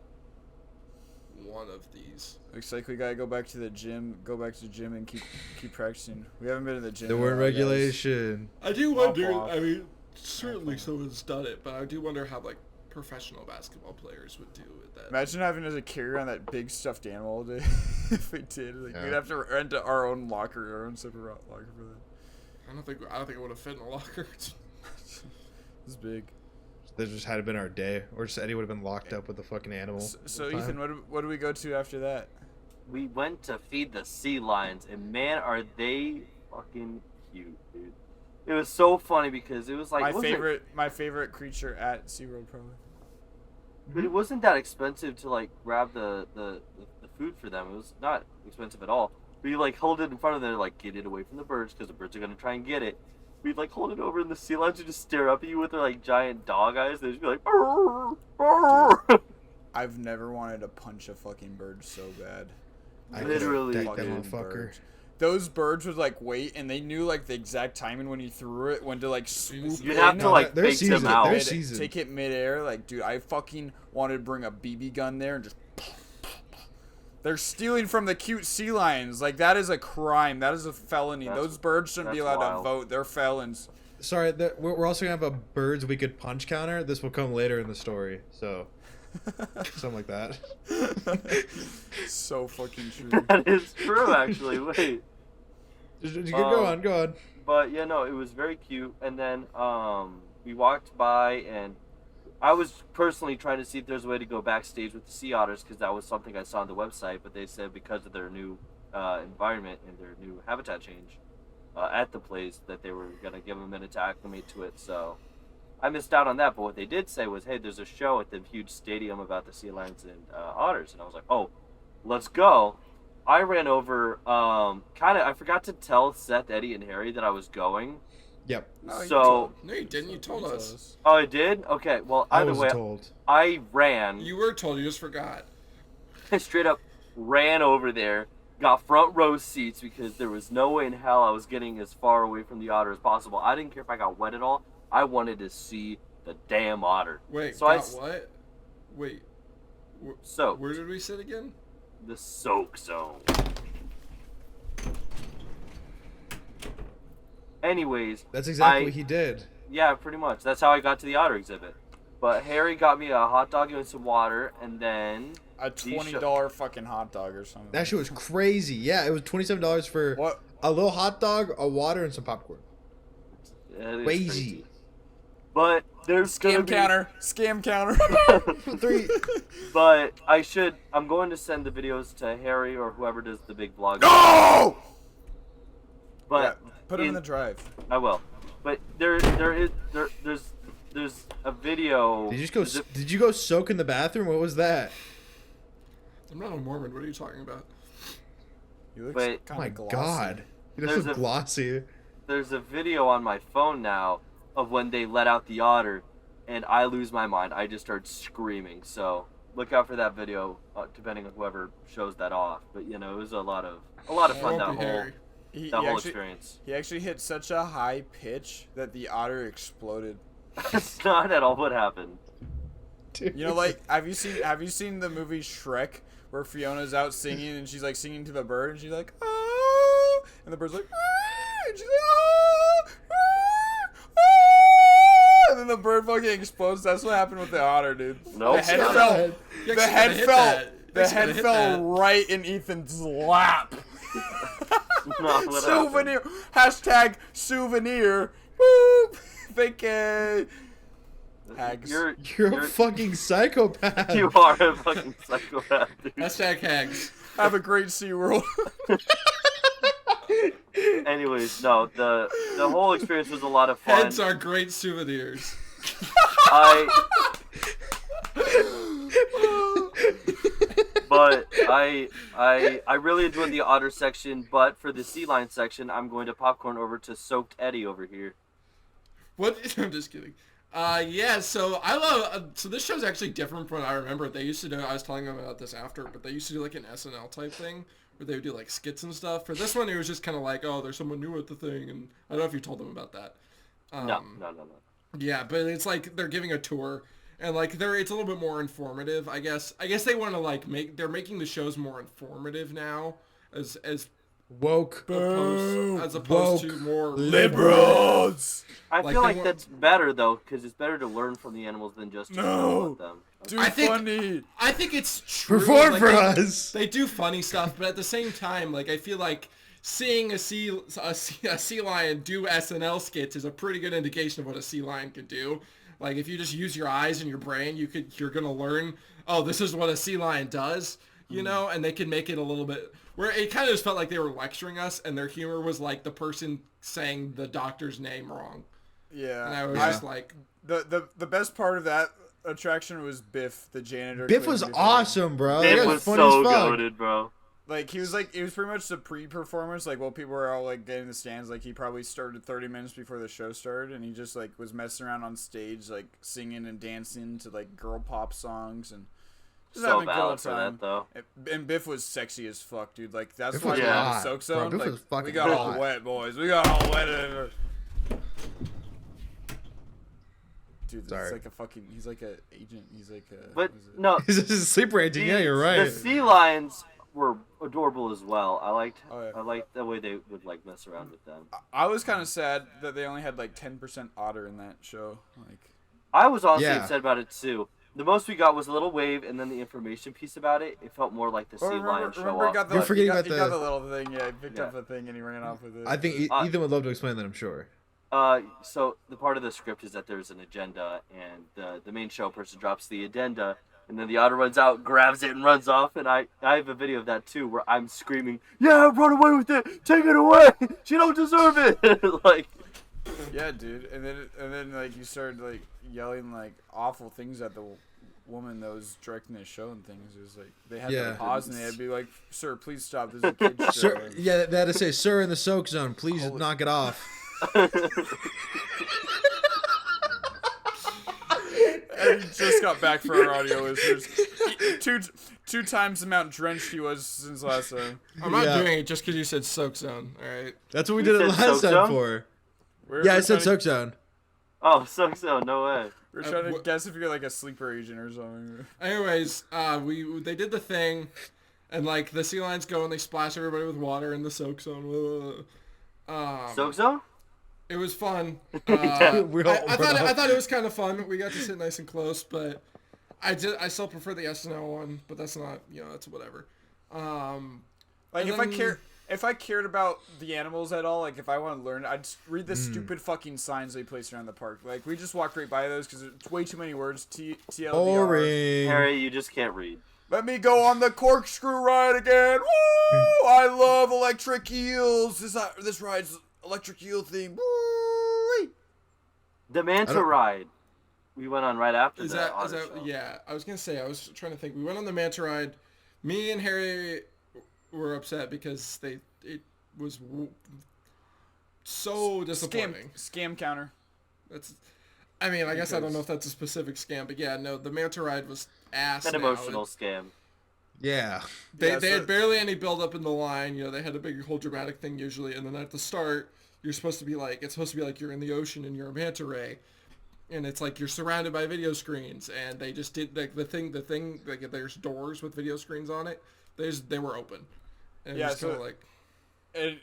D: one of these.
A: Looks like we gotta go back to the gym. And keep practicing. We haven't been to the gym.
C: There weren't regulation.
D: I do wonder. I mean, certainly someone's done it, but I do wonder how like professional basketball players would do with that.
A: Imagine having as a carrier on that big stuffed animal all day. If we did, like, we'd have to rent our own locker, our own separate locker for that.
D: I don't think it would have fit in a locker.
A: It's big.
C: That just had been our day, or just Eddie would have been locked up with the fucking animal.
A: So Ethan, what do we go to after that?
E: We went to feed the sea lions, and man, are they fucking cute, dude. It was so funny because it was like
A: my favorite creature at SeaWorld probably.
E: But it wasn't that expensive to like grab the food for them. It was not expensive at all. We like hold it in front of them, like get it away from the birds because the birds are gonna try and get it. We'd like hold it over, and the sea lions would just stare up at you with their like giant dog eyes. They'd just be like, "Arr, arr."
A: Dude, I've never wanted to punch a fucking bird so bad.
E: Literally,
C: fucking birds.
A: Those birds would like wait, and they knew like the exact timing when you threw it, when to like swoop.
E: You'd have to like fake them out.
A: Take it midair, like dude. I fucking wanted to bring a BB gun there and just. They're stealing from the cute sea lions. Like, that is a crime. That is a felony. Those birds shouldn't be allowed to vote. They're felons.
C: Sorry, we're also going to have a birds we could punch counter. This will come later in the story. So, something like that.
A: So fucking true.
E: That is true, actually. Wait.
C: Go on.
E: But, yeah, no, it was very cute. And then we walked by, and I was personally trying to see if there's a way to go backstage with the sea otters because that was something I saw on the website, but they said because of their new environment and their new habitat change at the place that they were going to give them a minute to acclimate to it. So I missed out on that, but what they did say was, hey, there's a show at the huge stadium about the sea lions and otters. And I was like, oh, let's go. I ran over, I forgot to tell Seth, Eddie, and Harry that I was going.
C: Yep.
D: No, you didn't. You told us.
E: Oh, I did? Okay, well, either way,
C: told.
E: I ran.
D: You were told. You just forgot.
E: I straight up ran over there, got front row seats because there was no way in hell I was getting as far away from the otter as possible. I didn't care if I got wet at all. I wanted to see the damn otter.
D: Wait,
E: so
D: what? Wait.
E: Soaked.
D: Where did we sit again?
E: The soak zone. Anyways,
C: That's exactly what he did.
E: Yeah, pretty much. That's how I got to the otter exhibit. But Harry got me a hot dog and some water, and then
A: a $20 fucking hot dog or something.
C: That shit was crazy. Yeah, it was $27 for
A: What?
C: a little hot dog, a water, and some popcorn.
E: Yeah,
C: Crazy.
E: But there's
A: Scam counter. Scam counter.
C: 3.
E: But I'm going to send the videos to Harry or whoever does the big vlog.
A: No!
E: But
A: Yeah, put him in the drive.
E: I will. But there's a video.
C: Did you go soak in the bathroom? What was that?
D: I'm not a Mormon. What are you talking about?
A: You look
E: Wait.
C: Oh my
A: glossy.
C: god. You're so glossy.
E: There's a video on my phone now of when they let out the otter, and I lose my mind. I just start screaming. So look out for that video, depending on whoever shows that off. But it was a lot of fun, that whole experience.
A: He actually hit such a high pitch that the otter exploded.
E: That's not at all what happened.
C: Dude.
A: Have you seen the movie Shrek, where Fiona's out singing and she's like singing to the bird and she's like, oh, and the bird's like, ah, and she's like, oh, ah, ah, and then the bird fucking explodes. That's what happened with the otter, dude.
E: Nope.
A: The head fell right in Ethan's lap. Souvenir. Hashtag souvenir. Boop. Vacay. Hags.
E: You're
C: a fucking psychopath.
E: You are a fucking psychopath, dude.
D: Hashtag hags.
A: Have a great SeaWorld.
E: Anyways, no, the whole experience was a lot of fun.
D: Heads are great souvenirs.
E: But I really enjoyed the otter section, but for the sea lion section, I'm going to popcorn over to Soaked Eddie over here.
D: What? I'm just kidding. Yeah, so I love, so this show's actually different from what I remember. They used to do, I was telling them about this after, but they used to do like an SNL type thing where they would do like skits and stuff. For this one, it was just kind of like, oh, there's someone new at the thing, and I don't know if you told them about that.
E: No.
D: Yeah, but it's like they're giving a tour, and like it's a little bit more informative, I guess. I guess they want to like they're making the shows more informative now, as
C: woke,
D: as opposed to more
A: liberals.
E: I feel like that's better though, because it's better to learn from the animals than just to know about them.
A: Dude,
D: I think it's true.
C: Perform for us.
D: They do funny stuff, but at the same time, like I feel like seeing a sea lion do SNL skits is a pretty good indication of what a sea lion could do. Like if you just use your eyes and your brain, you're gonna learn. Oh, this is what a sea lion does, and they can make it a little bit where it kind of just felt like they were lecturing us, and their humor was like the person saying the doctor's name wrong.
A: Yeah,
D: and I was just like,
A: the best part of that attraction was Biff, the janitor.
C: Biff was awesome, bro.
E: It was so goated, bro.
A: Like he was pretty much the pre-performance. Like while people were all like getting the stands, like he probably started 30 minutes before the show started, and he just like was messing around on stage, like singing and dancing to like girl pop songs and just
E: so
A: having a good old
E: for
A: time.
E: that though.
A: And Biff was sexy as fuck, dude. Like that's
C: Biff
A: why
C: was
A: we got
C: hot,
A: the soak
C: bro.
A: zone.
C: Biff
A: Like,
C: was fucking
A: we got all
C: hot.
A: wet, boys. We got all wet in here. Dude,
C: Sorry.
A: it's like a fucking. He's like a agent. He's like a.
E: But no,
C: This is a sleeper agent. Yeah, you're right.
E: The sea lions were adorable as well. I liked
A: Oh, yeah.
E: the way they would like mess around with them.
A: I was kind of sad that they only had like 10% otter in that show. Like,
E: I was honestly
C: Yeah.
E: upset about it too. The most we got was a little wave, and then the information piece about it. It felt more like the sea lion show
A: remember he
E: off.
A: got the,
C: You're forgetting
A: he got,
C: about
A: he got
C: the-
A: the little thing. Yeah, he picked
E: Yeah.
A: up the thing and he ran off with it.
C: I think Ethan would love to explain that, I'm sure.
E: So the part of the script is that there's an agenda, and the main show person drops the addenda, and then the otter runs out, grabs it, and runs off. And I have a video of that too, where I'm screaming, "Yeah, run away with it! Take it away! She don't deserve it!" Like,
A: Yeah, dude. And then like you started like yelling like awful things at the woman that was directing the show and things. It was like they had
C: Yeah.
A: to pause and they had to be like, "Sir, please stop. This is a kid's show."
C: Sir, yeah, they had to say, "Sir, in the soak zone, please knock it off."
A: And he just got back for our audio listeners. Two times the amount drenched he was since last time.
D: I'm not
C: Yeah.
D: doing it just because you said soak zone. All right.
C: That's what we
E: You
C: did it
E: said
C: last
E: soak
C: time
E: zone?
C: for.
A: We're
C: Yeah, I
A: trying
C: said
A: to-
C: soak zone.
E: oh, so no way.
A: We're trying to guess if you're like a sleeper agent or something.
D: Anyways, they did the thing, and like the sea lions go and they splash everybody with water in the soak zone.
E: Soak zone?
D: It was fun.
C: I
D: I thought it was kind of fun. We got to sit nice and close, but I still prefer the SNL one. But that's not, that's whatever.
A: Like if I cared about the animals at all, like if I want to learn, I'd just read the stupid fucking signs they place around the park. Like we just walked right by those because it's way too many words. TLDR.
C: Boring.
E: Harry, you just can't read.
A: Let me go on the corkscrew ride again. Woo! I love electric eels. This ride's electric eel theme. Woo!
E: The manta ride. We went on right after
D: Is
E: that.
D: that yeah? I was gonna say. I was trying to think. We went on the manta ride. Me and Harry were upset because it was so disappointing.
A: Scam counter.
D: I mean, I guess I don't know if that's a specific scam, but yeah, no, the manta ride was ass.
E: An emotional scam.
C: Yeah.
D: They had barely any build up in the line. They had a big whole dramatic thing usually, and then at the start, it's supposed to be like you're in the ocean and you're a manta ray, and it's like you're surrounded by video screens, and they just did like the thing like there's doors with video screens on it. They were open. And
A: Yeah,
D: it was
A: so
D: kind of like.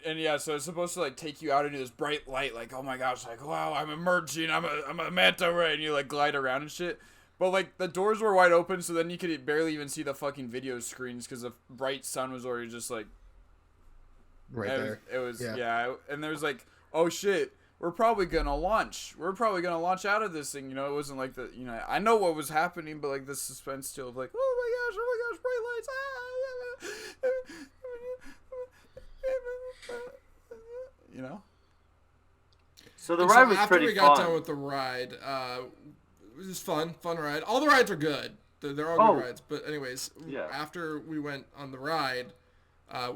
A: And yeah, so it's supposed to like take you out into this bright light, like, oh my gosh, like, wow, I'm emerging, I'm a manta ray, and you like glide around and shit. But like the doors were wide open, so then you could barely even see the fucking video screens because the bright sun was already just like
C: Right there.
A: It was yeah, and there was like, oh shit, we're probably gonna launch out of this thing. It wasn't like I know what was happening, but like the suspense still of like, oh my gosh, bright lights,
E: So the ride was
D: after
E: pretty
D: we got
E: fun.
D: done with the ride, it was just fun ride. All the rides are good. They're all good rides. But anyways, after we went on the ride,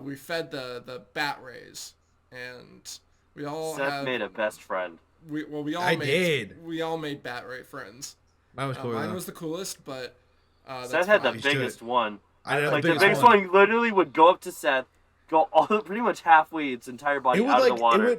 D: we fed the bat rays, and we all
E: Seth made a best friend.
D: We all made bat ray friends.
C: Mine was cool.
D: Mine was the coolest, but
E: Seth had the biggest one.
C: The
E: biggest one literally would go up to Seth, go pretty much halfway its entire body out of the water.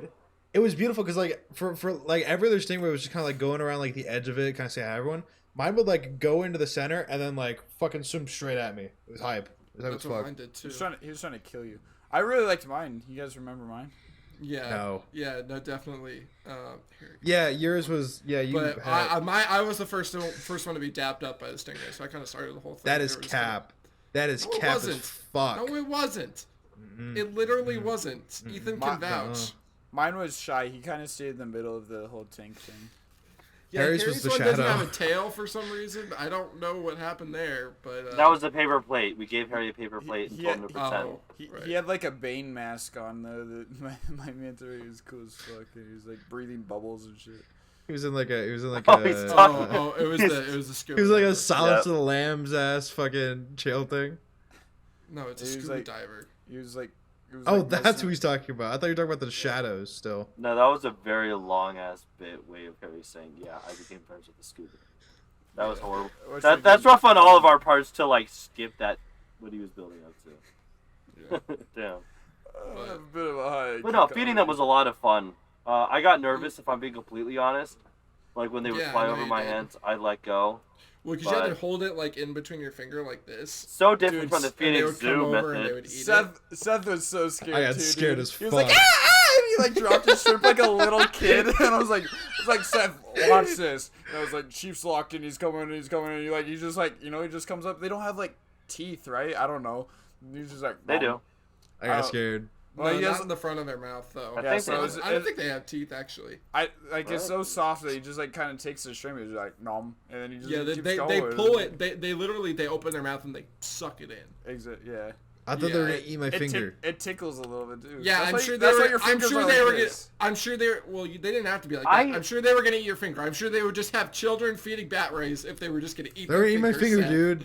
C: It was beautiful because like for like every other stingray was just kind of like going around like the edge of it, kind of say hi to everyone. Mine would like go into the center and then like fucking swim straight at me. It was hype.
D: That's what mine did too.
A: He was trying to kill you. I really liked mine. You guys remember mine?
D: Yeah.
C: No.
D: Yeah. No. Definitely.
C: Yeah. Yours was. Yeah. You.
D: But I was the first one to be dapped up by the stingray, so I kind of started the whole thing.
C: That is cap. That is cap as fuck.
D: No, it wasn't. It literally wasn't. Ethan can vouch.
A: Mine was shy. He kind of stayed in the middle of the whole tank thing.
D: Yeah,
C: Harry's was the
D: one
C: shadow.
D: doesn't have a tail for some reason. I don't know what happened there, but
E: that was a paper plate. We gave Harry a paper plate and told him to pretend.
A: He had like a Bane mask on though. My manta ray was cool as fuck. And he was like breathing bubbles and shit.
C: He was in like a.
E: It was
D: the scuba.
C: He was like a Silence of the Lambs ass fucking chael thing.
D: No, it's a scuba diver.
A: He was like.
C: That's who he's talking about. I thought you were talking about the shadows still.
E: No, that was a very long ass way of Harry saying, "Yeah, I became friends with the scuba." That was horrible. That's rough on all of our parts to like skip that what he was building up to. Damn.
A: A bit of a high.
E: But no, feeding them was a lot of fun. I got nervous if I'm being completely honest. Like when they would fly over my hands, I'd let go.
D: Well, because you had to hold it like in between your finger like this.
E: So different from the Phoenix Zoo method.
A: Seth was so scared.
C: I got scared as fuck.
A: He was like, ah! And he like dropped his shrimp like a little kid. And I was like, Seth, watch this. And I was like, Chief's locked in. He's coming. And he just like, he just comes up. They don't have like teeth, right? I don't know. He's just like,
E: They do.
C: I got scared.
D: Well, he has in the front of their mouth though.
E: I
D: don't think they have teeth actually.
A: It's so soft that he just like kind of takes the shrimp. He's like nom, and then he just keeps
D: they
A: going.
D: pull it. They literally open their mouth and they suck it in.
A: Exit, yeah.
C: I thought they were gonna eat my finger.
A: It tickles a little bit too.
D: Yeah,
A: I'm sure they
D: were. Well, they didn't have to be like that. I'm sure they were gonna eat your finger. I'm sure they would just have children feeding bat rays if they were just gonna eat.
C: They were eating my finger, dude.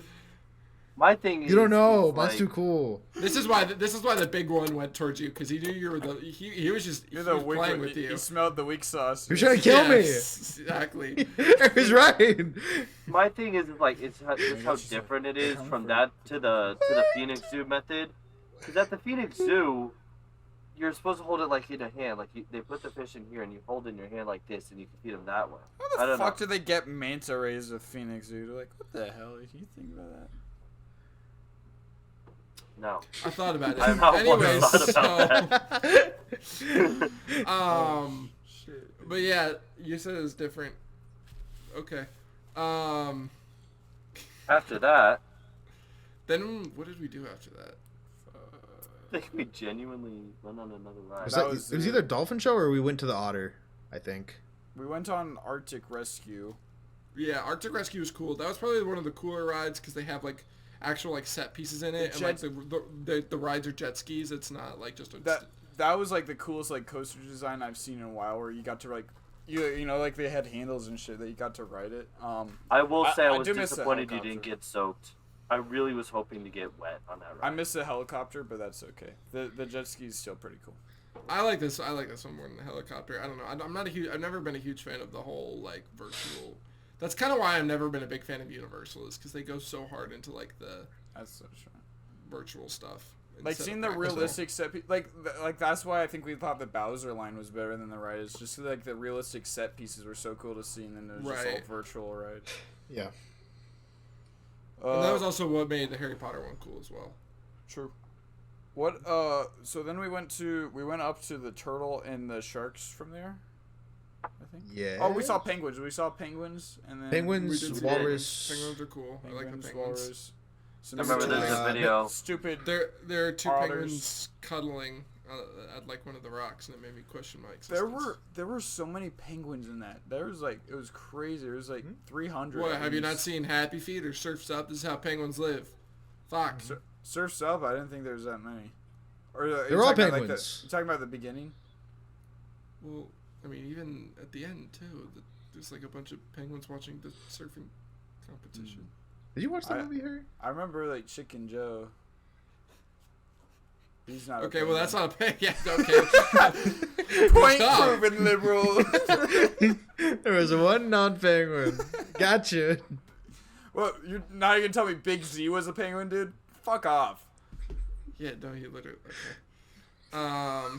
E: My thing is,
C: you don't know. Mine's too cool.
D: This is why the big one went towards you because he knew you were he was just playing with you.
A: He smelled the weak sauce.
C: You're trying to kill me.
D: Exactly.
C: He's right.
E: My thing is like it's how different it is from that to the Phoenix Zoo method. Because at the Phoenix Zoo, you're supposed to hold it like in a hand, like they put the fish in here and you hold it in your hand like this and you can feed them that way.
A: How the fuck do they get manta rays at Phoenix Zoo? They're like, what the hell? Did you think about that?
E: No.
D: I thought about it.
E: I've not
D: Anyways,
E: thought about that.
D: shit. But yeah, you said it was different. Okay.
E: After that,
D: Then what did we do after that?
E: I think we genuinely went on another ride.
C: It was either Dolphin Show or we went to the Otter, I think.
A: We went on Arctic Rescue.
D: Yeah, Arctic Rescue was cool. That was probably one of the cooler rides because they have like actual like set pieces in it, and like the rides are jet skis. It's not like just a
A: that was like the coolest like coaster design I've seen in a while, where you got to like you know like they had handles and shit that you got to ride it.
E: I will say I was
A: do miss the
E: disappointed you
A: helicopter.
E: didn't get soaked. I really was hoping to get wet on that ride.
A: I miss the helicopter, but that's okay. The jet ski is still pretty cool.
D: I like this one more than the helicopter. I don't know. I'm not a huge. I've never been a huge fan of the whole like virtual. That's kind of why I've never been a big fan of Universal, is because they go so hard into like the virtual stuff.
A: Like seeing the realistic set, like that's why I think we thought the Bowser line was better than the ride. It's just like the realistic set pieces were so cool to see, and then it was just all virtual ride.
C: Yeah.
D: And that was also what made the Harry Potter one cool as well.
A: True. What? So then we went up to the turtle and the sharks from there. I think.
C: Yeah.
A: Oh, we saw penguins. And then
C: penguins, walrus.
D: Penguins are cool. I like the penguins.
A: Walrus.
E: I remember there's a video.
A: Stupid.
D: There are two
A: otters.
D: Penguins cuddling at like one of the rocks, and it made me question my existence.
A: There were so many penguins in that. There was like it was crazy. There was like 300.
D: What, have you not seen Happy Feet or Surf's Up? This is how penguins live. Fuck.
A: Surf's Up. I didn't think there was that many. Or
C: they're all
A: Like
C: penguins.
A: you talking about the beginning?
D: Well, I mean, even at the end too. There's like a bunch of penguins watching the surfing competition.
C: Did you watch that movie, Harry?
A: I remember like Chicken Joe. He's not
D: okay. Well, that's not a penguin. Yeah. Okay.
A: Point proven, liberal.
C: There was one non-penguin. Gotcha.
A: Well, you're not gonna tell me Big Z was a penguin, dude? Fuck off.
D: Yeah. No, he literally. Okay.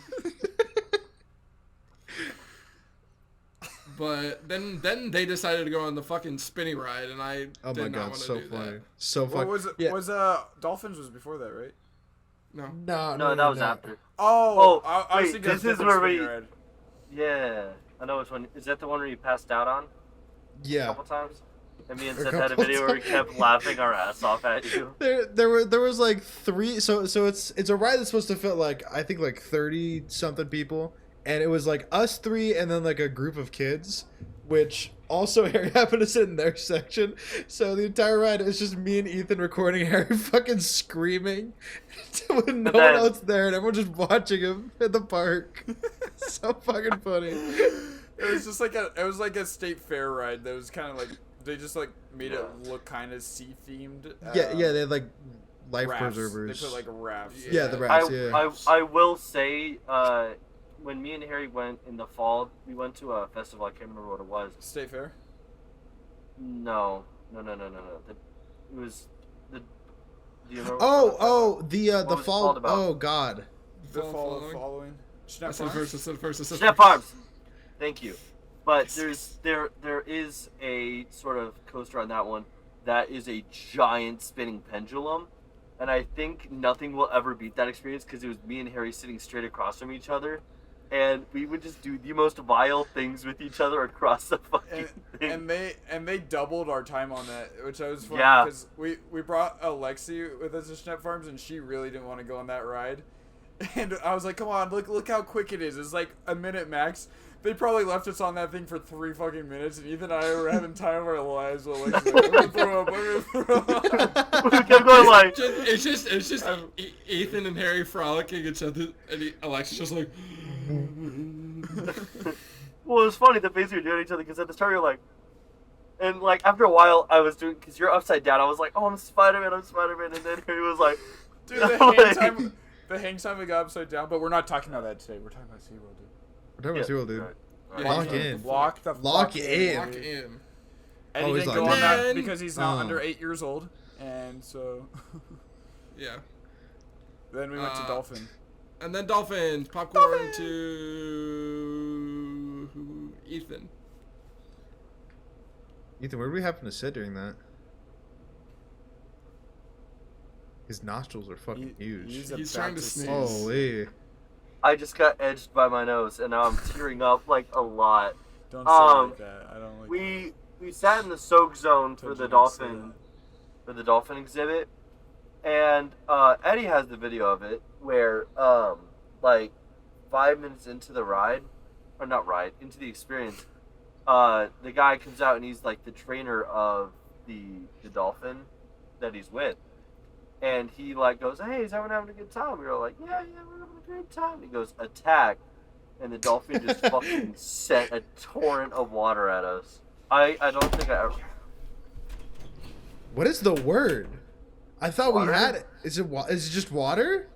D: But then they decided to go on the fucking spinny ride, and I did not want to do that.
C: So funny.
A: What was it?
C: Yeah.
A: Was Dolphins was before that, right?
D: No.
E: No, that was after.
A: Oh, I was
E: wait,
A: thinking
E: this is where we. Yeah, I know which one. Is that the one where you passed out on?
C: Yeah.
E: A couple times. And me and Seth had a video where we kept laughing our ass off at you.
C: There was like three. So it's a ride that's supposed to fit like I think like 30 something people. And it was like us three and then like a group of kids, which also Harry happened to sit in their section. So the entire ride is just me and Ethan recording Harry fucking screaming when no one else there and everyone just watching him in the park. So fucking funny.
A: It was just like a state fair ride that was kind of like they just like made it look kind of sea themed.
C: Yeah, they had like life
A: rafts.
C: preservers.
A: They put like rafts.
C: Yeah, the rafts.
E: I will say. When me and Harry went in the fall, we went to a festival. I can't remember what it was.
A: State Fair?
E: No. It was the. Do you remember?
C: The fall. Oh God.
A: The fall following.
D: I said first.
E: Snap Farms. Thank you. But there is a sort of coaster on that one that is a giant spinning pendulum, and I think nothing will ever beat that experience because it was me and Harry sitting straight across from each other. And we would just do the most vile things with each other across the fucking thing.
A: And they doubled our time on that, which I was funny because we brought Alexi with us to Schnepp Farms, and she really didn't want to go on that ride. And I was like, come on, look how quick it is. It's like a minute max. They probably left us on that thing for 3 fucking minutes, and Ethan and I were having time of our lives. While Alexi's like, I'm gonna throw up.
E: We kept going like,
D: it's just Ethan and Harry frolicking each other, and Alexis just like.
E: Well, it was funny the face we were doing at each other because at the start you're like, and like after a while I was doing because you're upside down. I was like, oh, I'm Spider-Man, and then he was like,
A: dude, the hang time we got upside down. But we're not talking about that today. We're talking about SeaWorld, dude.
C: We're talking about SeaWorld, dude.
E: Right.
C: Lock in.
A: Eddie didn't go on that because he's now under 8 years old, and so.
D: Yeah.
A: Then we went to Dolphin.
D: And then Dolphins, popcorn to Ethan.
C: Ethan, where do we happen to sit during that? His nostrils are fucking huge.
D: He's trying to sneeze.
C: Holy.
E: I just got edged by my nose, and now I'm tearing up like a lot.
A: Don't say it like that. I don't like that.
E: We sat in the soak zone for the dolphin exhibit, and Eddie has the video of it where like 5 minutes into the ride, or not ride, into the experience, the guy comes out and he's like the trainer of the dolphin that he's with. And he like goes, "Hey, is everyone having a good time?" We were like, yeah, we're having a great time. He goes, "Attack." And the dolphin just fucking sent a torrent of water at us. I don't think I ever...
C: What is the word? I thought
E: Water?
C: we had it. Is it just water?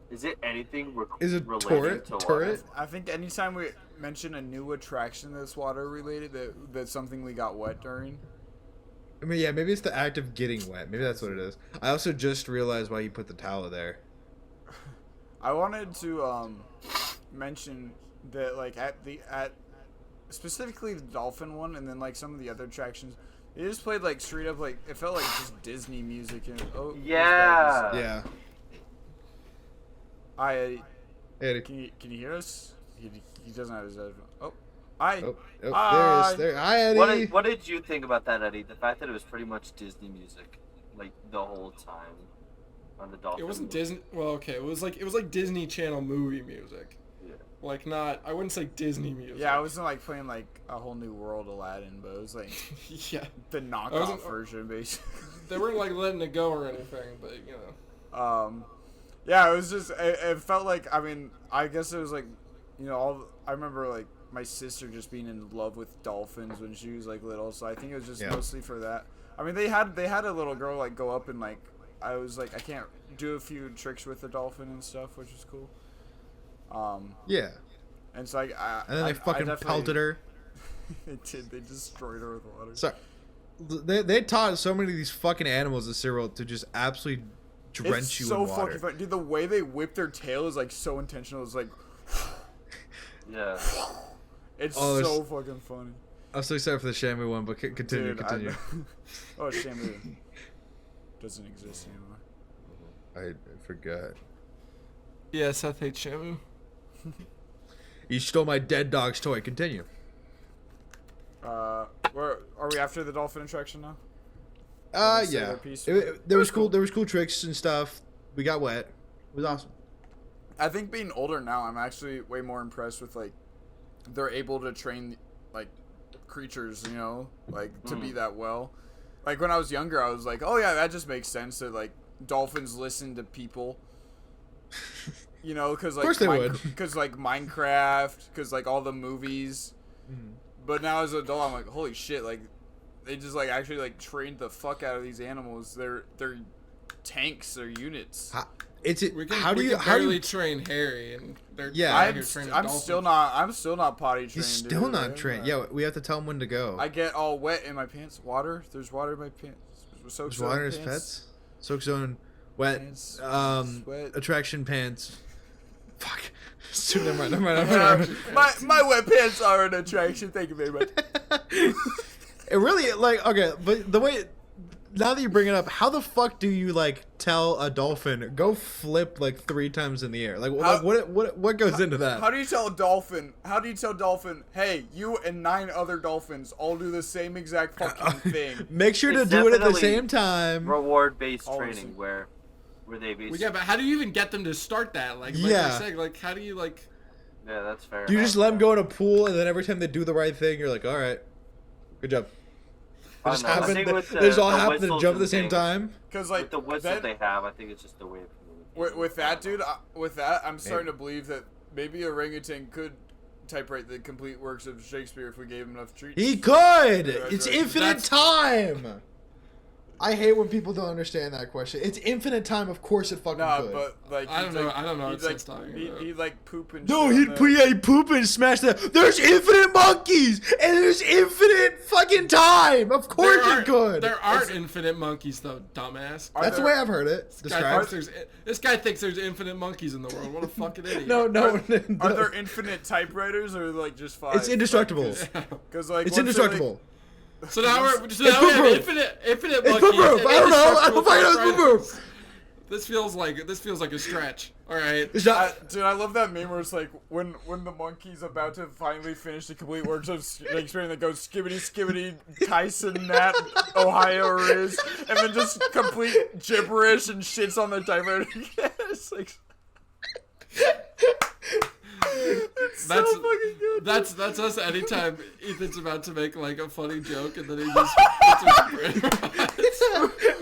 E: Is it anything
C: Is it
E: related to
C: turret?
E: water?
A: I think anytime we mention a new attraction that's water related, that's something we got wet during.
C: I mean, yeah, maybe it's the act of getting wet. Maybe that's what it is. I also just realized why you put the towel there.
A: I wanted to mention that like at specifically the dolphin one, and then like some of the other attractions, they just played like straight up like it felt like just Disney music. And
E: Yeah.
C: Yeah.
A: Can you hear us? He doesn't have his headphones. Oh, hi.
C: Oh,
A: Hi.
C: there he is. There. Hi, Eddie.
E: What did you think about that, Eddie? The fact that it was pretty much Disney music, like the whole time on the dolphin.
D: It wasn't
E: movie.
D: Disney. Well, okay, it was like Disney Channel movie music.
E: Yeah.
D: Like not. I wouldn't say Disney music.
A: Yeah, I wasn't like playing like a whole new world Aladdin, but it was like
D: Yeah.
A: the knockoff version, basically.
D: They weren't like letting it go or anything, but you know.
A: Yeah, it was just it felt like, I mean, I guess it was like, you know, I remember like my sister just being in love with dolphins when she was like little, so I think it was just mostly for that. I mean, they had a little girl like go up and like, I was like, I can't do a few tricks with the dolphin and stuff, which is cool.
C: Yeah.
A: And so and
C: then they fucking pelted her.
A: They did. They destroyed her with water.
C: Sorry. They taught so many of these fucking animals at SeaWorld to just absolutely drench you in water.
A: It's so fucking funny. Dude, the way they whip their tail is like so intentional. It's like...
E: Yeah.
A: It's so fucking funny.
C: I'm so excited for the Shamu one, but continue.
A: Oh, Shamu doesn't exist anymore.
C: I forgot.
D: Yeah, Seth hates Shamu.
C: You stole my dead dog's toy. Continue.
A: Where are we after the dolphin attraction now?
C: Yeah. There was cool tricks and stuff. We got wet. It was awesome.
A: I think being older now, I'm actually way more impressed with like they're able to train like creatures, you know, like to be that well. Like when I was younger, I was like, oh yeah, that just makes sense that like dolphins listen to people. You know, because like
C: of course they would.
A: Because like Minecraft, because like all the movies. But now as an adult, I'm like, holy shit! Like they just like actually like trained the fuck out of these animals. They're tanks. They're units.
D: We can barely train Harry, and they're
A: I'm
D: dolphins.
A: still not potty trained.
C: He's still not trained. Yeah, we have to tell him when to go.
A: I get all wet in my pants. Water. There's water in my pants.
C: There's water in his pets. Soak zone, wet,
A: Pants,
C: sweat. Attraction pants. Fuck. Never mind.
A: My wet pants are an attraction. Thank you very much.
C: It really okay, but the way. Now that you bring it up, how the fuck do you like tell a dolphin go flip like 3 times in the air? Like what goes into that?
A: How do you tell a dolphin? Hey, you and 9 other dolphins all do the same exact fucking thing.
C: Make sure to do it at the same time.
E: Reward-based training where they basically...
D: Well, yeah, but how do you even get them to start that? Like you're saying, like how do you like...
E: Yeah, that's fair.
C: Do you just let them go in a pool and then every time they do the right thing, you're like, all right, good job. They just all happen to jump at the same time.
A: Because like
E: with the whistle they have, I think it's just the way of communicating.
A: With that, dude, I'm starting to believe that maybe orangutan could typewrite the complete works of Shakespeare if we gave him enough treats.
C: He could. It's infinite time. I hate when people don't understand that question. It's infinite time. Of course it fucking could.
A: But like
D: I don't know.
A: He'd like poop and.
C: No, he'd poop and smash that. There's infinite monkeys and there's infinite fucking time. Of course it could.
D: There aren't infinite monkeys though, dumbass.
C: That's the way I've heard it.
D: This guy thinks there's infinite monkeys in the world. What a fucking idiot.
C: No.
A: Are there infinite typewriters or like just 5?
C: It's indestructible.
A: Because like
C: it's indestructible.
D: So now we have infinite monkeys.
C: It's poop proof. I don't know. I don't fucking know it's poop proof.
D: This feels like a stretch. All right.
C: It's not-
A: Dude, I love that meme where it's like when the monkey's about to finally finish the complete works of Shakespeare, that goes skibbity skibbity Tyson Nat Ohio Riz, and then just complete gibberish and shits on the typewriter. It's like it's
D: That's
A: so fucking good.
D: that's us anytime Ethan's about to make like a funny joke and then he just puts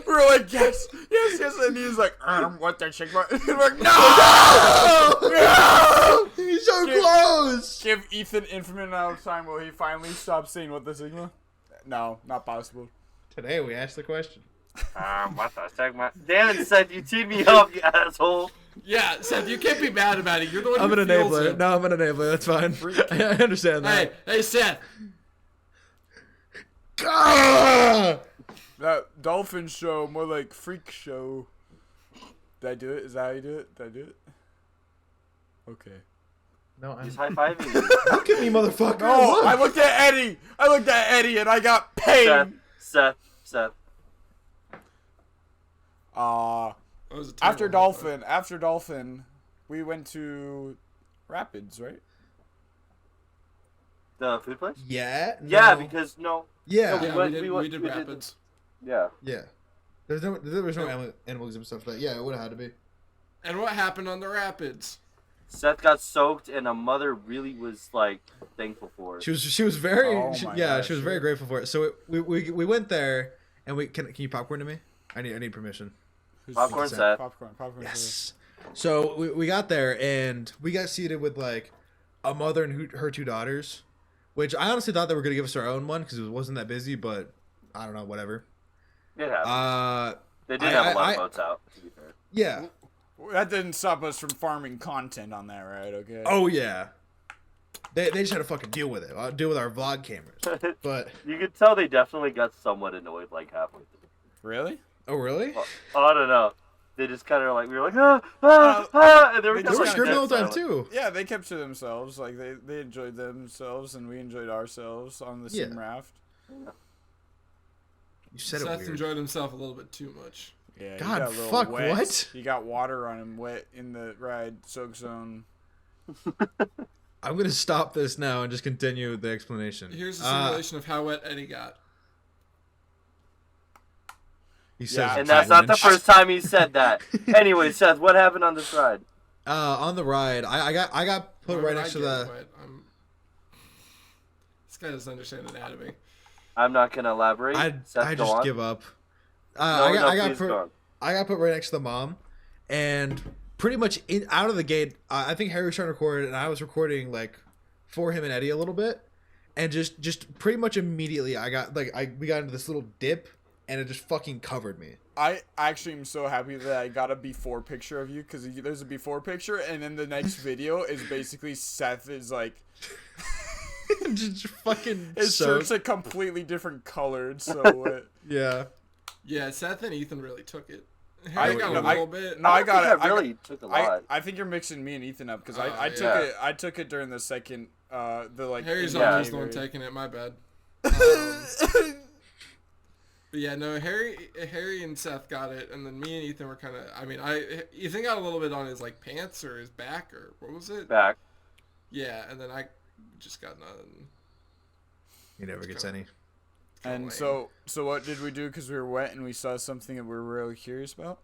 A: We're like, yes, and he's like, what the shit? We're like, no! No!
C: He's so close.
A: Give Ethan infinite amount of time. Will he finally stop saying what the sigma? No, not possible.
C: Today we asked the question.
E: What the sigma? Damn it, Seth, you teed me up, you asshole.
D: Yeah, Seth, you can't be mad about it. You're the one
C: I'm
D: who
C: an
D: feels
C: enabler.
D: it.
C: No, I'm an enabler. That's fine. I understand that.
D: Hey, Seth.
C: Ah!
A: That dolphin show, more like freak show. Did I do it? Is that how you do it? Did I do it? Okay.
C: No,
E: He's high-fiving you.
C: look at me, motherfucker.
A: No,
C: Look.
A: I looked at Eddie. And I got pain.
E: Seth.
D: That was a
A: After
D: terrible one.
A: Dolphin, we went to Rapids, right?
E: The food place?
C: Yeah.
E: Yeah,
C: no.
E: because no.
C: Yeah.
D: Yeah,
E: What-
D: we did,
E: we
D: we did
E: did-
D: rapids.
E: Yeah.
C: Yeah. There was no animal exhibit stuff, but yeah, it would have had to be.
D: And what happened on the rapids?
E: Seth got soaked, and a mother really was like thankful for it.
C: She was very
A: Oh my
C: yeah,
A: gosh,
C: she was very grateful for it. So we went there and can you popcorn to me? I need permission.
E: Popcorn, Seth.
A: Popcorn.
C: Yes. So we got there and we got seated with like a mother and her two daughters, which I honestly thought they were gonna give us our own one because it wasn't that busy, but I don't know, whatever.
E: It happened. They did
C: I-
E: have a lot
C: I-
E: of boats out, to be fair.
C: Yeah.
A: That didn't stop us from farming content on that, right? Okay.
C: Oh yeah. They just had to fucking deal with it. Deal with our vlog cameras. But
E: You could tell they definitely got somewhat annoyed like halfway through.
A: Really?
C: oh really?
E: Oh, I don't know. They just kind of like, we were like, and they were
A: They
C: They
E: just
C: were
A: kinda
E: like,
C: screaming all the time
E: silent.
C: too.
A: Yeah, they kept to themselves. Like they enjoyed themselves, and we enjoyed ourselves on the same
C: Yeah.
A: raft.
C: You said it
D: Seth
C: weird.
D: enjoyed himself a little bit too much.
A: Yeah.
C: God,
A: he got a little
C: fuck,
A: wet.
C: what?
A: He got water on him, wet in the ride soak zone.
C: I'm gonna stop this now and just continue with the explanation.
D: Here's a simulation of how wet Eddie got.
C: He says,
A: Yeah.
E: And that's not the first time he said that. Anyway, Seth, what happened on this ride?
C: On the ride, I got put
D: Why
C: right
D: would
C: next
D: I
C: to
D: get
C: the.
D: wet? This guy doesn't understand anatomy.
E: I'm not going to elaborate. Seth,
C: I
E: go
C: just
E: on.
C: give up.
E: No,
C: I got
E: please go on.
C: I got put right next to the mom, and pretty much out of the gate, I think Harry was trying to record, and I was recording like for him and Eddie a little bit, and just pretty much immediately we got into this little dip, and it just fucking covered me.
A: I actually am so happy that I got a before picture of you, because there's a before picture, and then the next video is basically Seth is like,
C: just fucking
A: his
C: soaked.
A: shirt's a completely different color. It's so wet.
C: Yeah.
D: Yeah, Seth and Ethan really took it.
A: I-
D: Harry got a
A: no, I-
D: little bit.
A: no, I got
E: think
A: it.
E: I really took a lot.
A: I think you're mixing me and Ethan up, because
D: Oh,
A: I took
D: yeah.
A: it. I took it during the second, the like.
D: Harry's
E: Yeah.
D: always the one taking it. My bad. But yeah, no, Harry and Seth got it, and then me and Ethan were kind of. I mean, Ethan got a little bit on his like pants or his back or what was it?
E: Back.
D: Yeah, and then I just got none.
C: He never gets any.
A: And so what did we do? Because we were wet and we saw something that we were really curious about.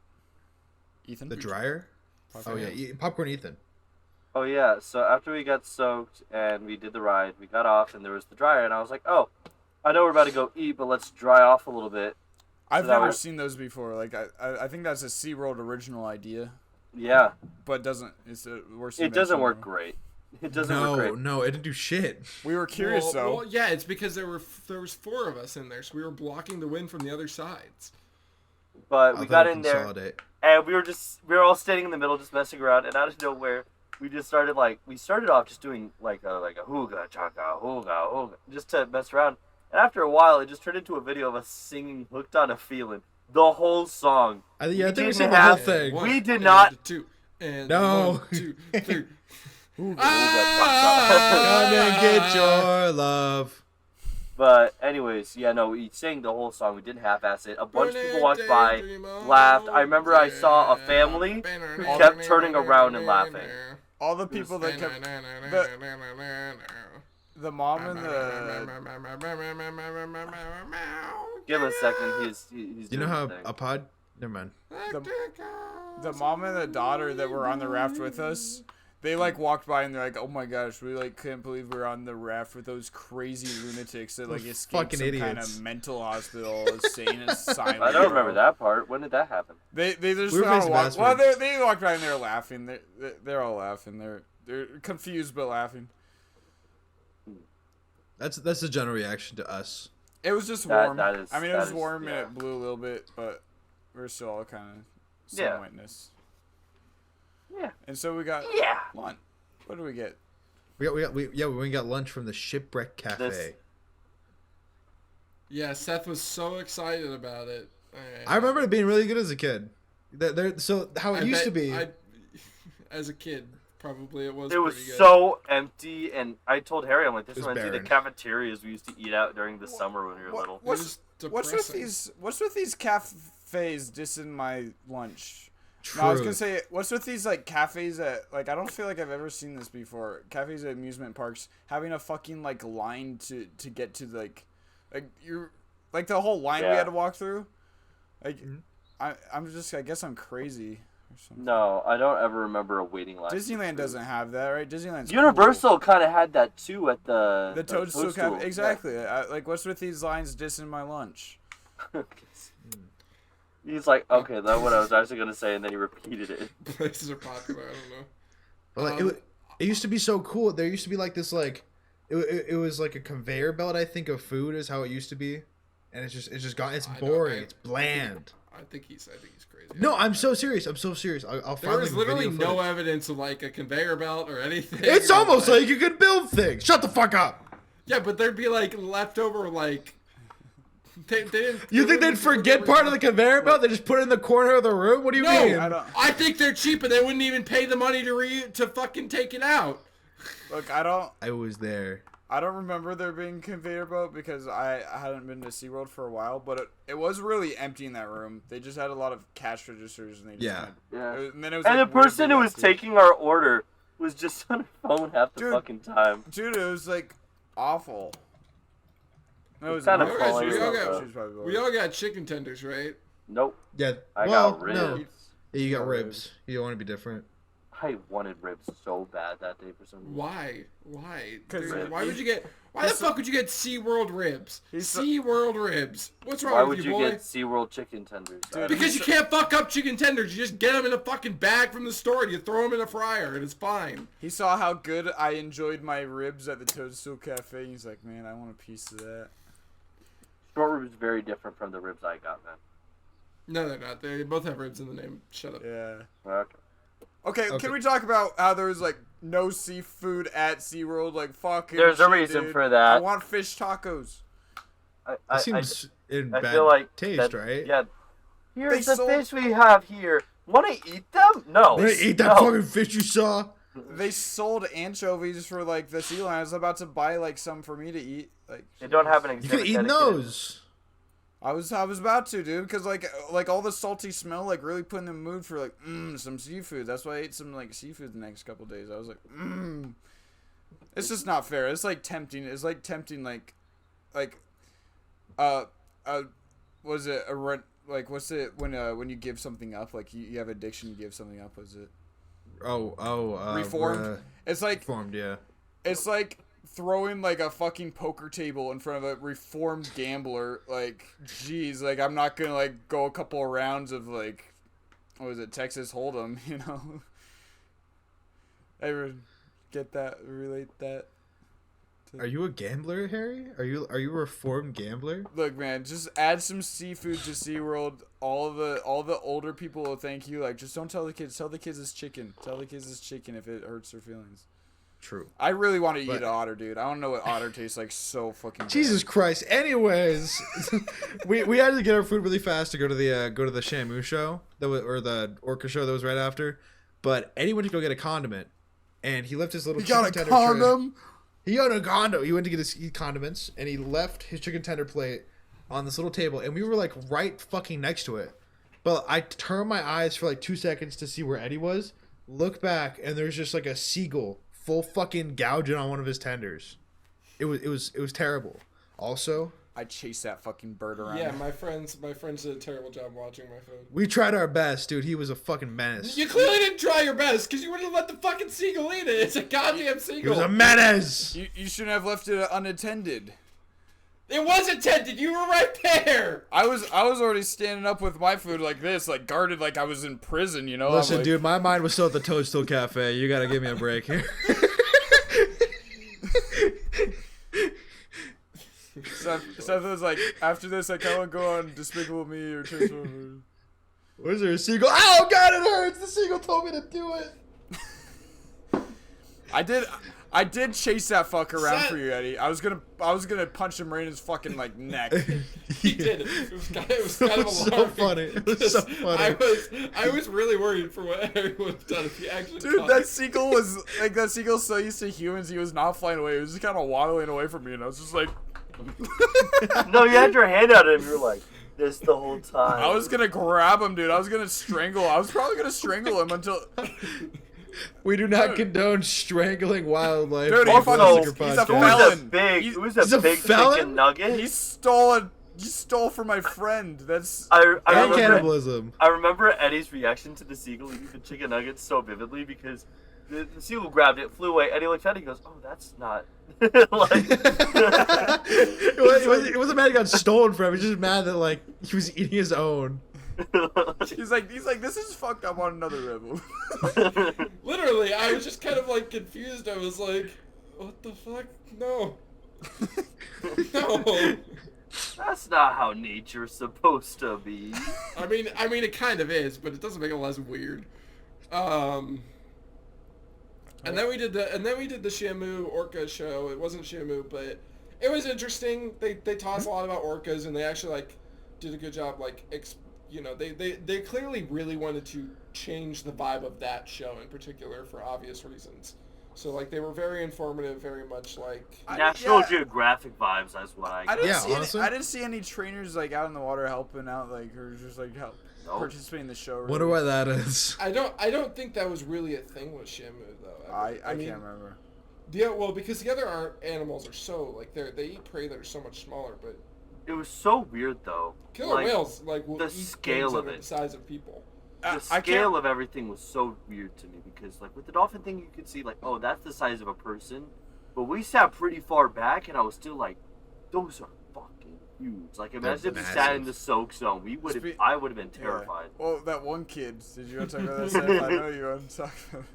A: Ethan,
C: The dryer? Oh yeah, popcorn Ethan.
E: Oh, yeah. So after we got soaked and we did the ride, we got off and there was the dryer. And I was like, oh, I know we're about to go eat, but let's dry off a little bit.
A: I've
E: that
A: never
E: was-
A: seen those before. Like I think that's a SeaWorld original idea,
E: Yeah.
A: but it's the worst.
E: It doesn't
A: invention
E: work
A: ever.
E: great. It doesn't work great.
C: No, it didn't do shit.
A: We were curious though.
D: Well, yeah, it's because there was 4 of us in there, so we were blocking the wind from the other sides.
E: But we got in there.
C: Consolidate.
E: And we were all standing in the middle just messing around, and out of nowhere we just started off just doing like a hooga chaka hooga hooga just to mess around. And after a while it just turned into a video of us singing Hooked on a Feeling. The whole song.
C: I think we
E: didn't
C: saw the
E: have-
C: whole thing.
D: One,
E: We did
D: and
E: not-
D: 2, and
C: No.
D: 1, 2, 3.
C: Come and get your love.
E: But anyways, yeah, no, we sang the whole song. We didn't half-ass it. A bunch of people walked by, laughed. I remember I saw a family who kept turning around and laughing.
A: All the people that kept the mom and the.
E: Give him a second. He's
C: You know
E: doing
C: how
E: his thing.
C: a pod? Never mind.
A: The mom and the daughter that were on the raft with us, they like walked by and they're like, "Oh my gosh, we like couldn't believe we were on the raft with those crazy lunatics that like escaped
C: fucking
A: some
C: idiots.
A: kind of mental hospital, insane asylum."
E: I don't remember that part. When did that happen?
A: They just
C: We were
A: went on a
C: facing
A: walk. Well,
C: passwords.
A: they walked by and they're laughing. They're all laughing. They're confused but laughing.
C: That's the general reaction to us.
A: It was just
E: That-
A: warm.
E: that is-
A: I mean, it
E: that
A: was
E: is-
A: warm
E: yeah.
A: and it blew a little bit, but we're still all kind of
E: Yeah.
A: some wetness.
E: Yeah.
A: And so we got
E: Yeah.
A: lunch. What do we get?
C: We went and got lunch from the Shipwreck Cafe.
E: This-
D: Yeah, Seth was so excited about it.
C: I remember it being really good as a kid. So how it used to be.
D: As a kid, probably it was.
E: It was
D: pretty good.
E: so empty, and I told Harry, I'm like, this
C: It was
E: reminds me of the
C: barren.
E: cafeterias we used to eat out during the summer when we were little.
D: It was
A: What's with
D: depressing.
A: these cafes dissing my lunch? No, I was gonna
C: Truth.
A: say, what's with these like cafes that like I don't feel like I've ever seen this before. Cafes at amusement parks having a fucking like line to get to like you're like the whole line we
E: Yeah.
A: had to walk through. Like I guess I'm crazy or something.
E: No, I don't ever remember a waiting line.
A: Disneyland doesn't have that, right? Disneyland's
E: Universal kind of had that too at
A: cool.
E: the
A: The Toadstool
E: Toadstool.
A: Cafe, exactly. Like what's with these lines dissing my lunch?
E: Yeah. He's like, okay, that's what I was actually gonna say, and then he repeated it.
D: Places are popular. I don't know.
C: But like, it used to be so cool. There used to be like this like it was like a conveyor belt, I think, of food is how it used to be, and it's boring. It's bland.
D: I think he's crazy.
C: No, I'm so serious. I'll find
D: There was
C: like,
D: literally
C: video
D: no
C: footage.
D: evidence of like a conveyor belt or anything.
C: It's almost like you could build things. Shut the fuck up.
D: Yeah, but there'd be like leftover like. They didn't.
C: You think they'd forget part of the conveyor belt? They just put it in the corner of the room? What do you
D: No,
C: mean?
D: I think they're cheap and they wouldn't even pay the money to fucking take it out.
A: Look,
C: I was there.
A: I don't remember there being conveyor belt because I hadn't been to SeaWorld for a while, but it was really empty in that room. They just had a lot of cash registers and they just
C: Yeah.
E: Yeah.
A: and then it was
E: And
A: like
E: the person
A: weirdly
E: who was
A: empty.
E: taking our order was just on her phone half the
A: Dude.
E: fucking time.
A: Dude, it was like awful. No, it was
E: kinda
A: not.
D: falling
A: She was
D: off,
A: probably-
D: though.
A: she was probably
D: We all got chicken tenders, right?
E: Nope.
C: Yeah.
E: I
C: well,
E: got ribs.
C: no. Yeah, you got
A: got
C: ribs.
A: ribs.
C: You don't want to be different.
E: I wanted ribs so bad that day for some reason.
D: Why?
A: 'Cause
D: Dude, why would you get? Why the fuck would you get SeaWorld ribs?
A: so-
D: SeaWorld ribs. What's wrong
E: Why
D: with
E: would
D: you,
E: you
D: boy?
E: get SeaWorld chicken tenders?
A: Dude,
D: Because you can't fuck up chicken tenders. You just get them in a fucking bag from the store and you throw them in a fryer and it's fine.
A: He saw how good I enjoyed my ribs at the Toadstool Cafe. He's like, man, I want a piece of that.
E: Short ribs is very different from the ribs I got, man.
D: No, they're not. They both have ribs in the name. Shut up.
A: Yeah.
E: Okay.
A: Okay,
C: Okay.
A: can we talk about how there was like no seafood at SeaWorld? Like fucking.
E: There's a
A: shit,
E: reason
A: dude.
E: for that.
A: I want fish tacos.
C: It seems in
E: I
C: bad
E: feel like
C: taste,
E: that-
C: right?
E: Yeah. Here's the
A: sold-
E: fish we have here. Want to eat them? No.
C: Wanna eat that
E: No.
C: fucking fish you saw?
A: They sold anchovies for like the sea lion. I was about to buy like some for me to eat. Like
E: They don't have an
C: You
E: exhibit
C: could eat
E: dedicated.
C: those.
A: I was about to, dude, because like all the salty smell like really put in the mood for like some seafood. That's why I ate some like seafood the next couple days. I was like It's just not fair. It's like tempting. It's like tempting like was it a rent like what's it when you give something up, like you have addiction, you give something up, was it reformed? It's like
C: Reformed, yeah.
A: it's like throwing like a fucking poker table in front of a reformed gambler. Like, geez, like I'm not gonna like go a couple of rounds of like, what was it, Texas Hold'em, you know? Ever get that? Relate that?
C: Are you a gambler, Harry? Are you a reformed gambler?
A: Look, man, just add some seafood to SeaWorld. All the older people will thank you. Like, just don't tell the kids. Tell the kids it's chicken. Tell the kids it's chicken if it hurts their feelings.
C: True.
A: I really want to eat
C: But-
A: an otter, dude. I don't know what otter tastes like so fucking bad.
C: Jesus Christ. Anyways, we had to get our food really fast to go to the Shamu show or the Orca show that was right after. But Eddie went to go get a condiment, and he left his little
A: You got
C: chicken
A: a
C: tender tray.
A: condom?
C: He owned a condo. He went to get his condiments, and he left his chicken tender plate on this little table, and we were like right fucking next to it. But I turned my eyes for like 2 seconds to see where Eddie was. Look back, and there's just like a seagull full fucking gouging on one of his tenders. It was terrible. Also,
A: I chased that fucking bird around.
D: Yeah, my friends did a terrible job watching my food.
C: we tried our best, dude. He was a fucking menace.
D: You clearly didn't try your best because you wouldn't let the fucking seagull eat it. It's a goddamn seagull.
C: He was a menace.
A: You shouldn't have left it unattended.
D: It was attended. You were right there.
A: I was already standing up with my food like this, like guarded, like I was in prison. You know.
C: Listen,
A: I'm like,
C: dude, my mind was still at the Toadstool Cafe. You gotta give me a break here.
A: Seth was like, after this, I kind of go on Despicable Me or Transformers.
C: Was there a seagull? Oh god, it hurts. The seagull told me to do it.
A: I did chase that fuck around
D: Seth-
A: for you, Eddie. I was gonna punch him right in his fucking like neck.
D: He did. It was kind
C: It
D: of
C: was so
D: alarming.
C: funny. It was so funny.
D: I was really worried for what Harry would have done if he actually.
A: Dude,
D: caught
A: that
D: it.
A: seagull was like so used to humans, he was not flying away. He was just kind of waddling away from me, and I was just like,
E: No, you had your hand out at him. You were like this the whole time.
A: I was gonna grab him, dude. I was gonna strangle. I was probably gonna strangle him until.
C: We do not condone strangling wildlife.
A: Dude, he
C: on
A: fucking-
C: Weezer
A: he's a
E: It
C: podcast.
E: was a
A: felon.
E: big.
A: He's
E: It was
C: a
E: a big
C: felon?
E: chicken nugget.
A: He stole from my friend. That's.
E: I
C: And
E: remember.
C: cannibalism.
E: I remember Eddie's reaction to the seagull eating the chicken nuggets so vividly because the seagull grabbed it, flew away. Eddie looked at it, he goes, "Oh, that's not." Like,
C: It wasn't mad he got stolen from him. He's just mad that like he was eating his own.
A: He's like, this is fucked up on another level.
D: Literally, I was just kind of like confused. I was like, "What the fuck? No, no."
E: That's not how nature's supposed to be.
D: I mean, it kind of is, but it doesn't make it less weird. And then we did the Shamu Orca show. It wasn't Shamu, but it was interesting. They taught us a lot about orcas, and they actually like did a good job. Like, they clearly really wanted to change the vibe of that show in particular for obvious reasons. So like they were very informative, very much like
E: National
A: yeah.
E: Geographic vibes. That's what I.
C: honestly.
A: I didn't see any trainers like out in the water helping out, like or just like help participating in the show. Really.
C: Wonder why that is.
D: I don't think that was really a thing with Shamu though.
A: I
D: mean,
A: can't remember.
D: Yeah, well, because the other animals are so like they eat prey that are so much smaller, but
E: It was so weird though.
D: killer
E: Like,
D: whales like will
E: the
D: eat
E: scale
D: things
E: of
D: that are
E: it.
D: the size of people.
E: The
A: I
E: scale
A: can't.
E: of everything was so weird to me because, like, with the dolphin thing, you could see, like, oh, that's the size of a person. But we sat pretty far back, and I was still like, those are fucking huge. Like, imagine if we sat in the soak zone. I would have been terrified.
A: Yeah. Well, that one kid. Did you want to talk about that? Seth? I know you want to talk about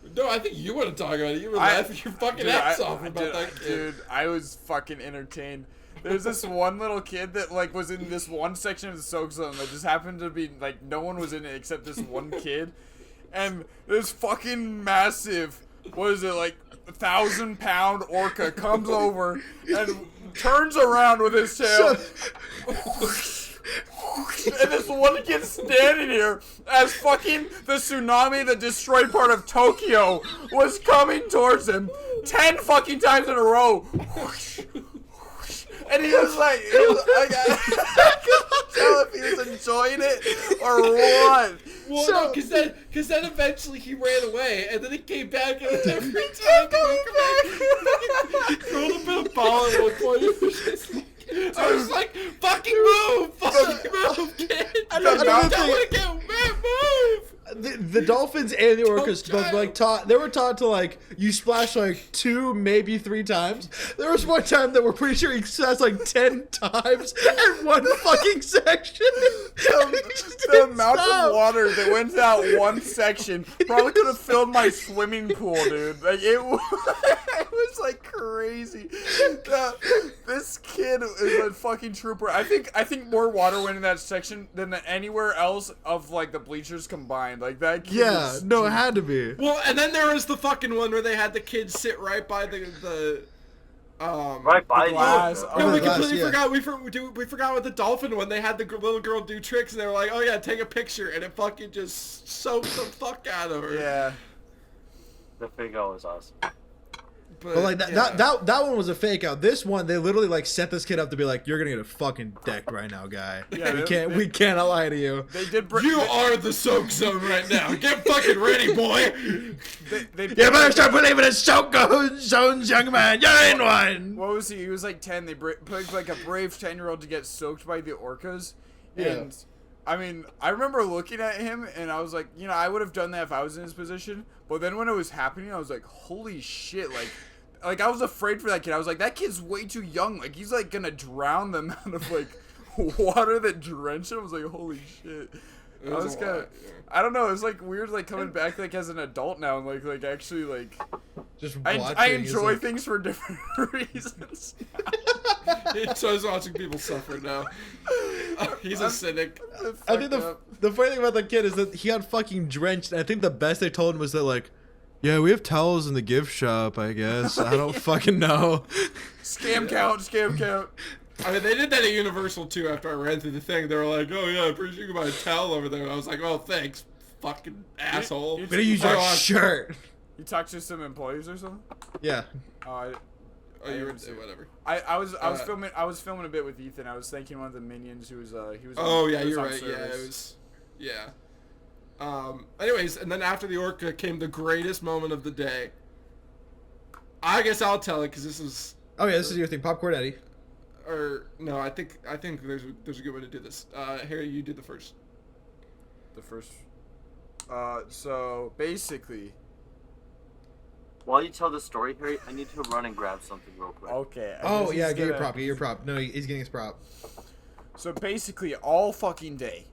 A: it.
D: No, I think you want to talk about it. You were laughing your fucking ass off about that kid.
A: Dude, I was fucking entertained. There's this one little kid that like was in this one section of the soak zone that just happened to be like no one was in it except this one kid, and this fucking massive, what is it, like 1,000-pound orca comes over and turns around with his tail. And this one kid standing here as fucking the tsunami that destroyed part of Tokyo was coming towards him 10 fucking times in a row. And he was like, I couldn't tell if he was enjoying it or what.
D: Well, no, because then eventually he ran away, and then he came back, and every time he threw a bit of ball at one point. I was like, fucking move, kid. I don't want to get move.
C: The dolphins and the orcas both like they were taught to like you splash like 2 maybe 3 times. There was one time that we're pretty sure he splashed like 10 times in one fucking section.
A: The amount of water that went to that one section probably could have filled my swimming pool, dude. Like it was like crazy. This kid is a fucking trooper. I think more water went in that section than anywhere else of like the bleachers combined. Like that kid.
C: Yeah, no, it had to be.
D: Well, and then there was the fucking one where they had the kids sit right by the
E: Right by
A: the glass.
E: you.
D: No, we
C: glass,
D: completely
C: yeah.
D: forgot. We forgot with the dolphin when they had the little girl do tricks, and they were like, "Oh yeah, take a picture," and it fucking just soaked the fuck out of her.
A: Yeah.
E: The Figo was awesome.
C: But like that one was a fake out. This one, they literally like set this kid up to be like, "You're gonna get a fucking decked right now, guy. Yeah, we cannot lie to you.
A: They did.
D: You are the soak zone right now. Get fucking ready, boy.
C: You better start believing in soak zones, young man. You're in one.
A: What was he? He was like 10. They picked like a brave 10-year-old to get soaked by the orcas, and I mean, I remember looking at him and I was like, you know, I would have done that if I was in his position. But then when it was happening, I was like, holy shit, like I was afraid for that kid. I was like, that kid's way too young. Like, he's like gonna drown them out of like water that drenched him. I was like, holy shit. I was kind of, I don't know. It was like weird, like coming back like as an adult now and like actually like.
C: Just
A: I enjoy things for different reasons.
D: So he's watching people suffer now. He's a cynic.
C: I think the funny thing about that kid is that he got fucking drenched. And I think the best they told him was that like, yeah, we have towels in the gift shop, I guess. I don't fucking know.
A: Scam count.
D: I mean, they did that at Universal too. After I ran through the thing, they were like, "Oh yeah, I'm pretty sure you can buy a towel over there." And I was like, "Oh, thanks, fucking asshole."
C: Better use your shirt.
A: You talked to some employees or something?
C: Yeah.
D: You were whatever.
A: I was filming a bit with Ethan. I was thanking one of the minions who was he was.
D: Oh yeah,
A: he was
D: you're
A: on
D: right.
A: service.
D: Yeah, it was. Yeah. Anyways, and then after the orca came the greatest moment of the day. I guess I'll tell it because this is.
C: Oh yeah, this is your thing, Popcorn Eddie.
D: Or no, I think there's a good way to do this. Harry, you do the first.
A: The first. So basically.
E: While you tell the story, Harry, I need to run and grab something real quick.
A: Okay.
C: Oh yeah, get your prop. No, he's getting his prop.
A: So basically, all fucking day,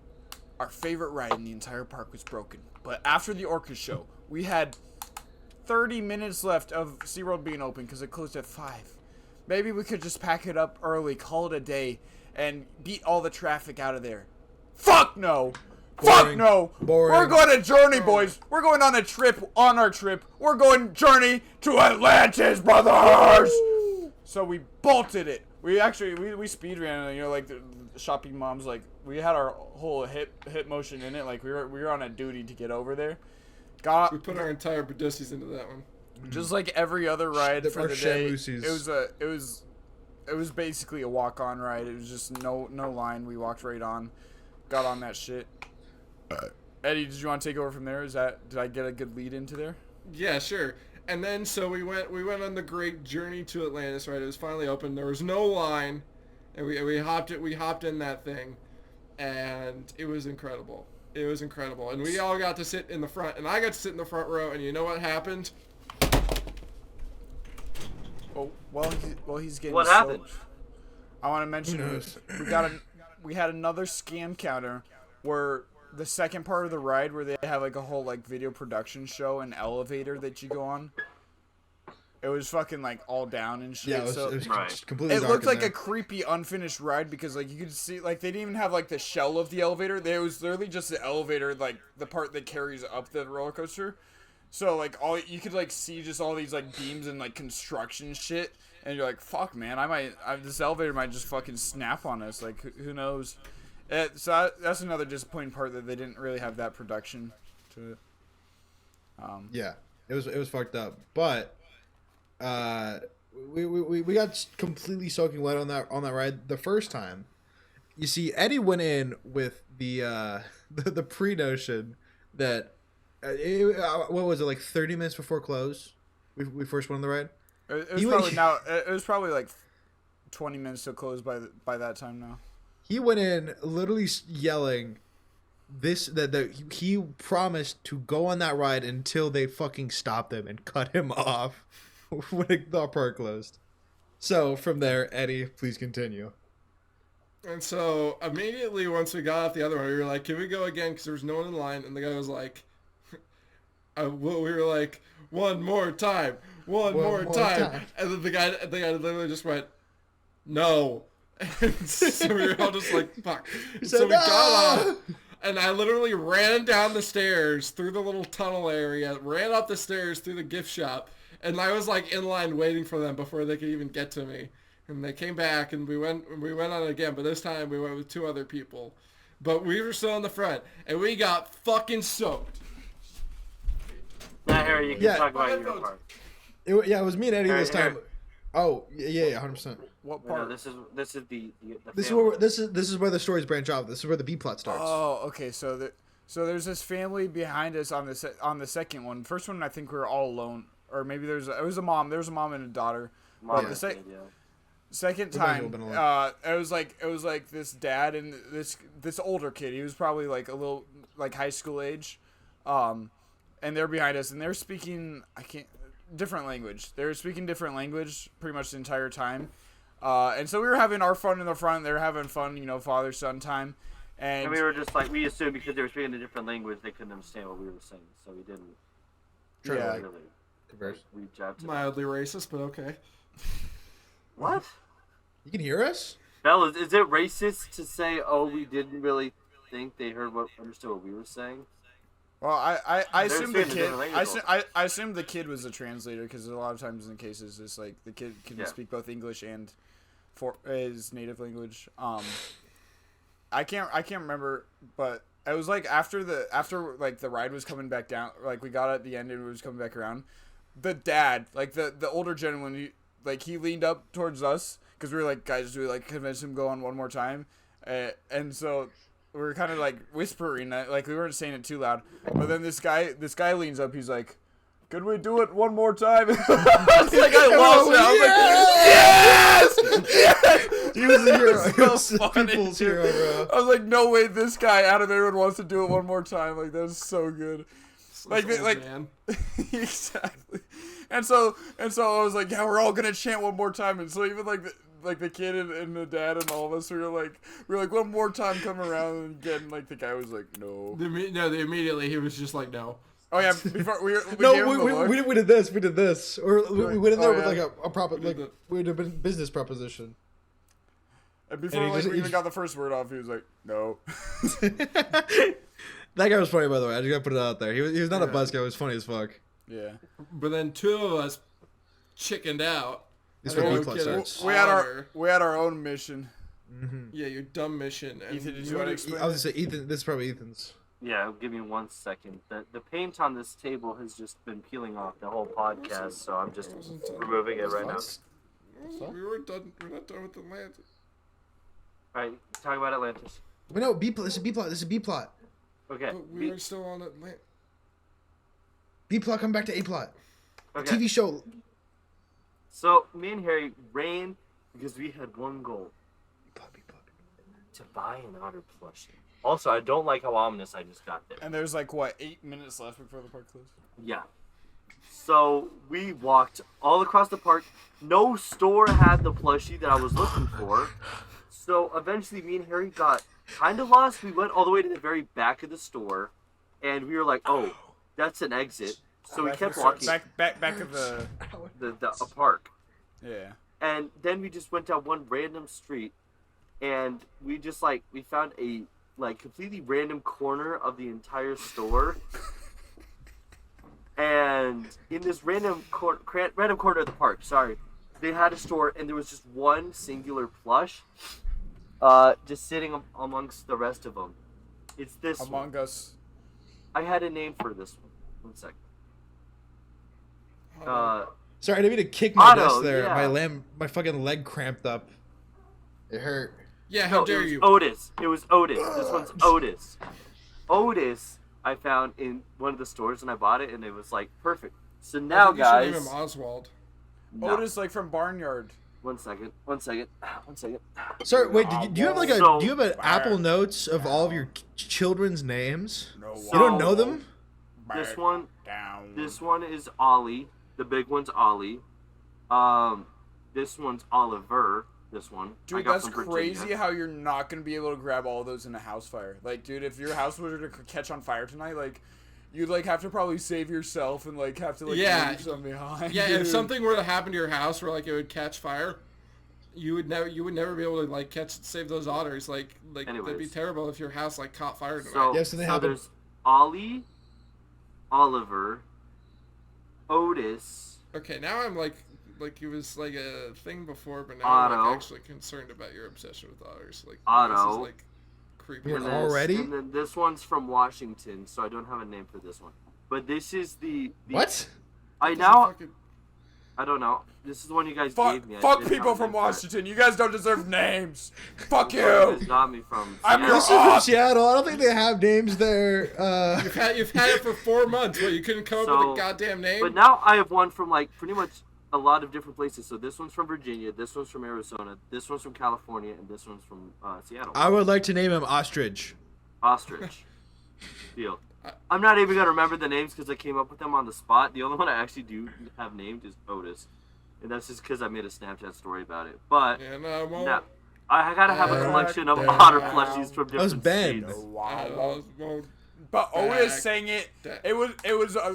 A: our favorite ride in the entire park was broken. But after the orca show, we had 30 minutes left of SeaWorld being open because it closed at 5. Maybe we could just pack it up early, call it a day, and beat all the traffic out of there. Fuck no!
C: Boring.
A: Fuck no!
C: Boring.
A: We're going to Journey, boys! We're going on a trip, on our trip. We're going Journey to Atlantis, brothers! So we bolted it. We actually, we speed ran, you know, like the shopping moms, like, we had our whole hip motion in it. Like, we were on a duty to get over there.
D: We put our entire Badussis into that one.
A: Just like every other ride for the day,
C: Shamusies.
A: it was basically a walk-on ride. It was just no line. We walked right on, got on that shit. Eddie, did you want to take over from there? Did I get a good lead into there?
D: Yeah, sure. And then so we went on the great journey to Atlantis. Right, it was finally open. There was no line, and we hopped in that thing, and it was incredible. It was incredible, and we all got to sit in the front, and I got to sit in the front row. And you know what happened?
A: Oh, while he's getting
E: What happened?
A: I want to mention we had another scam counter where the second part of the ride where they have like a whole like video production show and elevator that you go on. It was fucking like all down and shit.
C: Yeah, it was
E: Right.
C: completely
A: It
C: dark
A: looked
C: in
A: like
C: there.
A: a creepy unfinished ride because like you could see like they didn't even have like the shell of the elevator. It was literally just the elevator, like the part that carries up the roller coaster. So like all you could like see just all these like beams and like construction shit, and you're like, fuck, man, this elevator might just fucking snap on us. Like who knows? That's another disappointing part that they didn't really have that production to it.
C: Yeah, it was fucked up, but we got completely soaking wet on that ride the first time. You see, Eddie went in with the pre-notion that what was it, like 30 minutes before close? We first went on the ride.
A: It was probably like 20 minutes to close by that time now.
C: He went in literally yelling that he promised to go on that ride until they fucking stopped him and cut him off when the park closed. So from there, Eddie, please continue.
D: And so immediately once we got off the other one, we were like, "Can we go again?" Because there was no one in line, and the guy was like, we were like, one more time, one more time. And then the guy literally just went, "No." And so we were all just like, fuck. So we got off, and I literally ran down the stairs through the little tunnel area, ran up the stairs through the gift shop, and I was like in line waiting for them before they could even get to me. And they came back, and we went on it again, but this time we went with 2 other people. But we were still in the front, and we got fucking soaked.
E: Now, Harry, you can talk about your part.
C: It was me and Eddie
E: Here,
C: this time.
E: here.
C: Oh yeah, 100%.
A: What
E: No,
A: part?
E: this is the
C: This is
E: family.
C: where this is where the stories branch off. This is where the B plot starts.
A: Oh, okay. So there's this family behind us on the second one. First one, I think we were all alone, or maybe it was a mom. There was a mom and a daughter.
E: Mom
A: But
E: and
A: the
E: kid, yeah.
A: second
C: We might as well
A: time,
C: have been alone.
A: it was like this dad and this older kid. He was probably like a little like high school age, and they're behind us and they're speaking different language. They were speaking different language pretty much the entire time. And so we were having our fun in the front. They were having fun, father son time.
E: And we were just like, we assumed because they were speaking a different language, they couldn't understand what we were saying, so we didn't
A: Yeah.
E: really reach out to them.
D: Mildly racist, but okay.
E: What?
C: You can hear us?
E: Bella, is it racist to say, oh, we didn't really think they understood what we were saying?
A: Well, I assumed the
E: speaking a
A: kid.
E: different language,
A: I assumed the kid was the translator because a lot of times in cases it's like the kid can speak both English and for his native language. I can't remember, but it was like after like the ride was coming back down, like we got at the end and it was coming back around. The dad, like the older gentleman, he leaned up towards us because we were like, guys, do we like convince him to go on one more time? And so we were kind of like whispering, like we weren't saying it too loud. But then this guy leans up. He's like, "Could we do it one more time?" I was like, I lost it. I was like, yes!
C: He was the hero. He
A: So
C: was the
A: funny,
C: people's
A: dude.
C: hero, bro.
A: I was like, no way, this guy out of everyone wants to do it one more time. Like that's so good. Like,
D: This old
A: like
D: man.
A: exactly. And so I was like, yeah, we're all gonna chant one more time. And so even like the kid and the dad and all of us, we were like one more time, come around, and again, like the guy was like, no.
D: Immediately he was just like, no.
A: Oh yeah, before we gave him the look.
C: we did this, or we went in there
A: Oh,
C: with
A: yeah.
C: like a proper, like we had a business proposition.
A: And before
C: And he
A: like
C: just-
A: we even got the first word off, he was like, no.
C: That guy was funny, by the way. I just gotta put it out there. He was not a
A: Yeah.
C: buzz guy. He was funny as fuck.
A: Yeah.
D: But then two of us chickened out.
C: This
D: And
C: where
D: one
C: B plot
D: kid
C: starts.
A: We had our own mission.
D: Yeah, your dumb mission. And
A: Ethan, did you want to
C: I
A: explain?
C: was gonna say Ethan. This is probably Ethan's.
E: Yeah, give me 1 second. The paint on this table has just been peeling off the whole podcast, so I'm just removing it right now.
D: We were done. We're not done with the land.
E: Alright, talk about Atlantis.
C: But no, B plot. This is B plot. This is B plot.
E: Okay.
D: But we were still on Atlantis.
C: B plot. Come back to A plot.
E: Okay.
C: TV show.
E: So me and Harry ran because we had one goal: to buy an otter plushie. Also, I don't like how ominous I just got there.
A: And there's like what 8 minutes left before the park closes.
E: Yeah. So we walked all across the park. No store had the plushie that I was looking for. So eventually, me and Harry got kind of lost. We went all the way to the very back of the store, and we were like, "Oh, that's an exit." So we kept walking
A: Back of the
E: a park.
A: yeah.
E: And then we just went down one random street, and we just we found a completely random corner of the entire store. And in this random corner of the park, they had a store, and there was just one singular plush, just sitting amongst the rest of them. It's this
A: Among
E: one.
A: Us.
E: I had a name for this one. 1 second.
C: Sorry, I didn't mean to kick my
E: Otto,
C: desk there.
E: yeah.
C: My fucking leg cramped up. It hurt.
D: Yeah, how
E: No,
D: dare
E: it was
D: you?
E: Otis. It was Otis. This one's Otis. Otis, I found in one of the stores, and I bought it, and it was perfect. So
D: I
E: now,
D: think you should
E: guys.
D: name him Oswald.
E: No.
A: Otis like from Barnyard.
E: 1 second. 1 second. 1 second.
C: Sorry, wait. Do you have
E: So-
C: do you have an Apple Notes of all of your children's names?
A: No.
C: You don't know them?
E: This one.
A: Down.
E: This one is Ollie. The big one's Ollie. This one's Oliver. This one. I
A: Dude,
E: got
A: that's
E: from Virginia.
A: crazy how you're not gonna be able to grab all those in a house fire. Like, dude, if your house were to catch on fire tonight, you'd have to probably save yourself and have to
D: Yeah.
A: leave something behind.
D: Yeah,
A: dude.
D: if something were to happen to your house where it would catch fire, you would never be able to save those otters. That'd be
E: Anyways.
D: terrible if your house caught fire tonight.
E: So,
C: Yeah, something happened.
E: there's Ollie, Oliver, Otis.
D: Okay, now I'm like it was a thing before, but now
E: Otto.
D: I'm actually concerned about your obsession with otters.
E: Otto.
D: This is creepy.
C: You're
E: and
C: an
E: this,
C: Already?
E: And then this one's from Washington, so I don't have a name for this one. But this is the
C: What?
E: I
D: This is
E: now
D: fucking-
E: I don't know. This is the one you guys
A: Fuck,
E: gave me. I
A: fuck
E: didn't
A: people
E: have a
A: from
E: name for it.
A: Washington. You guys don't deserve names. Fuck
E: You
A: you.
E: guys got me from.
A: I'm your
C: This is from
A: aunt.
C: Seattle. I don't think they have names there.
D: You've had it for 4 months, but you couldn't come up with a goddamn name.
E: But now I have one from like pretty much a lot of different places. So this one's from Virginia, this one's from Arizona, this one's from California, and this one's from Seattle.
C: I would like to name him Ostrich.
E: Ostrich. Deal. I'm not even gonna remember the names because I came up with them on the spot. The only one I actually do have named is Otis, and that's just because I made a Snapchat story about it. But
D: And I won't.
E: now, I gotta have a collection of otter plushies from
C: That was
E: different
C: Ben.
E: states.
A: But
D: Back.
A: Otis sang it. It was.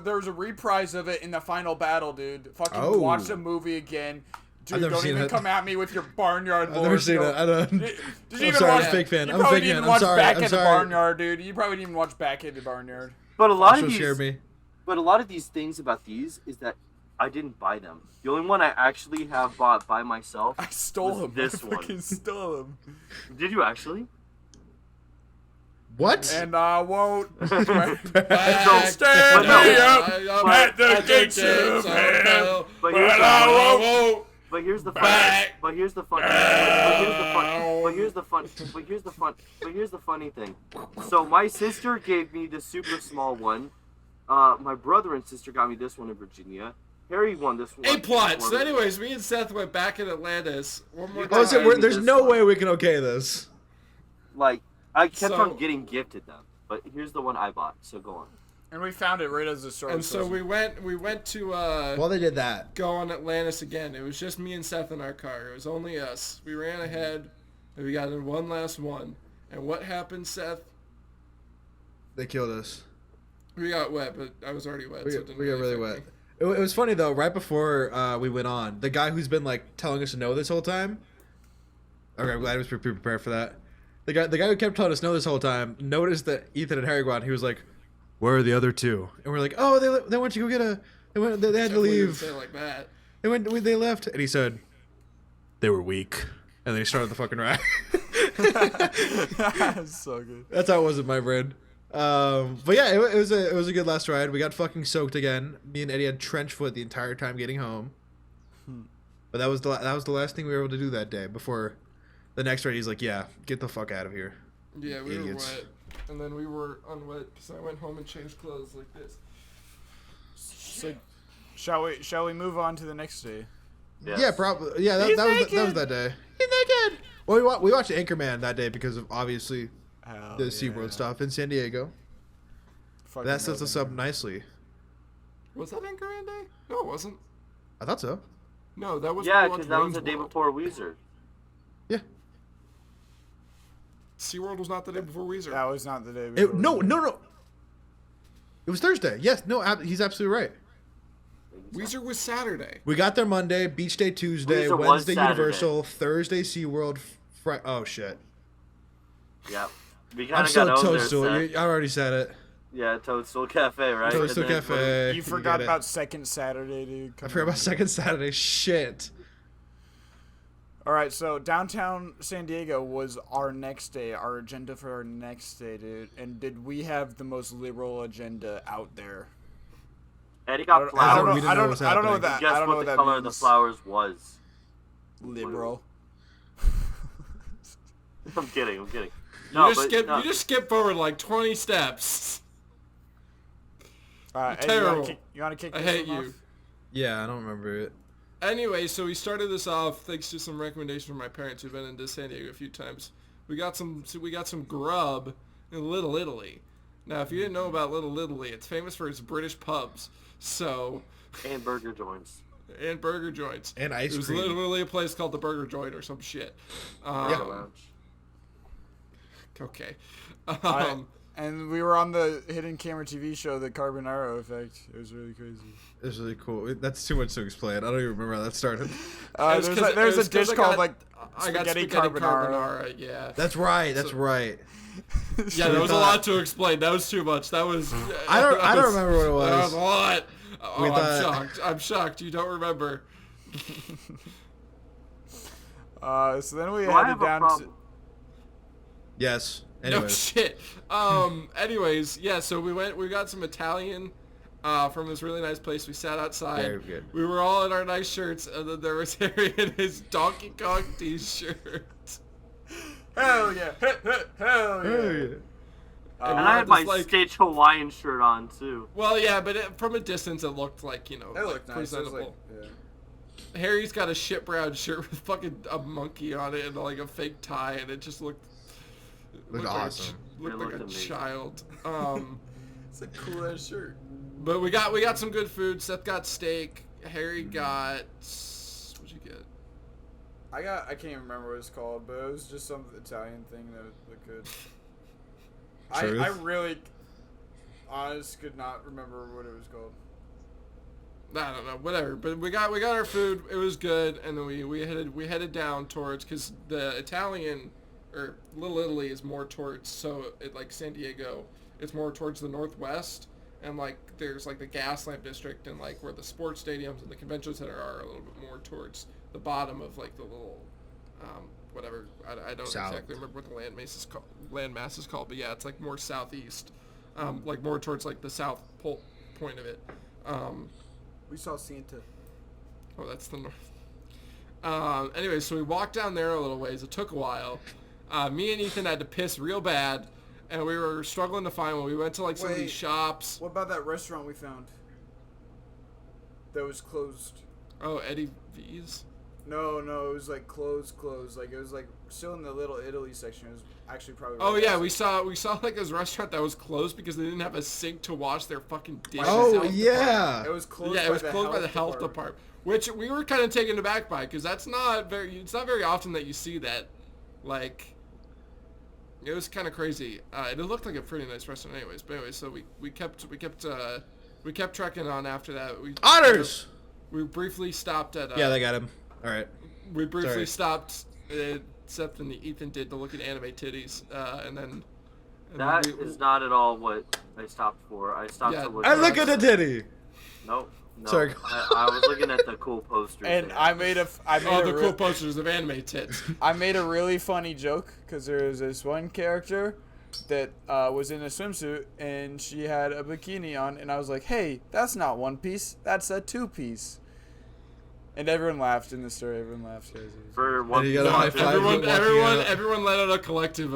A: There was a reprise of it in the final battle, dude. Fucking
C: Oh.
A: watch the movie again. Dude,
C: never
A: don't
C: seen
A: even
C: it.
A: come at me with your barnyard lore.
C: I've never seen
A: you know.
C: it. I don't.
A: Did you
C: I'm
A: even
C: sorry,
A: watch?
C: I'm a fake fan.
A: You
C: I'm a
A: probably
C: fake
A: didn't
C: fan.
A: watch
C: I'm sorry.
A: Back
C: I'm
A: at the
C: sorry.
A: Barnyard, dude. You probably didn't watch Back at the Barnyard.
E: But a lot of
C: Don't
E: these,
C: scare me.
E: but a lot of these things about these is that I didn't buy them. The only one I actually have bought by myself.
A: I stole
E: was
A: him.
E: This
A: I
E: one.
A: fucking stole him.
E: Did you actually?
C: What?
A: And I won't
E: So-
A: stand
E: but
A: me
E: no.
A: up at the gates of hell.
E: But here's
A: But
E: the
A: I won't.
E: But here's the fun.
D: Back.
E: But here's the fun. But here's the fun. But here's the fun. But here's the fun. But here's the funny thing. So my sister gave me the super small one. My brother and sister got me this one in Virginia. Harry won this one.
D: A plot. So, anyways, me and Seth went back in Atlantis. One more
E: Oh,
C: Oh, so
E: Alright.
C: there's no way we can okay this.
E: Like I kept
D: So-
E: on getting gifted them, but here's the one I bought. So go on.
A: And we found it right as the story
D: And
A: was
D: so
A: closing.
D: we went to
C: Well, they did that.
D: go on Atlantis again. It was just me and Seth in our car. It was only us. We ran ahead, and we got in one last one. And what happened, Seth?
C: They killed us.
D: We got wet, but I was already wet.
C: We
D: so it
C: got,
D: didn't
C: we got really
D: affect
C: wet.
D: me.
C: It was funny though. Right before we went on, the guy who's been like telling us to know this whole time. Okay, I'm glad I was prepared for that. The guy who kept telling us no this whole time noticed that Ethan and Harry went. He was like, "Where are the other two?" And we're like, "Oh, they went to go get a. They had to
D: Definitely didn't
C: leave.
D: say it like that.
C: They left." And he said, "They were weak." And then he started the fucking ride.
A: So good.
C: That's how it was in my brain. But yeah, it was a good last ride. We got fucking soaked again. Me and Eddie had trench foot the entire time getting home. But that was the last thing we were able to do that day before the next ride. He's like, "Yeah, get the fuck out of here."
D: Yeah, we
C: Idiots.
D: were wet. And then we were unwet because I went home and changed clothes like this.
A: So, shall we move on to the next day?
E: Yes.
C: Yeah, probably. Yeah, that was that day. He's naked. Well, we watched Anchorman that day because of obviously
A: Hell
C: the
A: yeah.
C: SeaWorld stuff in San Diego.
A: Fucking
C: That sets us
A: love
C: up nicely.
D: Was that Anchorman Day? No, it wasn't.
C: I thought so.
D: No, that was
E: Yeah,
D: when we
E: because
D: went
E: that
D: to
E: was the day
D: Wayne's
E: before
D: World.
E: Weezer.
C: Yeah.
D: SeaWorld was not the day before Weezer.
A: That was not the day.
C: It,
A: before
C: no,
A: we-
C: no, no. It was Thursday. Yes, no, he's absolutely right.
D: Weezer was Saturday.
C: We got there Monday, Beach Day Tuesday,
E: Weezer was
C: Wednesday
E: Saturday.
C: Universal, Thursday SeaWorld, oh shit.
E: Yeah. We
C: I'm
E: kind of
C: so
E: got over there.
C: toadstool.
E: Seth.
C: I already said it.
E: Yeah, Toadstool Cafe, right?
C: Toadstool
E: And then-
C: Cafe.
A: You forgot about Second Saturday, dude.
C: I forgot about Second Saturday. Shit.
A: All right, so downtown San Diego was our next day, our agenda for our next day, dude. And did we have the most liberal agenda out there?
E: Eddie
A: I
E: got
A: don't, I
E: flowers.
A: don't know.
C: We didn't
A: I
C: know
A: don't.
C: what was
A: I don't know what
C: happening.
A: that.
E: Guess
A: I don't know
E: what
A: what
E: the
A: that
E: color
A: means.
E: of the flowers was?
A: Liberal.
E: I'm kidding. I'm kidding. No,
D: You just
E: but
D: skip.
E: no.
D: You just skip forward like 20 steps.
A: Eddie,
D: terrible.
A: You want to kick
D: I
A: this
D: hate
A: one
D: you.
A: off?
C: Yeah, I don't remember it.
D: Anyway, so we started this off thanks to some recommendation from my parents who've been into San Diego a few times. We got some grub in Little Italy. Now, if you didn't know about Little Italy, it's famous for its British pubs. So,
E: And burger joints.
D: and burger joints.
C: And ice
D: It was
C: cream.
D: literally a place called the Burger Joint or some shit.
E: Burger Lounge.
D: Okay.
A: And we were on the hidden camera TV show, The Carbonaro Effect. It was really crazy.
C: It was really cool. That's too much to explain. I don't even remember how that started.
A: There's a dish called like
D: I got
A: spaghetti
D: spaghetti
A: carbonara.
D: carbonara. Yeah.
C: That's right. That's right.
D: Yeah, there was a lot to explain. That was too much. That was.
C: I don't
D: that was-
C: remember what it
D: That was
C: was.
D: a lot. Oh,
C: We
D: I'm
C: thought-
D: shocked. I'm shocked. You don't remember.
A: So then we
E: Do I
A: headed
E: have a
A: down
E: problem?
C: Yes.
D: No
C: Anyways.
D: shit. Anyways, yeah. So we got some Italian. from this really nice place. We sat outside.
C: Very good.
D: We were all in our nice shirts, and then there was Harry in his Donkey Kong t-shirt.
A: Hell yeah! Hell yeah!
E: And I had my Stitch Hawaiian shirt on too.
D: Well, yeah, but from a distance, it looked like
A: It
D: like
A: looked nice.
D: presentable.
A: Yeah.
D: Harry's got a shit brown shirt with fucking a monkey on it and like a fake tie, and it just looked
C: awesome.
D: Looked like a
E: amazing.
D: child.
A: It's a cool ass shirt.
D: But we got some good food. Seth got steak. Harry got what'd you get?
A: I can't even remember what it's called, but it was just some Italian thing that looked good. I really, honest, could not remember what it was called.
D: I don't know, whatever. But we got our food. It was good, and then we headed down towards, because the Italian or Little Italy is more towards, so it like San Diego, it's more towards the northwest, and like there's like the gas lamp district and like where the sports stadiums and the convention center are a little bit more towards the bottom of like the little whatever, I don't
C: South.
D: exactly remember what the landmass is called, but yeah, it's like more southeast, like more towards like the south pole point of it.
A: We saw Santa.
D: Oh, that's the north. Anyway, so we walked down there a little ways. It took a while. Me and Ethan had to piss real bad, and we were struggling to find one. We went to like some of these shops.
A: What about that restaurant we found? That was closed.
D: Oh, Eddie V's?
A: No, it was like closed. Like it was like still in the Little Italy section. It was actually probably.
D: Oh
A: right
D: yeah,
A: outside.
D: we saw like this restaurant that was closed because they didn't have a sink to wash their fucking dishes.
C: Oh
D: out.
C: yeah.
A: It was closed.
D: Yeah, it was closed by the health department, which we were kind of taken aback by, because it's not very often that you see that. Like, it was kind of crazy. It looked like a pretty nice restaurant, anyways. But anyway, so we kept trekking on after that.
C: Honors.
D: We briefly stopped at.
C: Yeah, they got him. All right.
D: We briefly
C: Sorry.
D: stopped. Except when Ethan did to look at anime titties, and then.
E: That is not at all what I stopped for. I stopped to look.
C: I look at the titty.
E: Nope. No.
C: Sorry.
E: I was looking at the cool posters.
A: And
E: there.
A: I made a
D: cool posters of anime tits.
A: I made a really funny joke because there was this one character that was in a swimsuit and she had a bikini on, and I was like, "Hey, that's not one piece. That's a two-piece." And everyone laughed in the story. Everyone laughed.
E: For one
C: And you got a high five.
D: Everyone let out a collective.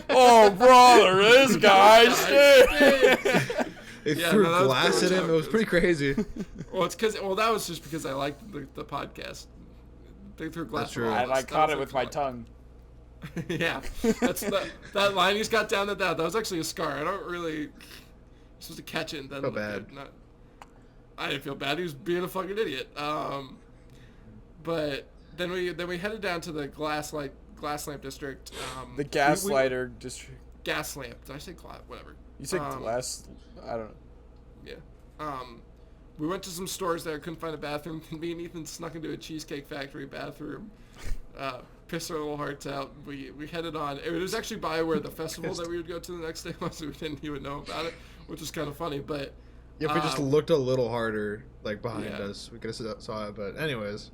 A: Oh, brother, this guy shit.
C: They
D: Yeah,
C: threw
D: no, that was
C: glass
D: pretty
C: at him. It was pretty crazy.
D: Well, it's because that was just because I liked the podcast. They threw glass.
C: That's true.
D: at all of
A: And
D: us.
A: I
D: That
A: caught
D: was
A: it with my
D: fun.
A: tongue.
D: Yeah, that's that line he's got down at that. That was actually a scar. I don't really. You're supposed to catch it and then.
C: Felt bad.
D: I didn't feel bad. He was being a fucking idiot. But then we headed down to the glass lamp district.
A: The gaslighter district.
D: Gas lamp. Did I say glass? Whatever.
A: You said glass. I don't know.
D: Yeah. We went to some stores there, couldn't find a bathroom. Me and Ethan snuck into a Cheesecake Factory bathroom. Pissed our little hearts out. We headed on. It was actually by where the festival that we would go to the next day was. We didn't even know about it, which was kind of funny. But
C: If we just looked a little harder, like behind
D: Yeah.
C: us, we could have saw it. But anyways,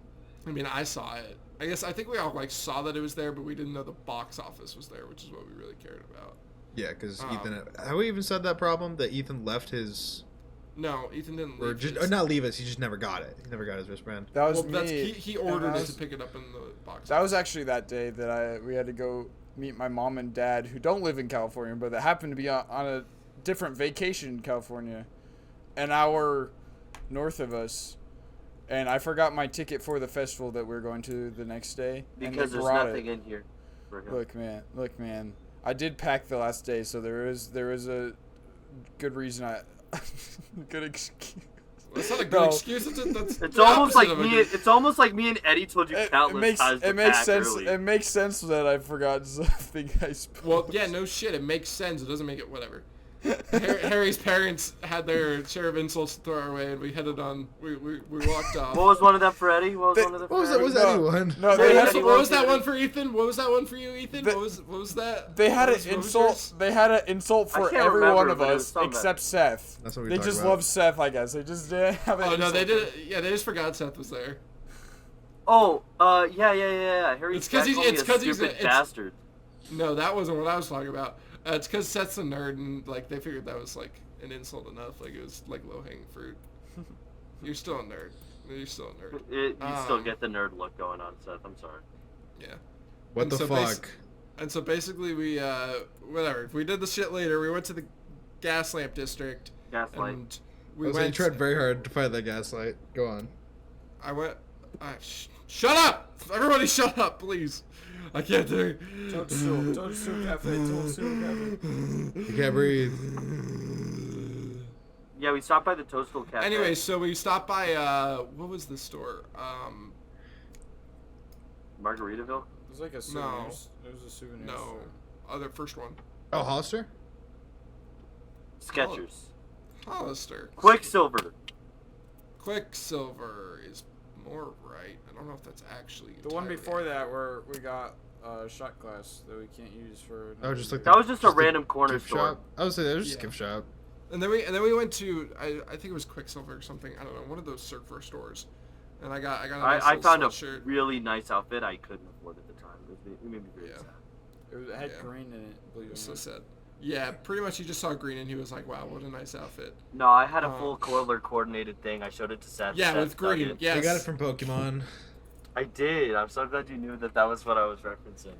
D: I mean, I saw it. I think we all like saw that it was there, but we didn't know the box office was there, which is what we really cared about.
C: yeah, because Ethan. Have we even said that problem that Ethan left his?
D: No, Ethan didn't
C: Or
D: leave.
C: just
D: his-
C: not leave us. He just never got it. He never got his wristband.
A: That was
D: well,
A: me.
D: that's he ordered
A: And
D: it
A: that
D: to
A: was-
D: pick it up in the box.
A: That was actually that day that we had to go meet my mom and dad, who don't live in California, but that happened to be on a different vacation in California, an hour north of us. And I forgot my ticket for the festival that we were going to the next day. and
E: because
A: they
E: there's
A: brought
E: nothing
A: it.
E: in here. For him.
A: Look, man. I did pack the last day, so there is a good reason good excuse.
D: That's not a good
A: No.
D: excuse. That's
E: It's
D: the
E: almost
D: opposite
E: like
D: of a
E: me.
D: good-
E: It's almost like me and Eddie told you countless times to
A: makes
E: pack
A: sense.
E: early.
A: It makes sense that I forgot something. I suppose.
D: Well, yeah, no shit. It makes sense. It doesn't make it whatever. Harry's parents had their share of insults to throw our way, and we headed on. We walked off.
E: What was one of them for Eddie? What was one of them
C: What was
E: for
C: that?
E: Eddie?
C: Was that anyone?
A: No,
D: What
A: they
D: was,
A: had
D: what was that one for Ethan? What was that one for you, Ethan?
A: The-
D: What was that?
A: they had
D: What
A: an
D: was
A: insult.
D: yours?
A: They had an insult
E: I
A: for
E: can't
A: every
E: remember,
A: one of
E: but it was
A: us
E: something.
A: except Seth.
C: That's what we
A: They
C: talked
A: just
C: about.
A: love Seth, I guess. They just didn't have an
D: Oh no,
A: insult
D: they
A: for
D: did. Yeah, they just forgot Seth was there.
E: Oh, yeah. Harry's
D: It's 'cause
E: dad
D: he's-
E: called me
D: it's
E: a
D: 'cause he's
E: stupid
D: a- it's-
E: bastard.
D: No, that wasn't what I was talking about. It's because Seth's a nerd, and like they figured that was like an insult enough. Like, it was like low-hanging fruit. You're still a nerd. You're still a nerd.
E: You still get the nerd look going on, Seth. I'm sorry.
D: Yeah.
C: What the fuck?
D: And so basically we, whatever. We did the shit later. We went to the gas lamp district.
E: Gaslight.
D: And
C: You tried very hard to find that gaslight. Go on.
D: I went... shut up! Everybody shut up, please. I can't do it.
A: Don't sue cafe. Don't sue cafe.
C: You can't breathe.
E: Yeah, we stopped by the Toadstool Cafe.
D: Anyway, so we stopped by, what was the store?
E: Margaritaville?
A: It was like a souvenir.
D: No.
A: It was a souvenir.
D: No.
A: store.
D: Other first one.
C: Oh, Hollister?
E: Skechers.
D: Hollister.
E: Quicksilver.
D: Quicksilver is more right. I don't know if that's actually
A: The one
D: entirely
A: before that where we got a shot glass that we can't use for.
C: Oh, just like
E: That was just a random corner
C: gift
E: store.
C: shop. I would say that was just
D: Yeah.
C: gift shop.
D: And then we went to I think it was Quicksilver or something. I don't know, one of those surfer stores. And I got a nice
E: I found a
D: sweatshirt.
E: really nice outfit I couldn't afford at the time. It made me very
D: Yeah.
E: sad.
A: It had
D: Yeah.
A: green in it. Believe it or
D: So
A: not.
D: sad. Yeah, pretty much he just saw green and he was like, "Wow, what a nice outfit."
E: No, I had a full color coordinated thing. I showed it to Seth.
D: Yeah,
E: Seth
D: with green.
E: dug it.
D: Yes.
C: You got it from Pokemon.
E: I did. I'm so glad you knew that that was what I was referencing.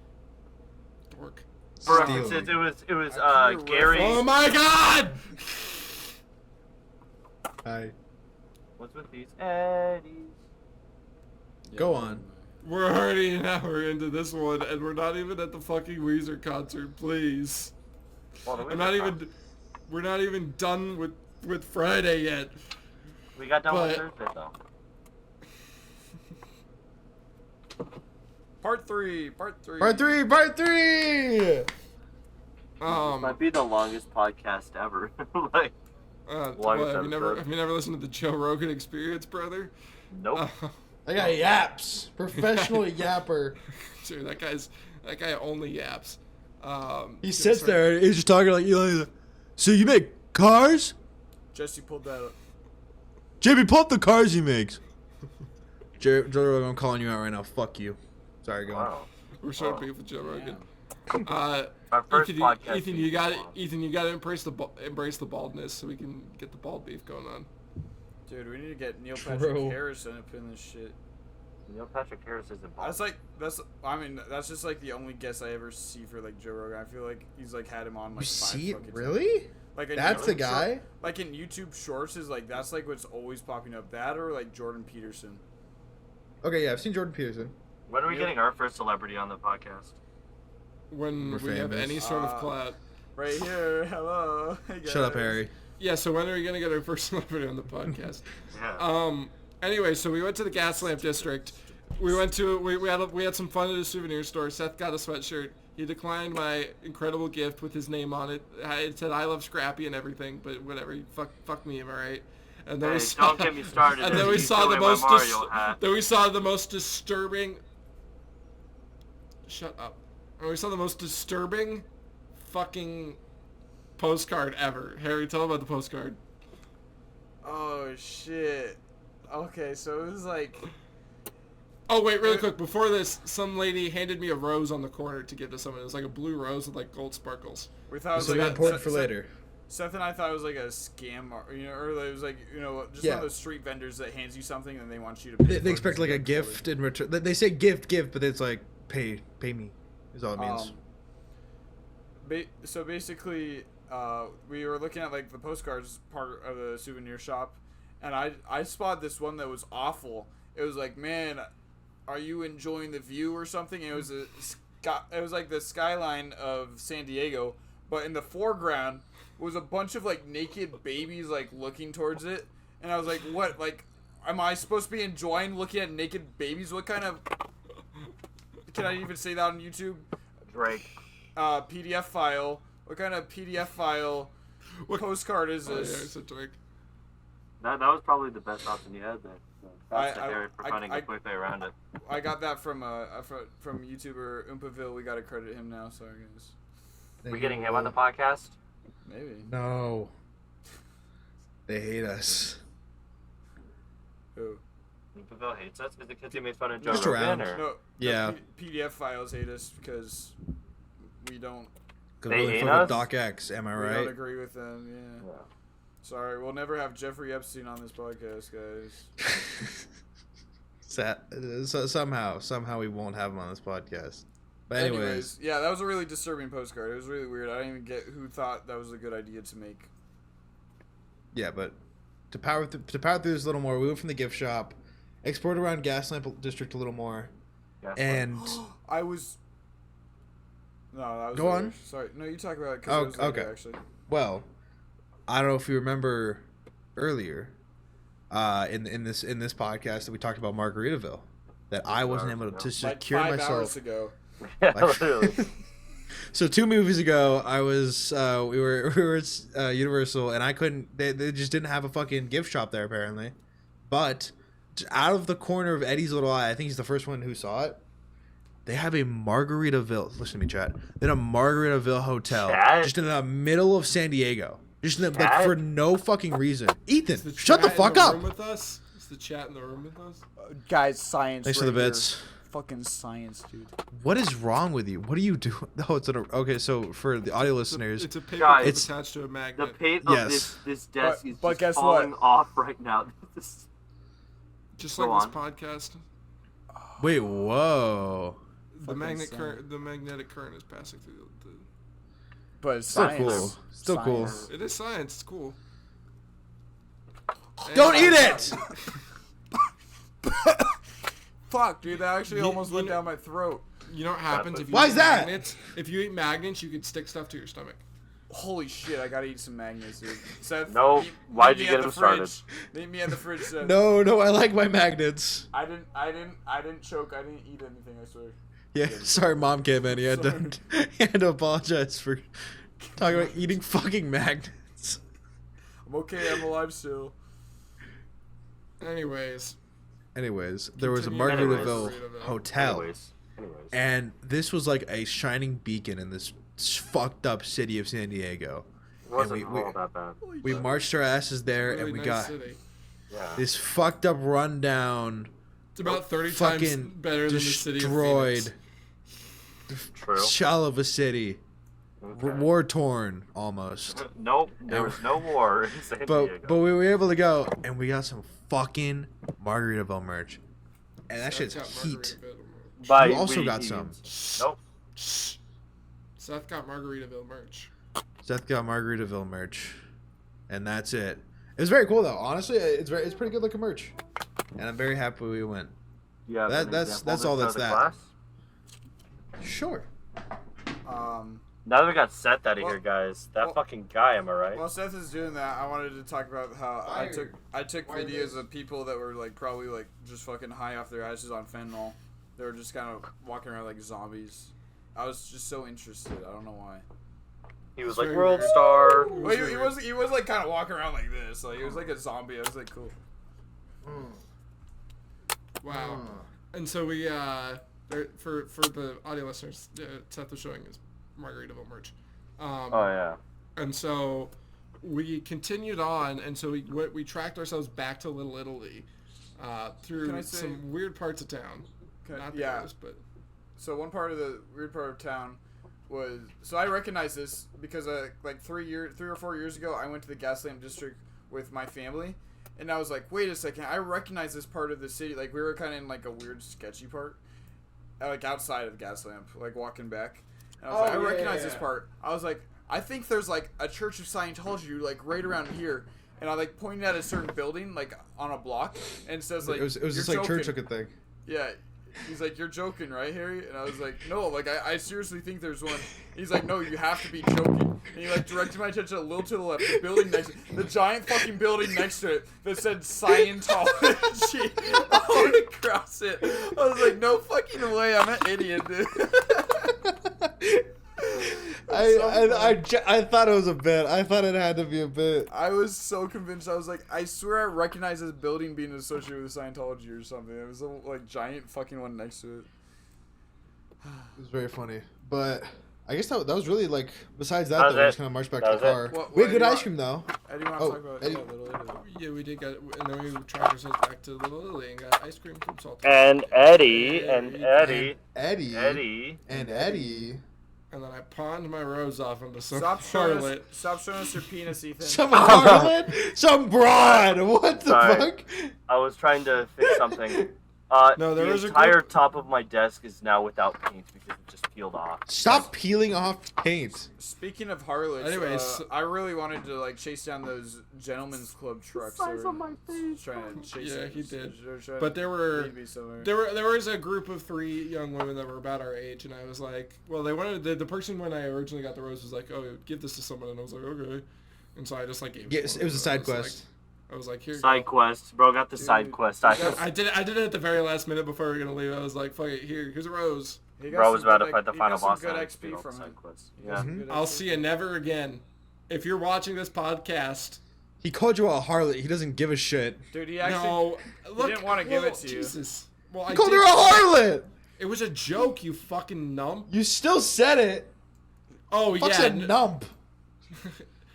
D: Dork.
E: For
C: Stealing.
E: references, it was
A: I couldn't
E: Gary.
D: Oh my God!
C: Hi.
E: What's with these Eddies?
A: Yeah,
C: Go on.
D: We're already an hour into this one, and we're not even at the fucking Weezer concert. Please.
E: Well, the
D: I'm not
E: Weezer
D: even. We're not even done with Friday yet.
E: We got done with
D: but-
E: Thursday though.
A: Part three. Part three.
C: Part three!
E: Might be the longest podcast ever. like,
D: What,
E: Longest
D: have
E: episode.
D: you never listened to the Joe Rogan Experience, brother?
E: nope.
C: I got yaps. Professional yapper.
D: Dude, that guy only yaps.
C: He
D: just
C: sits
D: like-
C: there and he's just talking like, so you make cars?
A: Jesse pulled that up.
C: JB, pull up the cars he makes. Joe Rogan, I'm calling you out right now. Fuck you. Sorry, go on.
E: Wow.
D: We're starting beef with Joe Rogan.
A: Damn.
E: Our first
D: Ethan,
E: podcast.
D: Ethan,
E: being
D: you got
E: long.
D: Ethan, you got to embrace the baldness so we can get the bald beef going on.
A: Dude, we need to get Neil
C: True.
A: Patrick Harris up in this shit.
E: Neil Patrick Harris isn't bald.
A: That's just like the only guest I ever see for like Joe Rogan. I feel like he's like had him on like
C: You
A: 5
C: see it?
A: fucking
C: Really?
A: times. Like in
C: That's the
A: YouTube
C: guy?
A: short- like in YouTube Shorts is like that's like what's always popping up. That or like Jordan Peterson.
C: Okay, yeah, I've seen Jordan Peterson.
E: When are we
A: Neil-
E: getting our first celebrity on the podcast?
D: When
C: We're
D: we have
C: famous.
D: any sort of clout.
A: Right here. Hello. Hey,
C: Shut up,
A: guys.
C: Harry.
D: Yeah, so when are we gonna get our first celebrity on the podcast?
E: Yeah.
D: Anyway, so we went to the gas lamp district. We had some fun at a souvenir store. Seth got a sweatshirt. He declined my incredible gift with his name on it. It said "I love Scrappy" and everything, but whatever. Fuck me, am I right? And then
E: Hey,
D: we saw,
E: don't get me started.
D: And then
E: If
D: we
E: you
D: saw
E: throw
D: the
E: away my
D: most.
E: Mario hat.
D: Then we saw the most disturbing. Shut up. And we saw the most disturbing, fucking postcard ever. Harry, tell them about the postcard.
A: Oh shit. Okay, so it was like
D: Oh wait, really quick. Before this, some lady handed me a rose on the corner to give to someone. It was like a blue rose with like gold sparkles.
A: we thought it was
C: So
A: like
C: important for later.
A: Seth and I thought it was like a scam, or it was like just
C: Yeah.
A: one of those street vendors that hands you something and they want you to pay.
C: They
A: for it
C: expect
A: because
C: like a
A: they're
C: gift in return. They say gift, but it's like pay me, is all it means.
A: So basically, we were looking at like the postcards part of the souvenir shop, and I spotted this one that was awful. It was like, man, are you enjoying the view or something? It was it was like the skyline of San Diego, but in the foreground was a bunch of like naked babies like looking towards it, and I was like, what? Like, am I supposed to be enjoying looking at naked babies? What kind of? Can I even say that on YouTube?
E: Drake.
A: PDF file. What kind of PDF file postcard is
D: Oh, yeah,
A: this?
D: it's a Drake.
E: That was probably the best option you had there. So that's to
A: I-
E: Harry for
A: I-
E: finding
A: I-
E: a quick way around it.
A: I got that from YouTuber Oompaville. We got to credit him now. Sorry guys.
E: We getting him on the podcast?
A: Maybe.
C: No. They hate us.
A: Who?
E: Pavel hates us? Is it because he made fun of Joe
C: Just
E: Rogan?
C: around.
E: Or?
A: No.
C: Yeah.
A: PDF files hate us because we don't.
C: Because
E: They
C: we're
E: hate
C: fucking
E: us?
C: Doc X, am I
A: We don't
C: right?
A: agree with them. Yeah. Sorry, we'll never have Jeffrey Epstein on this podcast, guys.
C: Somehow we won't have him on this podcast. But anyways,
A: yeah, that was a really disturbing postcard. It was really weird. I didn't even get who thought that was a good idea to make.
C: Yeah, but to power through this a little more, we went from the gift shop, explored around Gaslamp District a little more, and
A: I was. No, that was.
C: Go
A: later.
C: on.
A: Sorry, no, you talk about it. Cause it was later,
C: okay.
A: Actually.
C: Well, I don't know if you remember earlier, in this podcast that we talked about Margaritaville, that I wasn't able to secure
A: like 5
C: myself.
A: hours ago.
E: Yeah, literally.
C: So 2 movies ago, I was we were at Universal, and I couldn't. They just didn't have a fucking gift shop there apparently. But out of the corner of Eddie's little eye, I think he's the first one who saw it. They have a Margaritaville. Listen to me, chat. They have a Margaritaville hotel just in the middle of San Diego, just like for no fucking reason. Ethan, shut the fuck up.
D: Room with us? Is the chat in the room with us?
A: Guys, science.
C: Thanks for the bits.
A: Fucking science, dude.
C: What is wrong with you? What are you doing? Oh, it's okay. So for the audio listeners,
D: it's a paper
E: Guys,
D: clip attached to a magnet.
E: The paint
C: Yes.
E: of this desk is
A: but
E: just
A: guess
E: falling
A: what?
E: off right now.
D: Just
E: Go
D: like
E: on.
D: this podcast,
C: wait, whoa.
D: the
A: Fucking
D: magnetic current is passing through the
A: But it's
C: Still
A: science.
C: cool. Still cool.
A: Science.
D: It is science. It's cool.
C: Don't eat it.
A: Fuck, dude, that actually almost went down my throat.
D: You know what happens if you
C: Why
D: eat
C: is that?
D: magnets? If you eat magnets, you could stick stuff to your stomach.
A: Holy shit, I gotta eat some magnets, dude. Seth,
E: No, why'd you get him started?
A: Meet me at the fridge, Seth.
C: No, I like my magnets.
A: I didn't choke. I didn't eat anything, I swear.
C: Yeah, sorry, mom came in. He had to apologize for talking about eating fucking magnets.
A: I'm okay, I'm alive still.
D: Anyways,
C: there was a
D: Continue.
C: Margaritaville
D: Anyways.
C: hotel,
E: Anyways.
C: and this was like a shining beacon in this fucked up city of San Diego.
E: It wasn't
C: we-
E: all that bad.
C: We marched our asses there,
D: really
C: and we
D: nice
C: got
D: city.
E: Yeah.
C: this fucked up rundown,
D: It's about 30 times
C: fucking
D: better than the city of
C: destroyed
D: Phoenix.
E: True.
C: shell of a city,
E: Okay.
C: war torn almost.
E: Nope, there was no war in San Diego.
C: But we were able to go, and we got some fucking Margaritaville merch, and that shit's
D: Seth got
C: heat.
D: Margaritaville.
E: By
C: You also
E: we
C: got
E: eat.
C: some.
E: Nope.
D: Seth got Margaritaville merch.
C: Seth got Margaritaville merch, and that's it. It was very cool though. Honestly, it's pretty good looking merch, and I'm very happy we went.
E: Yeah.
C: That's all that's that.
E: Class?
C: Sure.
E: Now that we got Seth out of
A: Well-
E: here, guys, that
A: well-
E: fucking guy, am I right?
A: While Seth is doing that, I wanted to talk about how I took
C: Why
A: videos
C: this?
A: of people that were like probably like just fucking high off their asses on fentanyl. They were just kind of walking around like zombies. I was just so interested. I don't know why.
E: He was
D: It's
E: like
D: very
E: world
D: weird.
E: star.
A: Well, he was like kind of walking around like this. Like he was like a zombie. I was like, cool.
D: Wow. And so we, for the audio listeners, Seth was showing his Margaritaville merch.
E: Oh yeah.
D: And so we continued on, and so we tracked ourselves back to Little Italy
A: Can
D: through
A: I say-
D: some weird parts of town. Not the
A: yeah.
D: worst, but
A: So one part of the weird part of town was I recognized this because like 3 or 4 years ago I went to the Gaslamp district with my family, and I was like, wait a second, I recognize this part of the city. Like we were kind of in like a weird sketchy part, like outside of Gaslamp, like walking back. And I was like, I recognize this part. I was like, I think there's like a Church of Scientology like right around here. And I like pointed at a certain building like on a block, and it says like
C: It was
A: "You're
C: just like
A: joking."
C: church looking thing.
A: Yeah. He's like, you're joking, right, Harry? And I was like, no, like, I seriously think there's one. He's like, no, you have to be joking. And he, like, directed my attention a little to the left. The building next, the giant fucking building next to it that said Scientology all across it. I was like, no fucking way, I'm an idiot, dude.
C: I thought it was a bit. I thought it had to be a bit.
A: I was so convinced. I was like, I swear I recognize this building being associated with Scientology or something. It was a, like, giant fucking one next to it.
C: It was very funny, but I guess that was really like. Besides that,
E: That was
C: though, we just
E: it.
C: kind of marched back
E: That
C: to the
E: was
C: car.
E: it.
A: What-
C: We had
A: what
C: good
A: do you
C: ice cream though.
A: Eddie, want to
C: Oh,
A: talk about
C: Eddie.
A: Little Italy?
D: yeah, we did get, and then we tracked ourselves back to Little Italy and got ice cream from Salt.
E: And Eddie, and Eddie,
C: Eddie.
E: Eddie.
C: And Eddie.
D: and then I pawned my rose off into some
A: Stop showing
D: harlot.
A: us your penis, Ethan.
C: Some harlot? Some broad. What the
E: Sorry.
C: fuck?
E: I was trying to fix something.
D: No, there
E: the
D: was a
E: entire
D: group-
E: top of my desk is now without paint because it just peeled off.
C: Stop peeling off paint.
A: Speaking of harlots,
D: Anyways.
A: I really wanted to like chase down those gentlemen's club trucks.
E: size of my face.
A: Trying to chase
D: Yeah,
A: them.
D: he did.
A: They're trying
D: But there were
A: to be somewhere.
D: there was a group of 3 young women that were about our age, and I was like, well, they wanted the person when I originally got the rose was like, oh, give this to someone, and I was like, okay, and so I just like gave. it
C: Yes,
D: to
C: it was a
D: them.
C: side quest.
D: I was like, here.
E: Side quest, bro. Got the side quest.
D: I did it at the very last minute before we were gonna leave. I was like, fuck it, here's a rose.
A: He got
E: Bro
A: some
E: was about
A: good,
E: to fight the
A: he
E: final
A: got some
E: boss.
A: good
E: and I
A: XP
E: failed
A: from
E: the
A: him.
E: side quest.
A: He got
E: Yeah.
A: some good
D: I'll
A: XP.
D: see you never again. If you're watching this podcast,
C: He called you a harlot. He doesn't give a shit.
A: Dude, he actually.
D: no, look,
A: didn't wanna give it to you.
D: Jesus. Well,
C: He
D: I
C: called
D: did-
C: her a harlot.
D: It was a joke, you fucking nump.
C: You still said it.
D: Oh
C: Fuck's
D: yeah,
C: a nump.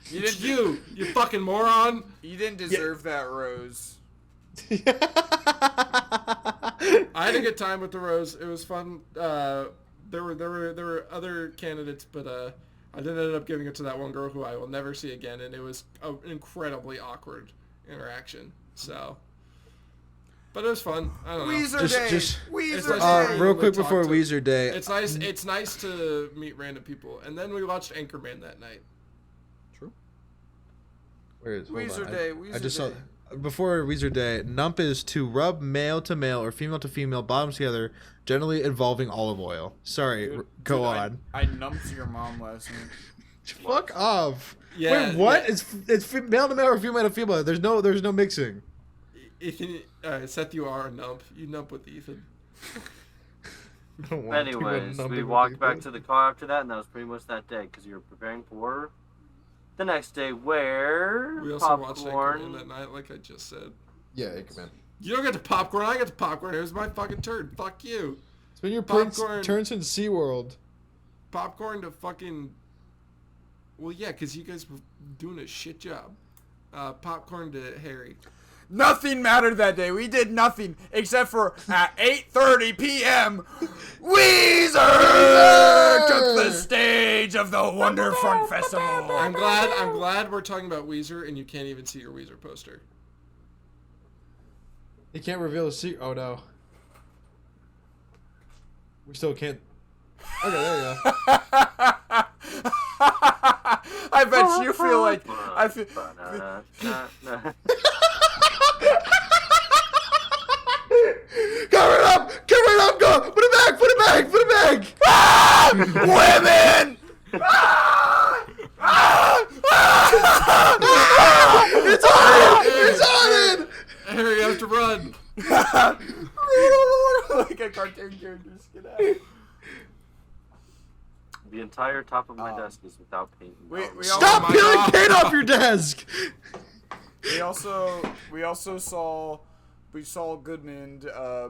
A: You
D: it's
A: didn't.
D: you fucking moron.
A: You didn't deserve that rose.
D: I had a good time with the rose. It was fun. There were other candidates, but I did end up giving it to that one girl who I will never see again, and it was an incredibly awkward interaction. So, but it was fun. I don't know.
A: Weezer
C: Just-
A: Day.
C: just-
A: Weezer
D: It's
A: Day.
D: like-
C: Real quick
D: Talk
C: before
D: to-
C: Weezer Day.
D: It's nice. It's nice to meet random people, and then we watched Anchorman that night.
C: Where is hold
A: Weezer
C: on.
A: Day,
C: I
A: Weezer
C: just
A: Day.
C: saw before Weezer Day. Nump is to rub male to male or female to female bottoms together, generally involving olive oil. Sorry,
A: Dude,
C: go
A: dude,
C: on.
A: I numped your mom last night.
C: Fuck off.
D: Yeah,
C: Wait, what?
D: yeah.
C: It's male to male or female to female. There's no mixing.
D: Ethan, Seth, you are a nump. You nump with Ethan.
C: I don't want to be
E: Anyways,
C: numping
E: we
C: with
E: walked
C: people.
E: back to the car after that, and that was pretty much that day because you were preparing for the next day where
D: We also watched
E: popcorn.
D: Anchorman that night, like I just said.
C: Yeah, Anchorman.
D: You don't get the popcorn. I get the popcorn. It was my fucking turn. Fuck you.
C: It's been your
D: Popcorn.
C: turns in SeaWorld.
D: Popcorn to fucking. Well, yeah, because you guys were doing a shit job. Popcorn to Harry.
A: Nothing mattered that day. We did nothing except for at 8:30 p.m. Weezer took the stage of the Wonderfront Festival.
D: I'm glad we're talking about Weezer and you can't even see your Weezer poster.
C: He can't reveal his secret. Oh no. We still can't. Okay, there you go.
A: I bet you feel like I feel.
C: Cover it up! Cover it up! Go! Put it back! Put it back! Put it back!
A: Ah! Women! Ah! Ah! Ah!
C: It's on it! It's on it!
D: Harry, you have to run.
A: Like a cartoon character. Get out.
E: The entire top of my desk is without paint.
A: We
C: Stop
D: my
C: peeling
D: God.
C: paint off your desk!
A: We also saw Goodman,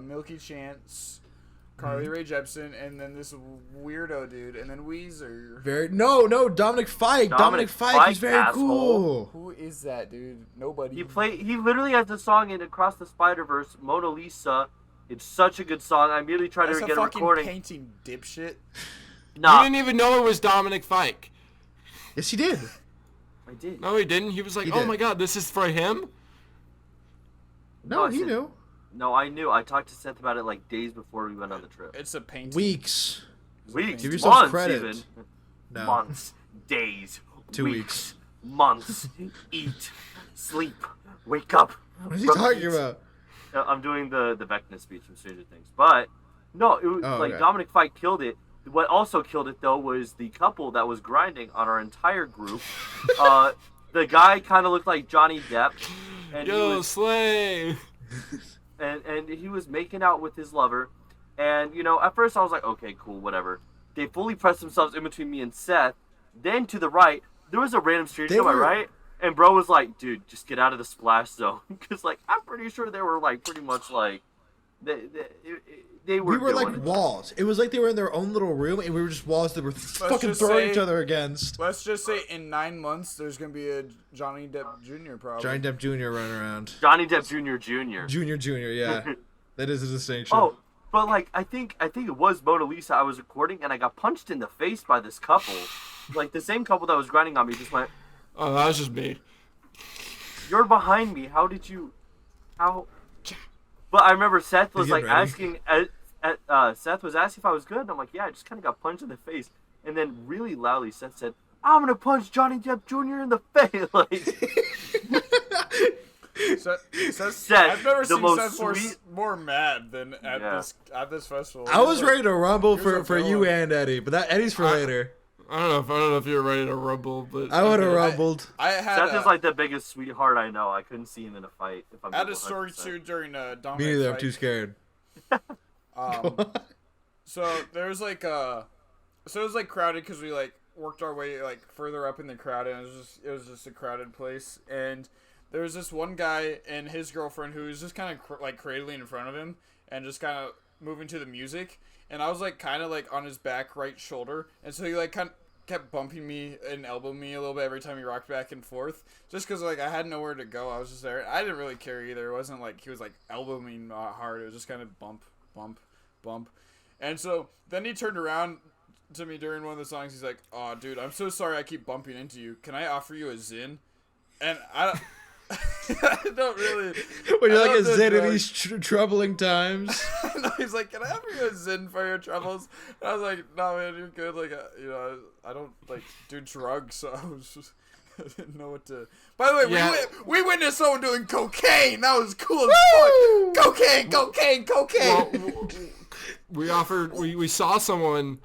A: Milky Chance, Carly Rae Jepsen, and then this weirdo dude, and then Weezer.
C: No, Dominic Fike. Dominic Fike is very
E: asshole.
C: cool.
A: Who is that dude? Nobody.
E: He literally has the song in Across the Spider-Verse, Mona Lisa. It's such a good song. I immediately tried
A: That's
E: to
A: a
E: get a
A: fucking
E: recording.
A: painting, dipshit.
D: You
E: Nah,
D: didn't even know it was Dominic Fike.
C: Yes, he did.
E: I did.
D: No, he didn't. He was like,
C: He
D: oh
C: did.
D: my god, this is for him?
C: No,
E: I
C: he
E: said-
C: knew.
E: No, I knew. I talked to Seth about it like days before we went on the trip.
A: It's a painting.
C: Weeks.
E: Weeks,
C: Give yourself
E: months
C: credit.
E: even.
C: No.
E: Months, days,
C: 2 weeks.
E: months, eat, sleep, wake up.
C: What is he
E: repeat.
C: talking about?
E: I'm doing the Vecna speech from Stranger Things, but no, it was
C: Oh,
E: like
C: okay.
E: Dominic Fike killed it. What also killed it though was the couple that was grinding on our entire group. The guy kind of looked like Johnny Depp, and he
D: Yo,
E: was
D: Slay.
E: and he was making out with his lover, and you know, at first I was like, okay, cool, whatever. They fully pressed themselves in between me and Seth. Then to the right, there was a random stranger
C: They
E: to my
C: were-
E: right, and bro was like, dude, just get out of the splash zone, because like I'm pretty sure they were like pretty much like they were.
C: We were
E: doing
C: like
E: it.
C: walls. It was like they were in their own little room, and we were just walls that were fucking
A: just
C: throwing
A: say-
C: each other against.
A: Let's just say in 9 months there's gonna be a Johnny Depp Jr. problem.
C: Johnny Depp Jr. running around.
E: Johnny Depp Jr. Jr.
C: Junior, yeah. That is a distinction.
E: Oh, But like, I think it was Mona Lisa I was recording, and I got punched in the face by this couple. Like the same couple that was grinding on me just went.
D: Oh, that was just me.
E: You're behind me. How did you? How? But I remember Seth was like asking. Seth was asking if I was good, and I'm like, yeah, I just kind of got punched in the face, and then really loudly Seth said, "I'm gonna punch Johnny Depp Jr. in the face." Like.
A: Seth, I've never seen Seth more mad than at this festival.
C: I was ready to rumble for you and Eddie, but that Eddie's for later.
D: I don't know if you were ready to rumble, but
C: I would have rumbled.
E: Seth is like the biggest sweetheart I know. I couldn't see him in a fight. If I'm
A: I had a story too during Dominic.
C: Me neither.
A: Fight.
C: I'm too scared.
A: So there was like it was like crowded because we like worked our way like further up in the crowd, and it was just a crowded place. And there was this one guy and his girlfriend who was just kind of like cradling in front of him and just kind of moving to the music. And I was like kind of like on his back right shoulder, and so he like kind of kept bumping me and elbowing me a little bit every time he rocked back and forth, just because like I had nowhere to go. I was just there. I didn't really care either. It wasn't like he was like elbowing me hard. It was just kind of bump, bump, bump. And so then he turned around to me during one of the songs. He's like, "Oh, dude, I'm so sorry I keep bumping into you. Can I offer you a Zin?" And I don't really.
C: When you're like a Zin in these troubling times.
A: No, he's like, "Can I offer you a Zin for your troubles?" And I was like, "No, man, you're good. Like, I don't like do drugs, so I didn't know what to." By the way, we witnessed someone doing cocaine. That was cool as fuck. Cocaine.
D: Well, we saw someone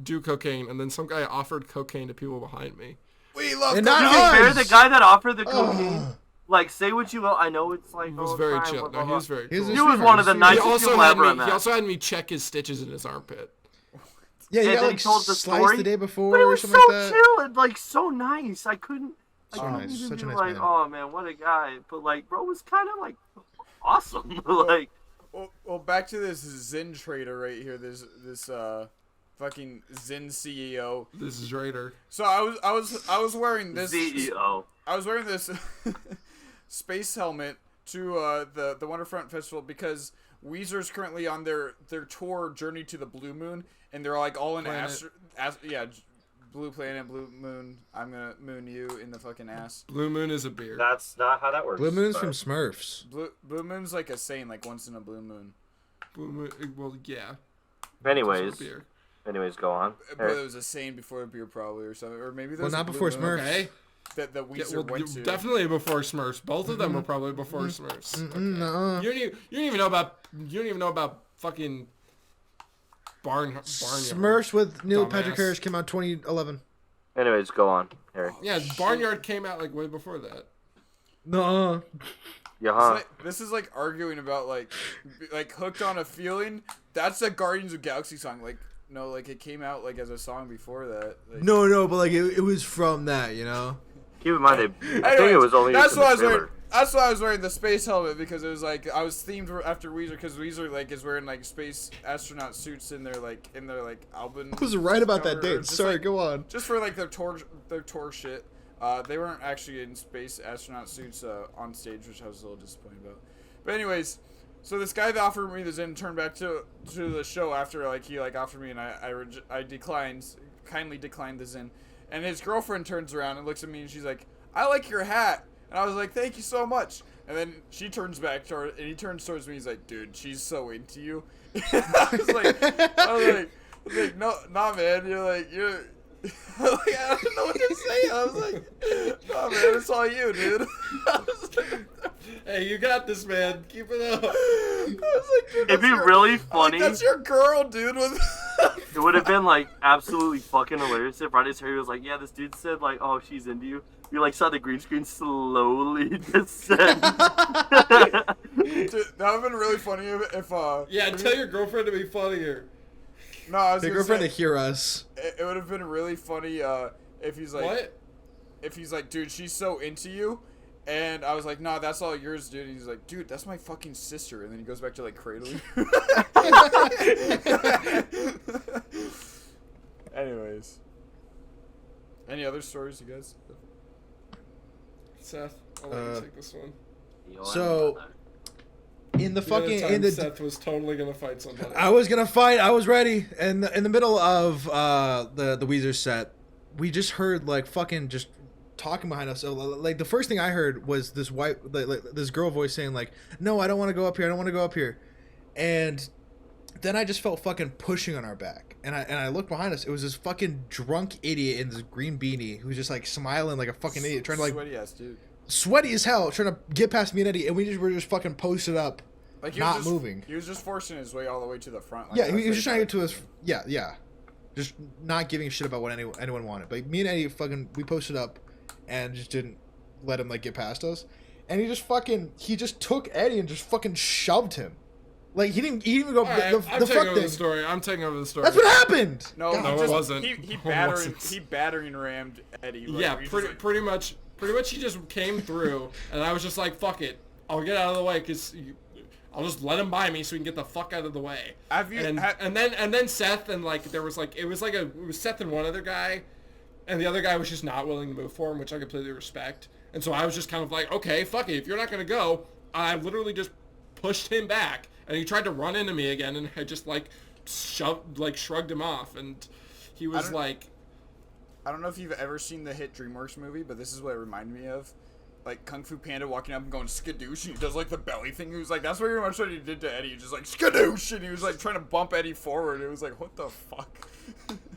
D: do cocaine, and then some guy offered cocaine to people behind me.
A: We love
C: and
A: cocaine.
E: Not the guy that offered the cocaine. Like, say what you will. I know it's like.
D: He was very chill. No, he was very cool.
E: He was one of the nicest people I ever met.
D: He also had me check his stitches in his armpit.
C: Yeah, he
E: got
C: like sliced the day before,
E: but it was
C: or
E: so
C: something like that.
E: chill and like so nice. I couldn't.
C: Such a nice
E: like,
C: man.
E: oh man, what a guy! But like, bro was kind of like awesome. Like,
A: well, back to this Zin trader right here. This fucking Zin CEO.
D: This is Raider.
A: So I was wearing this
E: CEO.
A: I was wearing this space helmet to the Wonderfront Festival because Weezer's currently on their tour Journey to the Blue Moon, and they're like all in Blue Planet, Blue Moon. I'm gonna moon you in the fucking ass.
D: Blue Moon is a beer.
E: That's not how that works.
C: Blue Moon's from Smurfs.
A: Blue Moon's like a saying, like once in a blue moon.
D: Blue Moon. Well, yeah.
E: Anyways, go on.
A: But it was a saying before beer, probably, or something, or maybe there's
C: not before Smurfs.
D: Okay.
A: That Weezer went to.
D: Definitely before Smurfs. Both of them were probably before Smurfs. Okay.
C: No.
D: You don't even know about fucking Barnyard.
C: Smurfs with Neil Patrick Harris came out 2011.
E: Anyways, go on, Harry.
D: Yeah, Barnyard came out like way before that.
C: No.
E: Yeah.
A: This is like arguing about like Hooked on a Feeling. That's a Guardians of the Galaxy song. Like no, like it came out like as a song before that. Like,
C: No, but like it was from that, you know.
E: Keep in mind, I think it was only.
A: That's why I was wearing. That's why I was wearing the space helmet, because it was like I was themed after Weezer, because Weezer like is wearing like space astronaut suits in their album.
C: I was right about that date. Sorry,
A: like,
C: go on.
A: Just for like their tour shit. They weren't actually in space astronaut suits on stage, which I was a little disappointed about. But anyways, so this guy that offered me the Zin turned back to the show after like he like offered me, and I kindly declined the Zin, and his girlfriend turns around and looks at me and she's like, "I like your hat." And I was like, "Thank you so much." And then she turns back and he turns towards me. He's like, "Dude, she's so into you." I was like, "No, nah, man. You're." Like, I don't know what to say. I was like, "No, man, it's all you, dude." I was like,
D: hey, you got this, man. Keep it up.
A: I was like, dude,
E: it'd be really funny.
A: That's your girl, dude.
E: It would have been like absolutely fucking hilarious if Ronnie's Harry was like, "Yeah, this dude said like, oh, she's into you." You like saw the green screen slowly descend.
A: Dude, that would have been really funny if
D: yeah, tell your girlfriend to be funnier.
A: No, I was
C: your girlfriend to hear us.
A: It would have been really funny if he's like,
D: what?
A: If he's like, "Dude, she's so into you," and I was like, "Nah, that's all yours, dude." And he's like, "Dude, that's my fucking sister," and then he goes back to like cradling. Anyways, any other stories, you guys?
D: Seth, I'll let you take this one.
C: So, in in the fucking
D: time
C: in the
D: Seth was totally gonna fight somebody.
C: I was gonna fight. I was ready. And in the middle of the Weezer set, we just heard like fucking just talking behind us. So like the first thing I heard was this this girl voice saying like, "No, I don't want to go up here. I don't want to go up here." And then I just felt fucking pushing on our back. And I looked behind us. It was this fucking drunk idiot in this green beanie who's just like smiling like a fucking idiot, trying to like
A: Sweaty ass dude.
C: Sweaty as hell, trying to get past me and Eddie, and were just fucking posted up,
A: Like
C: not moving.
A: He was just forcing his way all the way to the front. Like,
C: Yeah, he was just trying to get to us. Yeah. Just not giving a shit about what anyone wanted. But me and Eddie we posted up and just didn't let him like get past us. And he just took Eddie and just fucking shoved him. Like he didn't even go
D: Right,
C: the
D: I'm
C: fuck
D: taking over
C: thing.
D: the story. I'm taking over the story.
C: That's what happened.
A: No,
D: No,
A: he
D: it wasn't.
A: He
D: It
A: battering
D: wasn't.
A: battering rammed Eddie. Like,
D: Yeah,
A: he just,
D: pretty much he just came through, and I was just like, fuck it, I'll get out of the way, because I'll just let him by me so he can get the fuck out of the way. And then Seth, and like there was like it was Seth and one other guy, and the other guy was just not willing to move for him, which I completely respect. And so I was just kind of like, okay, fuck it, if you're not gonna go, I literally just pushed him back, and he tried to run into me again, and I just like shrugged him off, and he was like,
A: I don't know if you've ever seen the hit DreamWorks movie, but this is what it reminded me of. Like Kung Fu Panda walking up and going skadoosh, and he does like the belly thing. He was like, that's very much what he did to Eddie. He just like skadoosh, and he was like trying to bump Eddie forward. It was like, what the fuck?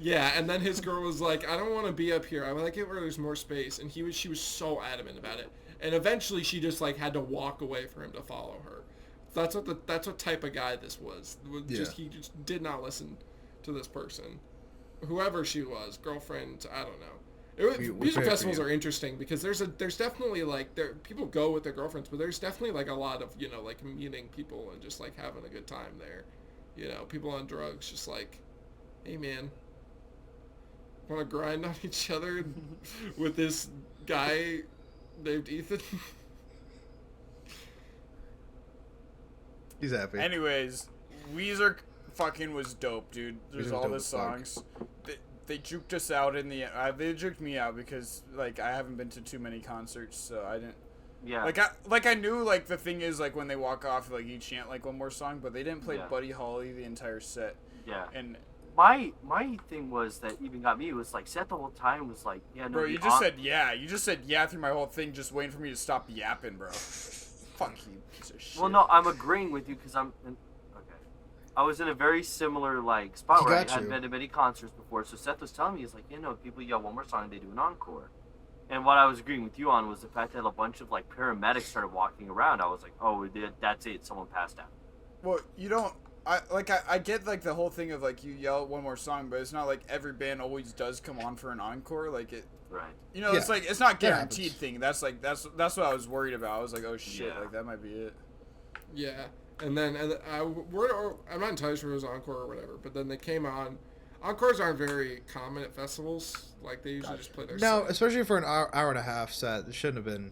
D: yeah. And then his girl was like, I don't want to be up here. I like it where there's more space. And she was so adamant about it. And eventually she just like had to walk away for him to follow her. That's what type of guy this was. He just did not listen to this person, whoever she was, girlfriend. I don't know. Music festivals are interesting because there's definitely like people go with their girlfriends, but there's definitely like a lot of like meeting people and just like having a good time there. People on drugs, just like, hey man, want to grind on each other with this guy named Ethan?
C: He's happy.
A: Anyways, Weezer fucking was dope, dude. There's
C: Weezer's
A: all
C: dope
A: the
C: as fuck.
A: songs. They juked us out in the they juked me out because like I haven't been to too many concerts, so I didn't.
E: Yeah.
A: I knew like the thing is like when they walk off like you chant like one more song, but they didn't play Buddy Holly the entire set.
E: Yeah.
A: And
E: my thing was that even got me was like Seth the whole time was like, yeah, no.
A: Bro, you just said yeah. You just said yeah through my whole thing, just waiting for me to stop yapping, bro. Fuck you, piece of shit.
E: Well, no, I'm agreeing with you because I was in a very similar like spot where I hadn't been to many concerts before. So Seth was telling me, he's like, people yell one more song, they do an encore. And what I was agreeing with you on was the fact that a bunch of like paramedics started walking around. I was like, oh, that's it, someone passed out.
A: Well, you don't. I get like the whole thing of like you yell one more song, but it's not like every band always does come on for an encore. Like it.
E: Right.
A: It's like it's not guaranteed thing. That's like that's what I was worried about. I was like, oh shit, like that might be it.
D: Yeah. And then I'm not entirely sure it was encore or whatever, but then they came on. Encores aren't very common at festivals. Like they usually just play their set.
C: Especially for an hour and a half set, it shouldn't have been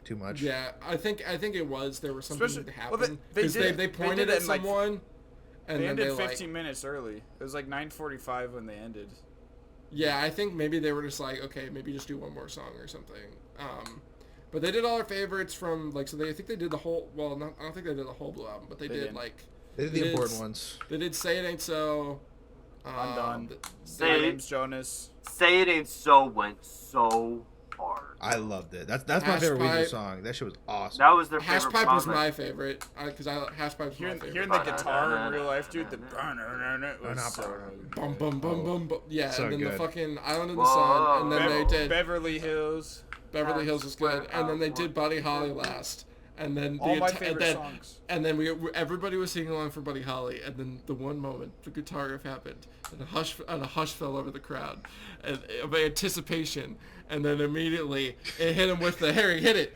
C: too much.
D: Yeah, I think it was. There was something that happened
A: well,
D: they pointed at someone, and
A: they
D: then
A: ended
D: they
A: 15 minutes early. It was like 9:45 when they ended.
D: Yeah, I think maybe they were just like, okay, maybe just do one more song or something. But they did all our favorites from like I think they did the whole. Well, I don't think they did the whole Blue album, but they did like
C: they did the important ones.
D: They did "Say It Ain't So."
A: Undone.
E: Say
A: James Jonas.
E: Say It Ain't So went so hard.
C: I loved it. That's my favorite Weezer song. That shit was awesome.
E: That was their
D: Hash
E: favorite.
D: Pipe was my favorite because Hash Pipe was my favorite.
A: Hearing the guitar in real life, dude, the was so
D: bum bum bum bum bum. Yeah,
C: so
D: and then
C: good.
D: the fucking Island in the Sun, and then they did
A: Beverly Hills.
D: Beverly Hills was good, and then they did Buddy Holly last, and then
A: all my favorite songs.
D: And then everybody was singing along for Buddy Holly, and then the one moment the guitar riff happened, and a hush fell over the crowd, and of anticipation, and then immediately it hit him with the Harry hit it.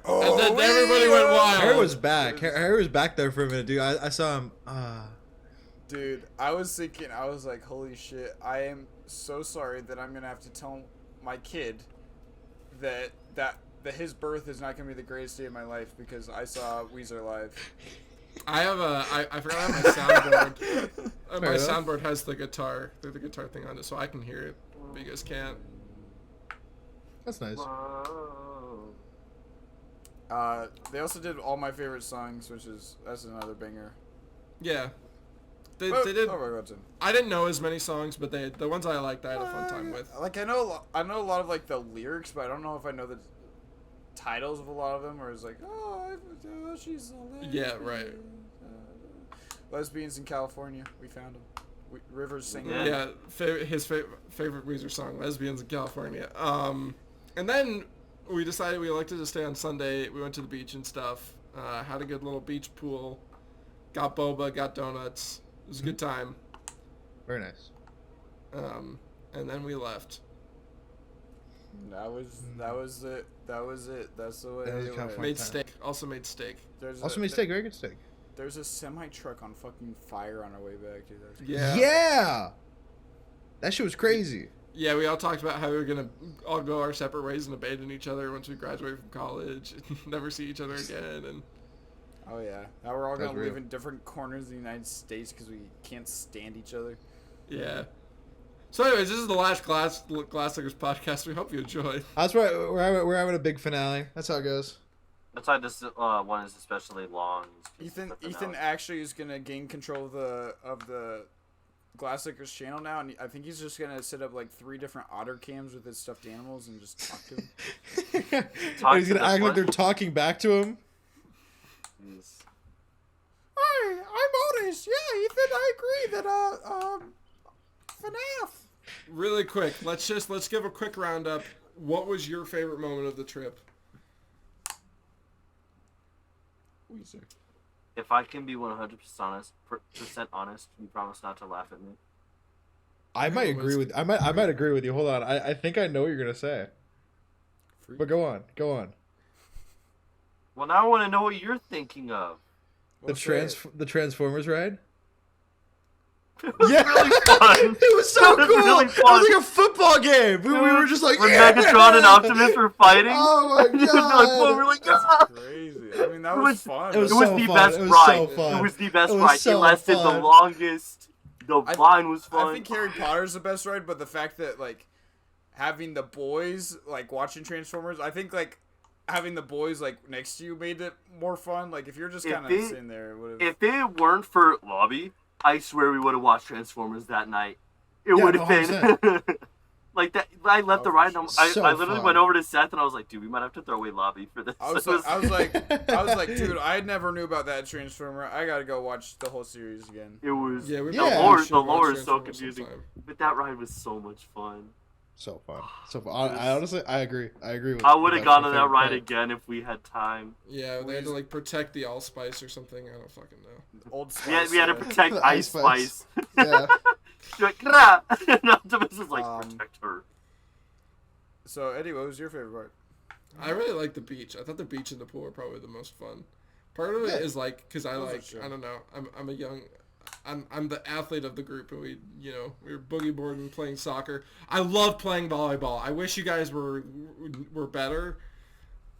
D: And then everybody went wild.
C: Harry was back. Harry was back there for a minute, dude. I saw him.
A: Dude, I was thinking, I was like, holy shit, I am so sorry that I'm going to have to tell my kid that his birth is not going to be the greatest day of my life because I saw Weezer live.
D: I have I forgot I have my soundboard. My soundboard has the guitar thing on it, so I can hear it, but you guys can't.
C: That's nice.
A: They also did All My Favorite Songs, that's another banger.
D: Yeah. They
A: Oh,
D: did.
A: Oh my God, Tim.
D: I didn't know as many songs, but the ones I liked, I had a fun time with.
A: Like I know a lot of like the lyrics, but I don't know if I know the titles of a lot of them, or it's like, she's a lesbian.
D: Yeah, right.
A: Lesbians in California, we found them. Rivers singing.
D: Yeah, his favorite Weezer song, "Lesbians in California." And then we decided we elected to stay on Sunday. We went to the beach and stuff. Had a good little beach pool. Got boba, got donuts. It was a good time.
C: Very nice.
D: And then we left.
A: That was it. That's the way
C: That was
A: it
C: kind of
A: went.
C: fun.
D: Made
C: time.
D: steak. Also made steak.
C: Also made steak. Very good steak.
A: There's a semi truck on fucking fire on our way back, dude. That was
D: Yeah.
C: Yeah. That shit was crazy.
D: Yeah, we all talked about how we were gonna all go our separate ways and abandon each other once we graduate from college, and never see each other again. And
A: Oh yeah. Now we're all
C: That's
A: gonna live
C: real.
A: in different corners of the United States because we can't stand each other.
D: yeah. So, anyways, this is the last Glass Lickers podcast. We hope you enjoyed.
C: That's right. We're having a big finale. That's how it goes.
E: That's why this one is especially long.
A: Ethan actually is gonna gain control of the Glass Lickers channel now, and I think he's just gonna set up like 3 different otter cams with his stuffed animals and just talk to him.
C: And he's gonna act like they're talking back to him.
E: Jeez.
A: Hi, I'm Otis. Yeah, Ethan, I agree that FNAF.
D: Really quick, let's give a quick roundup. What was your favorite moment of the trip?
A: Weezer.
E: If I can be 100% honest, you promise not to laugh at me.
C: I might agree with. I might agree with you. Hold on. I think I know what you're gonna say. But go on.
E: Well, now I want to know what you're thinking of.
C: The Transformers ride.
E: Yeah, really fun.
C: It was so
E: That
C: cool.
E: was really
C: It
E: fun.
C: was like a football game. We were just like,
E: when
C: yeah!
E: Megatron and Optimus were fighting.
C: Oh my
E: Like,
C: god!
E: we were like, ah!
A: Crazy. I mean, that was fun.
C: It was
E: It was
C: so
E: the
C: fun.
E: best
C: It was
E: ride.
C: so fun.
E: It was the best
C: It was
E: ride.
C: so
E: It lasted
C: fun.
E: the longest. The line was fun.
A: I think Harry Potter's the best ride, but the fact that like having the boys like watching Transformers, I think like having the boys like next to you made it more fun. Like if you're just kind of sitting there, it would have.
E: If it weren't for Lobby, I swear we would have watched Transformers that night. It
C: Yeah,
E: would have been like that. I left the ride. And
C: So
E: I literally
C: fun.
E: went over to Seth and I was like, "Dude, we might have to throw away Lobby for this."
A: I was like, dude, I never knew about that Transformer. I gotta go watch the whole series again.
E: it was
D: Yeah,
E: the
C: Yeah.
E: lore.
D: should
E: The
D: watch
E: lore is so
D: Transformers
E: confusing,
D: sometime.
E: but that ride was so much fun.
C: So fun. So fun. I honestly, I agree. I agree with.
E: I would have
C: that's
E: gone
C: my
E: on that
C: favorite
E: ride
C: part.
E: again if we had time.
D: Yeah, they had to like protect the allspice or something. I don't fucking know.
A: Old
E: We had to protect
C: The
E: Ice
C: Ice
E: Spice.
C: Yeah.
E: You're like, "Grah!" And Optimus is like, protect her.
A: So Eddie, what was your favorite part?
D: I really like the beach. I thought the beach and the pool were probably the most fun. Part of it is like because I
A: Those are
D: like
A: true.
D: I don't know. I'm a young. I'm the athlete of the group, and we were boogie boarding, playing soccer. I love playing volleyball. I wish you guys were better.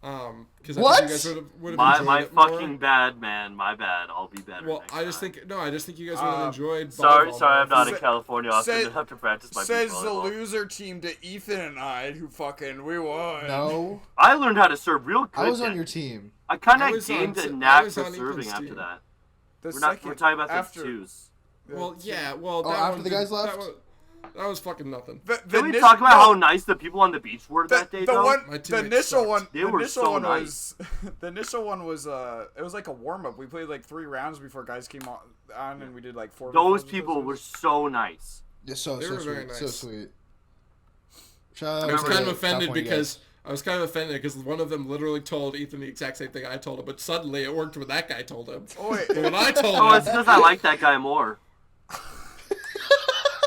D: Because
C: What?
D: I think you guys would have enjoyed
E: My
D: it more.
E: fucking bad, man. My bad. I'll be better.
D: Well,
E: next
D: I just
E: time.
D: think you guys would have enjoyed.
E: Sorry,
D: volleyball
E: I'm not
A: Sa-
E: in California. I'll
A: says-
E: have to practice my beach
A: Says the
E: volleyball.
A: loser team to Ethan and I, who fucking we won.
C: No,
E: I learned how to serve real good.
C: I was on
E: then.
C: your team.
E: I kind
D: I
E: of
D: was on
E: gained
D: t-
E: a
D: I
E: knack
D: was
E: for
D: on
E: serving
D: Ethan's
E: after
D: team.
E: that.
A: The
E: We're
A: second
E: talking about
A: after
E: the twos.
D: Well, yeah. Well,
C: Oh,
D: that
C: after
D: one
C: the
D: did-
C: guys left?
D: That was fucking nothing.
A: The
E: Can we
A: initial-
E: talk about
A: no,
E: how nice the people on the beach were that day,
A: the
E: though?
A: one,
D: My
A: the
D: teammates
A: initial
D: sucked.
A: one,
E: They
A: the
E: were
A: initial
E: so
A: one
E: nice.
A: was, the initial one was, it was like a warm up. We played like 3 rounds before guys came on, and we did like 4.
E: Those people were so nice.
C: Yeah, so
D: They were very
C: sweet. So
D: nice.
C: sweet. Shout out
D: I was
C: to
D: kind of
C: the
D: offended
C: California
D: because one of them literally told Ethan the exact same thing I told him, but suddenly it worked when that guy told him.
A: Oh, wait,
D: But when I told
E: Oh,
D: him,
E: it's because I like that guy more.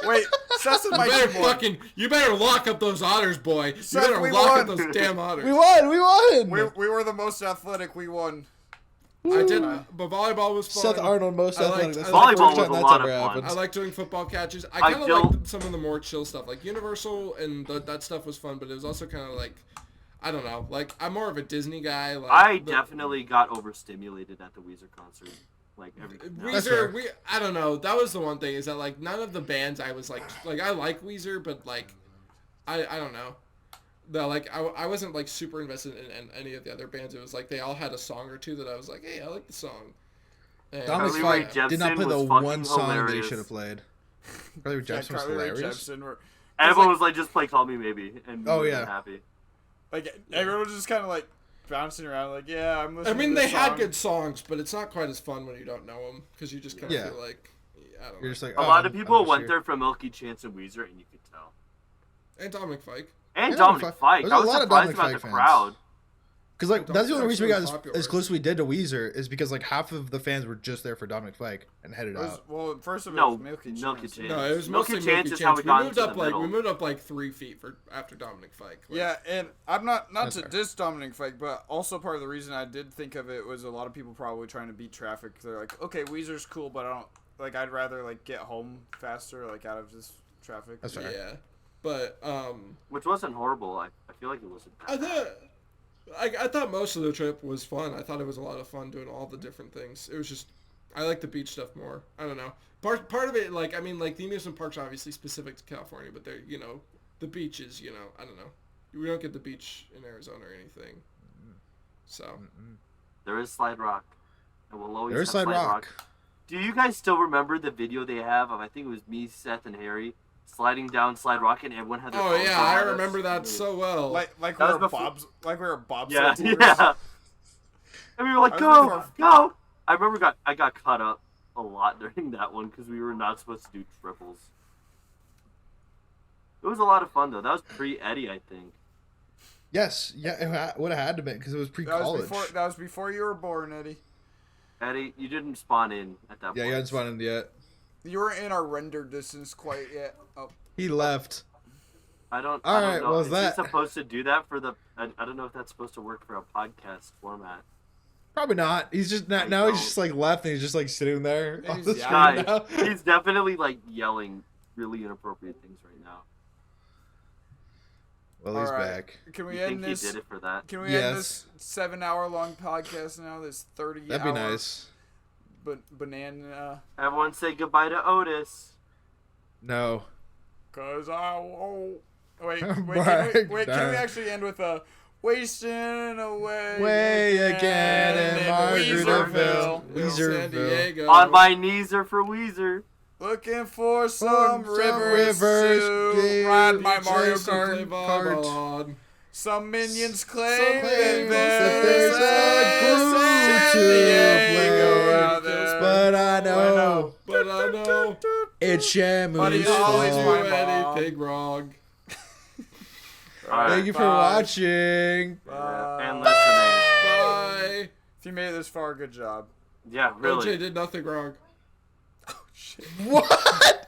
A: wait, Seth and my team won.
D: you better lock up those otters, boy. You
A: Seth,
D: better
A: we
D: lock up
A: won.
D: those damn otters.
C: We won. We won.
A: We were the most athletic. We won.
D: I did, but volleyball was fun.
C: Seth Arnold, most
D: I
C: athletic.
D: liked-
C: That's
D: I
C: the
D: liked-
C: first
E: Volleyball
C: time
E: was a
C: that's
E: lot
C: ever
E: of fun.
C: happened.
D: I like doing football catches. I
E: I
D: kind of
E: don't-
D: liked some of the more chill stuff, like Universal, and that stuff was fun. But it was also kind of like, I don't know, like I'm more of a Disney guy. Like
E: I definitely got overstimulated at the Weezer concert. Like every
C: That's fair.
D: Weezer, I don't know. That was the one thing is that like none of the bands I was like I like Weezer, but like I don't know. like I wasn't like super invested in any of the other bands. It was like they all had a song or two that I was like, hey, I like the song. And,
C: Dominic
E: Carly Rae
C: Fike did not
E: Jepsen
C: play the
E: was
C: one
E: fucking
C: song that he
E: hilarious.
C: should have played. Carly Rae Jepsen was
A: Carly Rae
C: hilarious.
A: Jepsen were,
E: Everyone was like, just play Call Me Maybe, and we
C: Oh,
E: were
C: yeah.
E: happy.
A: like everyone was just kind of like bouncing around, like, yeah, I'm
D: I
A: listening.
D: mean,
A: to
D: they
A: this
D: had
A: song.
D: good songs, but it's not quite as fun when you don't know them because you just kind of
C: Yeah.
D: feel like I don't know.
C: You're just like,
E: A
C: oh,
E: lot of
C: I'm
E: people
C: just
E: went
C: here.
E: there for Milky Chance and Weezer, and you could tell.
D: And Dominic Fike.
E: And
C: Yeah,
E: Dominic Fike.
C: there's
E: I
C: a
E: was
C: lot of
E: surprised
C: Dominic
E: about
C: Fike
E: the
C: fans.
E: crowd.
C: Because like that's the only reason we got
D: Dominic's
C: as
D: popular.
C: close as we did to Weezer is because like half of the fans were just there for Dominic Fike and headed
A: It was,
C: out.
A: well, first of all,
E: No,
A: it was Milky
E: Milky
A: Chance.
E: Chance.
D: No, it was
E: Milky
D: mostly
E: Chance
D: Milky
E: is how
D: Chance.
E: we got
D: moved
E: into
D: up
E: the
D: like
E: middle.
D: we moved up like 3 feet after Dominic Fike. Like,
A: Yeah, and I'm not
C: That's
A: to
C: fair.
A: diss Dominic Fike, but also part of the reason I did think of it was a lot of people probably trying to beat traffic. They're like, okay, Weezer's cool, but I don't like. I'd rather like get home faster, like out of this traffic.
C: That's fair.
D: Yeah, but
E: Which wasn't horrible. I feel like it wasn't
D: I
E: bad.
D: thought I thought most of the trip was fun. I thought it was a lot of fun doing all the different things. It was just I like the beach stuff more. I don't know. Part of it, like I mean, like the amusement parks are obviously specific to California, but they're the beaches. I don't know. We don't get the beach in Arizona or anything. So
E: There is Slide Rock. And we'll always
C: There's
E: have
C: Slide Rock.
E: Do you guys still remember the video they have of, I think it was me, Seth, and Harry, sliding down Slide Rock, and everyone had their
D: oh
E: phones
D: yeah,
E: on
D: I
E: us?
D: remember that so well.
A: Like we
E: That was
A: were
E: before-
A: bobs, like we were bobsled
E: Yeah,
A: teams.
E: yeah. And we were like,
A: I
E: go,
A: was
E: go! I remember I got caught up a lot during that one because we were not supposed to do triples. It was a lot of fun, though. That was pre-Eddie, I think.
C: Yes, yeah, it would have had to be because it was pre-college.
A: That was before you were born, Eddie.
E: Eddie, you didn't spawn in at that point.
C: Yeah, you hadn't spawned in yet.
A: You weren't in our render distance quite yet. Oh,
C: He left.
E: I don't
C: Alright,
E: know.
C: well,
E: Is
C: that-
E: he supposed to do that for the... I don't know if that's supposed to work for a podcast format.
C: Probably not. He's just not.
E: I
C: Now he's
E: don't.
C: just like left and he's just like sitting there on
A: He's
C: the screen
A: yelling.
C: now.
E: Guys, he's definitely, like, yelling really inappropriate things right now.
C: Well, he's
A: Alright.
C: back.
A: Can we
E: You
A: end
E: think he
A: this?
E: did it for that?
A: Can we
C: Yes.
A: end this 7-hour-long podcast now? This 30-hour.
C: That'd be nice.
A: Banana.
E: Everyone say goodbye to Otis.
C: No.
A: Cause I won't. Wait,
C: Mark
A: can we
C: down.
A: actually end with a wasting away
C: Way again in
A: Weezerville.
C: Weezerville.
D: San Diego.
E: On my knees are for Weezer.
A: Looking for some rivers to
C: to
A: ride my Mario
D: Place to play
A: Kart.
D: volleyball on.
A: Some minions claim
D: Some
A: that
D: claim
A: there's
C: that there's a
A: San
C: glue
A: Diego
C: to
A: out there.
C: But I know
D: But I know
C: it's
A: Buddy
C: Shamu's
A: Holly's
D: do
A: my
C: fault.
A: mom.
D: anything wrong.
E: Alright.
C: Thank you for
A: Bye.
C: watching.
E: And listening.
D: Bye.
A: If you made it this far, good job.
E: Yeah, really.
D: OJ did nothing wrong.
C: What?